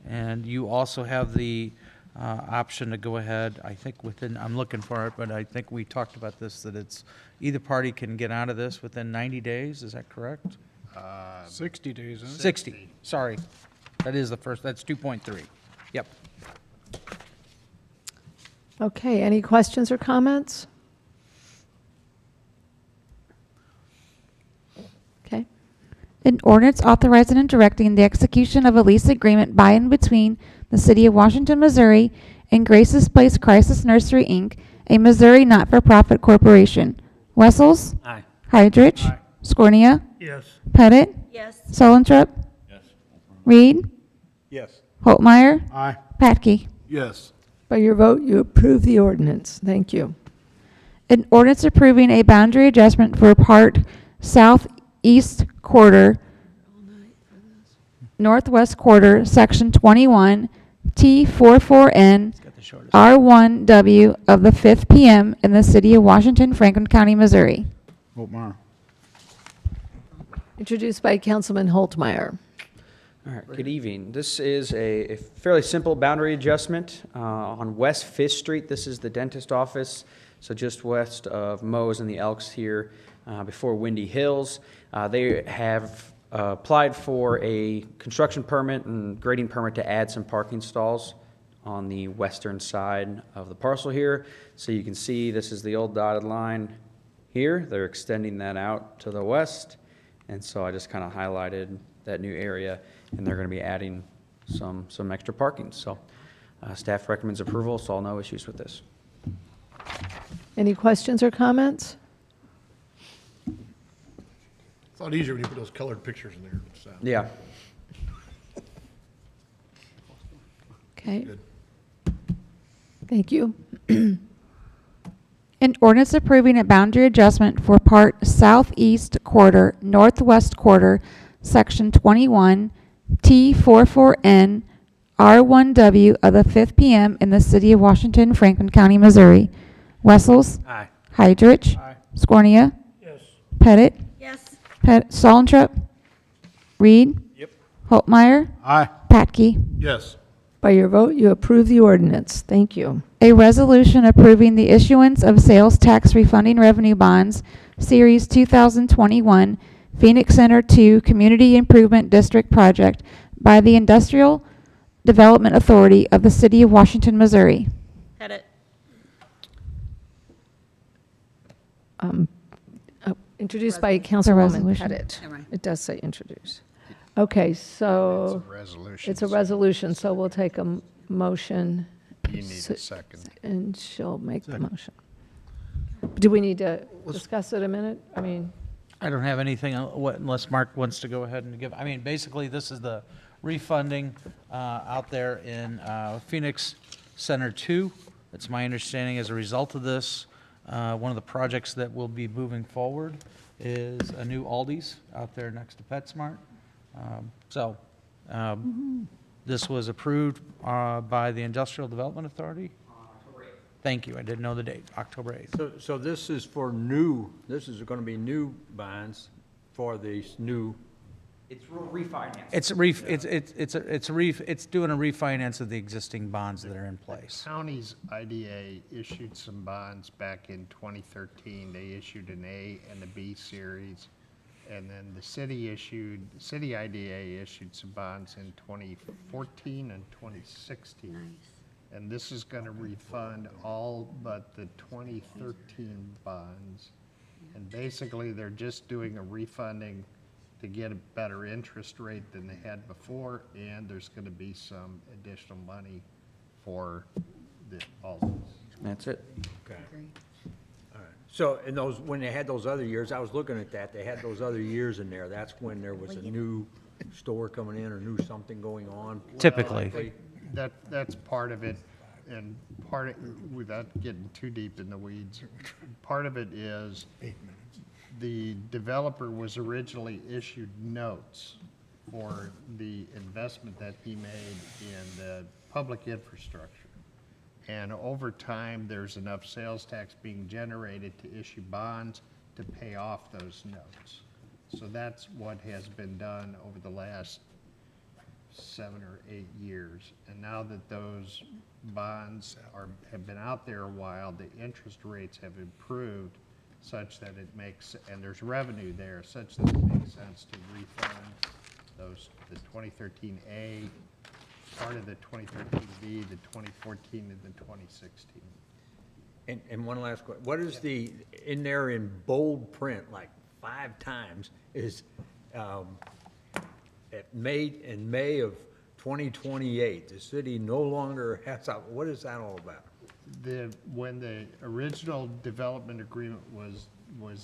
And you also have the option to go ahead, I think within, I'm looking for it, but I think we talked about this, that it's, either party can get out of this within 90 days, is that correct? 60 days, isn't it? 60, sorry. That is the first, that's 2.3. Yep. Okay, any questions or comments? Okay. An ordinance authorizing and directing the execution of a lease agreement by and between the City of Washington, Missouri and Grace's Place Crisis Nursery, Inc., a Missouri not-for-profit corporation. Wessels? Aye. Hydrich? Scornia? Yes. Pettit? Yes. Solentrop? Reed? Yes. Holtmeyer? Aye. Patke? Yes. By your vote, you approve the ordinance. Thank you. An ordinance approving a boundary adjustment for part southeast quarter, northwest quarter, section 21, T44N, R1W of the 5th PM in the city of Washington, Franklin County, Missouri. Holtmeyer. Introduced by Councilman Holtmeyer. All right, good evening. This is a fairly simple boundary adjustment on West 5th Street. This is the dentist office, so just west of Moe's and the Elks here before Windy Hills. They have applied for a construction permit and grading permit to add some parking stalls on the western side of the parcel here. So you can see this is the old dotted line here. They're extending that out to the west, and so I just kind of highlighted that new area, and they're going to be adding some extra parking. So staff recommends approval, so no issues with this. Any questions or comments? It's a lot easier when you put those colored pictures in there. It's, Yeah. Okay. Good. Thank you. An ordinance approving a boundary adjustment for part southeast quarter, northwest quarter, section 21, T44N, R1W of the 5th PM in the city of Washington, Franklin County, Missouri. Wessels? Aye. Hydrich? Scornia? Yes. Pettit? Yes. Solentrop? Reed? Yep. Holtmeyer? Aye. Patke? Yes. By your vote, you approve the ordinance. Thank you. A resolution approving the issuance of sales tax refunding revenue bonds, Series 2021, Phoenix Center 2 Community Improvement District Project by the Industrial Development Authority of the City of Washington, Missouri. Pettit. Introduced by It's a Councilwoman resolution. Pettit. Never mind. It does say introduce. Okay, so. Resolution. It's a resolution, so we'll take a motion. You need a second. And she'll make the motion. Do we need to discuss it a minute? I mean, I don't have anything unless Mark wants to go ahead and give, I mean, basically, this is the refunding out there in Phoenix Center 2. It's my understanding as a result of this, one of the projects that will be moving forward is a new Aldi's out there next to PetSmart. This was approved by the Industrial Development Authority? Thank you, I didn't know the date, October 8th. So this is this is gonna be new bonds for these new, It's refinance. It's doing a refinance of the existing bonds that are in place. County's IDA issued some bonds back in 2013. They issued an A and a B series. And then the city IDA issued some bonds in 2014 and 2016. And this is going to refund all but the 2013 bonds. And basically, they're just doing a refunding to get a better interest rate than they had before, and there's going to be some additional money for all these. That's it. okay. All right. So, in those, when they had those other years, I was looking at that, they had those other years in there. That's when there was a new store coming in or new something going on. Typically. That's part of it, and without getting too deep in the weeds, part of it is the developer was originally issued notes for the investment that he made in the public infrastructure. And over time, there's enough sales tax being generated to issue bonds to pay off those notes. So that's what has been done over the last 7 or 8 years. And now that those bonds have been out there a while, the interest rates have improved such that it makes, and there's revenue there, such that it makes sense to refund those, the 2013A, part of the 2013B, the 2014, and the 2016. And one last question, what is in there in bold print, like 5 times, is in May of 2028, the city no longer has, what is that all about? When the original development agreement was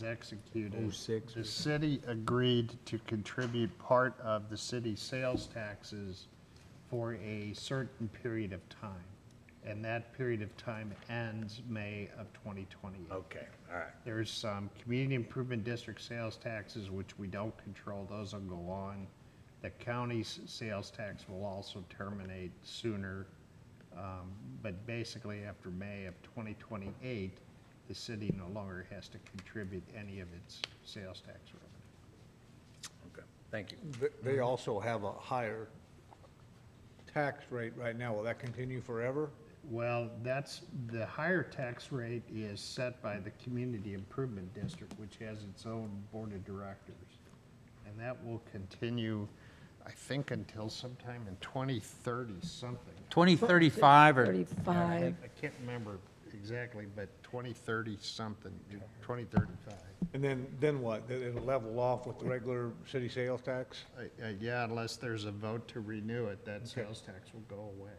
executed, 06 the city agreed to contribute part of the city's sales taxes for a certain period of time. And that period of time ends May of 2028. Okay, all right. There's some community improvement district sales taxes, which we don't control. Those will go on. The county's sales tax will also terminate sooner. But basically, after May of 2028, the city no longer has to contribute any of its sales tax revenue. Okay, thank you. They also have a higher tax rate right now. Will that continue forever? Well, the higher tax rate is set by the Community Improvement District, which has its own board of directors. And that will continue, I think, until sometime in 2030 something. 2035 or 35. I can't remember exactly, but 2030 something, 2035. And then what? It'll level off with the regular city sales tax? Yeah, unless there's a vote to renew it, that sales tax will go away.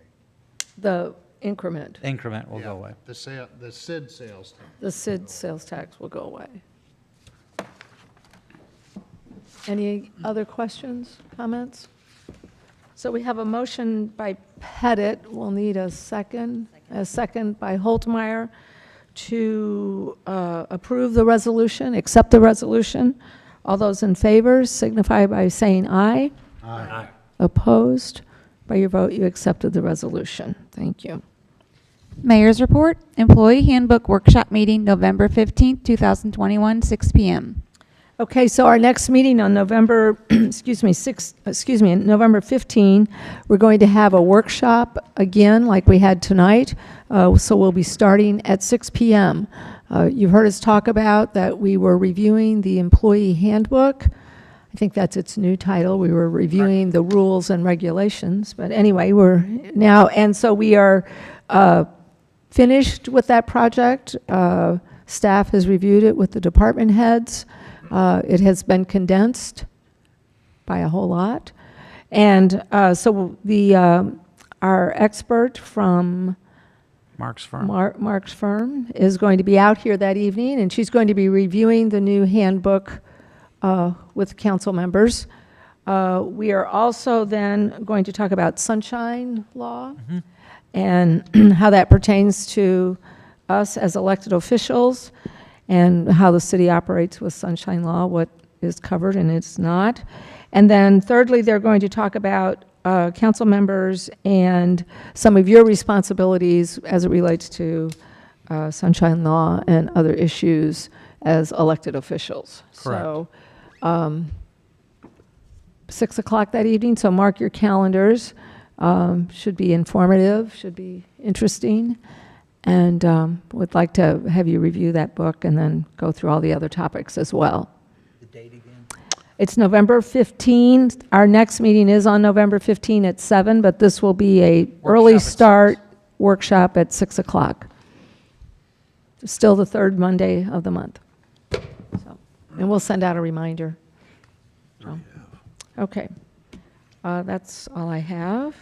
The increment, will go away. The SID sales tax. the SID sales tax will go away. Any other questions, comments? So we have a motion by Pettit. We'll need a second by Holtmeyer to approve the resolution, accept the resolution. All those in favor signify by saying aye. Aye. Opposed? By your vote, you accepted the resolution. Thank you. Mayor's report, Employee Handbook Workshop Meeting, November 15th, 2021, 6 p.m. Okay, so our next meeting on November, November 15, we're going to have a workshop again like we had tonight. So we'll be starting at 6 p.m. You've heard us talk about that we were reviewing the employee handbook. I think that's its new title. We were reviewing the rules and regulations. But anyway, we're now, and so we are finished with that project. Staff has reviewed it with the department heads. It has been condensed by a whole lot. And so our expert from Mark's firm. Mark's firm is going to be out here that evening, and she's going to be reviewing the new handbook with council members. We are also then going to talk about sunshine law and how that pertains to us as elected officials, and how the city operates with sunshine law, what is covered and it's not. And then thirdly, they're going to talk about council members and some of your responsibilities as it relates to sunshine law and other issues as elected officials. Correct. So, 6 o'clock that evening, so mark your calendars. Should be informative, should be interesting, and would like to have you review that book and then go through all the other topics as well. The date again? It's November 15. Our next meeting is on November 15 at 7, but this will be a early start workshop at 6 o'clock. Still the third Monday of the month. So, and we'll send out a reminder. So, okay. That's all I have.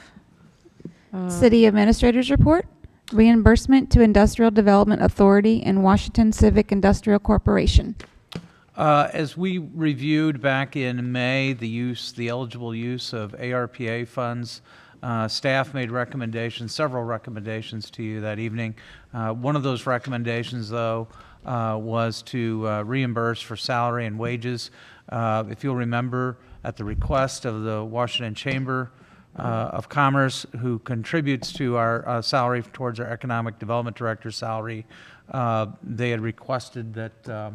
City Administrator's Report, reimbursement to Industrial Development Authority and Washington Civic Industrial Corporation. As we reviewed back in May, the eligible use of ARPA funds, staff made recommendations, several recommendations to you that evening. One of those recommendations, though, was to reimburse for salary and wages. If you'll remember, at the request of the Washington Chamber of Commerce, who contributes to our salary towards our Economic Development Director's salary, they had requested that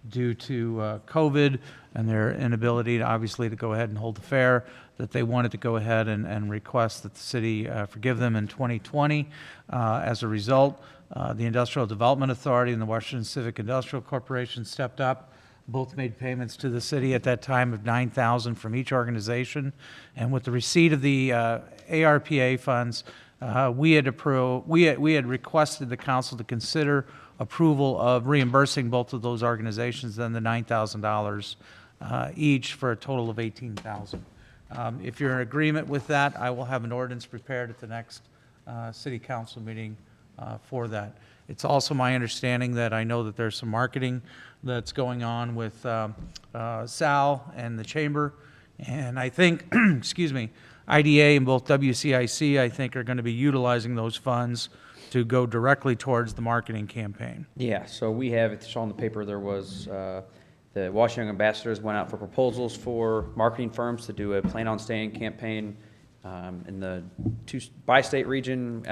due to COVID and their inability to obviously to go ahead and hold the fair, that they wanted to go ahead and request that the city forgive them in 2020. As a result, the Industrial Development Authority and the Washington Civic Industrial Corporation stepped up. Both made payments to the city at that time of $9,000 from each organization. And with the receipt of the ARPA funds, we had requested the council to consider approval of reimbursing both of those organizations then the $9,000 each for a total of $18,000. If you're in agreement with that, I will have an ordinance prepared at the next city council meeting for that. It's also my understanding that I know that there's some marketing that's going on with Sal and the Chamber, and I think, excuse me, IDA and both WCIC, I think, are going to be utilizing those funds to go directly towards the marketing campaign. Yeah, so we have, it's on the paper, there was, the Washington Ambassadors went out for proposals for marketing firms to do a Plan on Staying campaign in the bi-state region,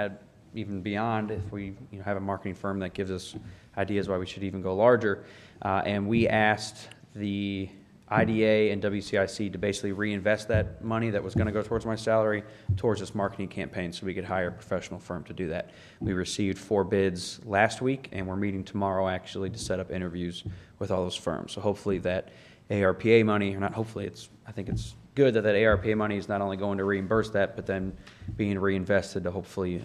even beyond, if we have a marketing firm that gives us ideas why we should even go larger. And we asked the IDA and WCIC to basically reinvest that money that was going to go towards my salary towards this marketing campaign so we could hire a professional firm to do that. We received 4 bids last week, and we're meeting tomorrow actually to set up interviews with all those firms. So hopefully that ARPA money, or not hopefully, I think it's good that ARPA money is not only going to reimburse that, but then being reinvested to hopefully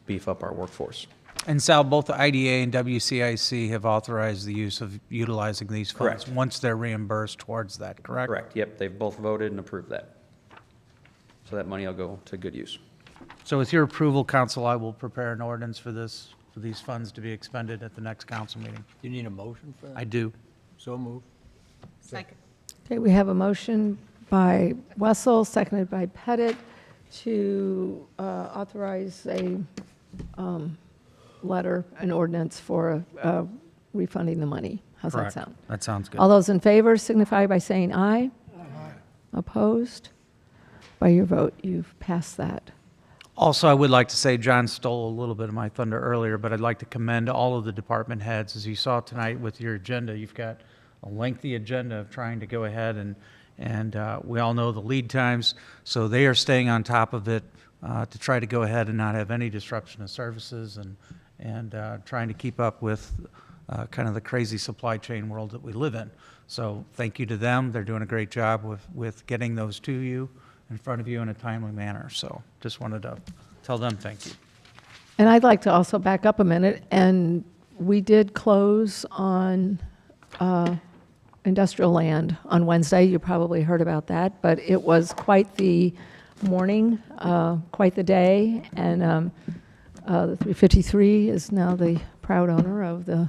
beef up our workforce. And Sal, both the IDA and WCIC have authorized the use of utilizing these funds Correct. once they're reimbursed towards that, correct? Correct, yep, they've both voted and approved that. So that money will go to good use. So with your approval, council, I will prepare an ordinance for these funds to be expended at the next council meeting. You need a motion for that? I do. So moved. Second. Okay, we have a motion by Wessel, seconded by Pettit, to authorize a letter, an ordinance for refunding the money. How's that Correct. sound? That sounds good. All those in favor signify by saying aye. Aye. Opposed? By your vote, you've passed that. Also, I would like to say John stole a little bit of my thunder earlier, but I'd like to commend all of the department heads. As you saw tonight with your agenda, you've got a lengthy agenda of trying to go ahead and we all know the lead times, so they are staying on top of it to try to go ahead and not have any disruption of services and trying to keep up with kind of the crazy supply chain world that we live in. So thank you to them. They're doing a great job with getting those to you, in front of you in a timely manner. So just wanted to tell them thank you. And I'd like to also back up a minute, and we did close on industrial land on Wednesday. You probably heard about that, but it was quite the morning, quite the day, and the 353 is now the proud owner of the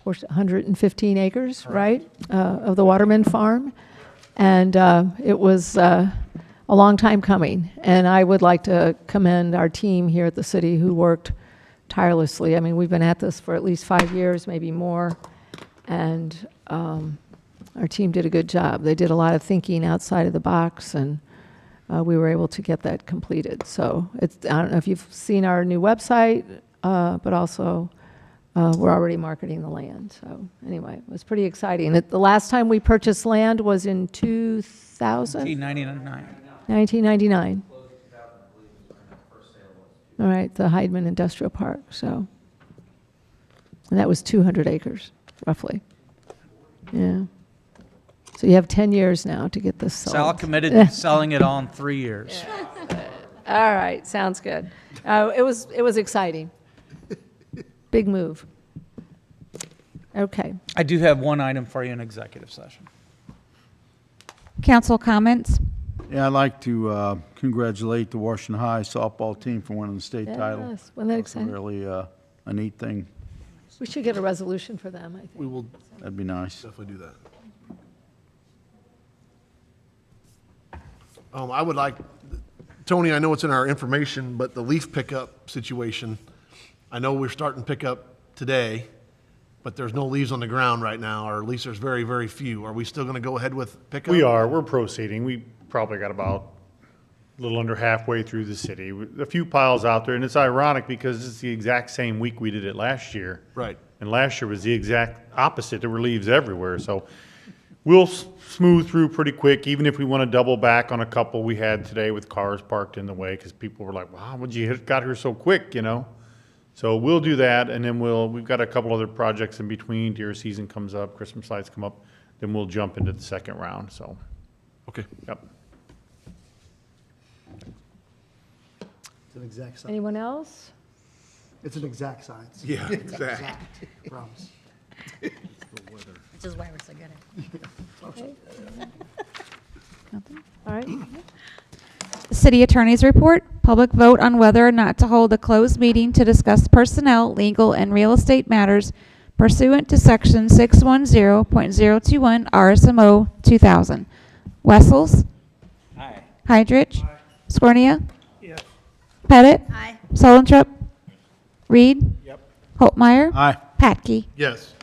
115 acres, right, of the Waterman Farm, and it was a long time coming, and I would like to commend our team here at the city who worked tirelessly. I mean, we've been at this for at least 5 years, maybe more, and our team did a good job. They did a lot of thinking outside of the box, and we were able to get that completed. So I don't know if you've seen our new website. but also we're already marketing the land. So anyway, it was pretty exciting. The last time we purchased land was in 2000? 1999. 1999. All right, the Heidman Industrial Park, so. And that was 200 acres, roughly. Yeah. So you have 10 years now to get this sold. Sal committed to selling it all in 3 years. All right, sounds good. It was exciting. Big move. Okay. I do have one item for you in executive session. Council comments? Yeah, I'd like to congratulate the Washington High softball team for winning the state title. Yes, wasn't that That's exciting? really a neat thing. We should get a resolution for them, I think. We will That'd be nice. definitely do that. I would like, Tony, I know it's in our information, but the leaf pickup situation, I know we're starting pickup today, but there's no leaves on the ground right now, or at least there's very, very few. Are we still going to go ahead with pickup? We're proceeding. We probably got about a little under halfway through the city. A few piles out there, and it's ironic because it's the exact same week we did it last year. Right. And last year was the exact opposite. There were leaves everywhere, so we'll smooth through pretty quick, even if we want to double back on a couple we had today with cars parked in the way, because people were like, wow, would you got here so quick, you know? So we'll do that, and then we've got a couple other projects in between. Deer season comes up, Christmas lights come up, then we'll jump into the second round, so. Okay. Yep. It's an exact science. Anyone else? It's an exact science. Yeah, It's exact. Promise. Which is why we're so good at it. All right. City Attorney's Report, public vote on whether or not to hold a closed meeting to discuss personnel, legal, and real estate matters pursuant to Section 610.021 RSMO 2000. Wessels? Aye. Hydrich? Scornia? Yes. Pettit? Aye. Solentrop? Reed? Yep. Holtmeyer? Aye. Patke? Yes.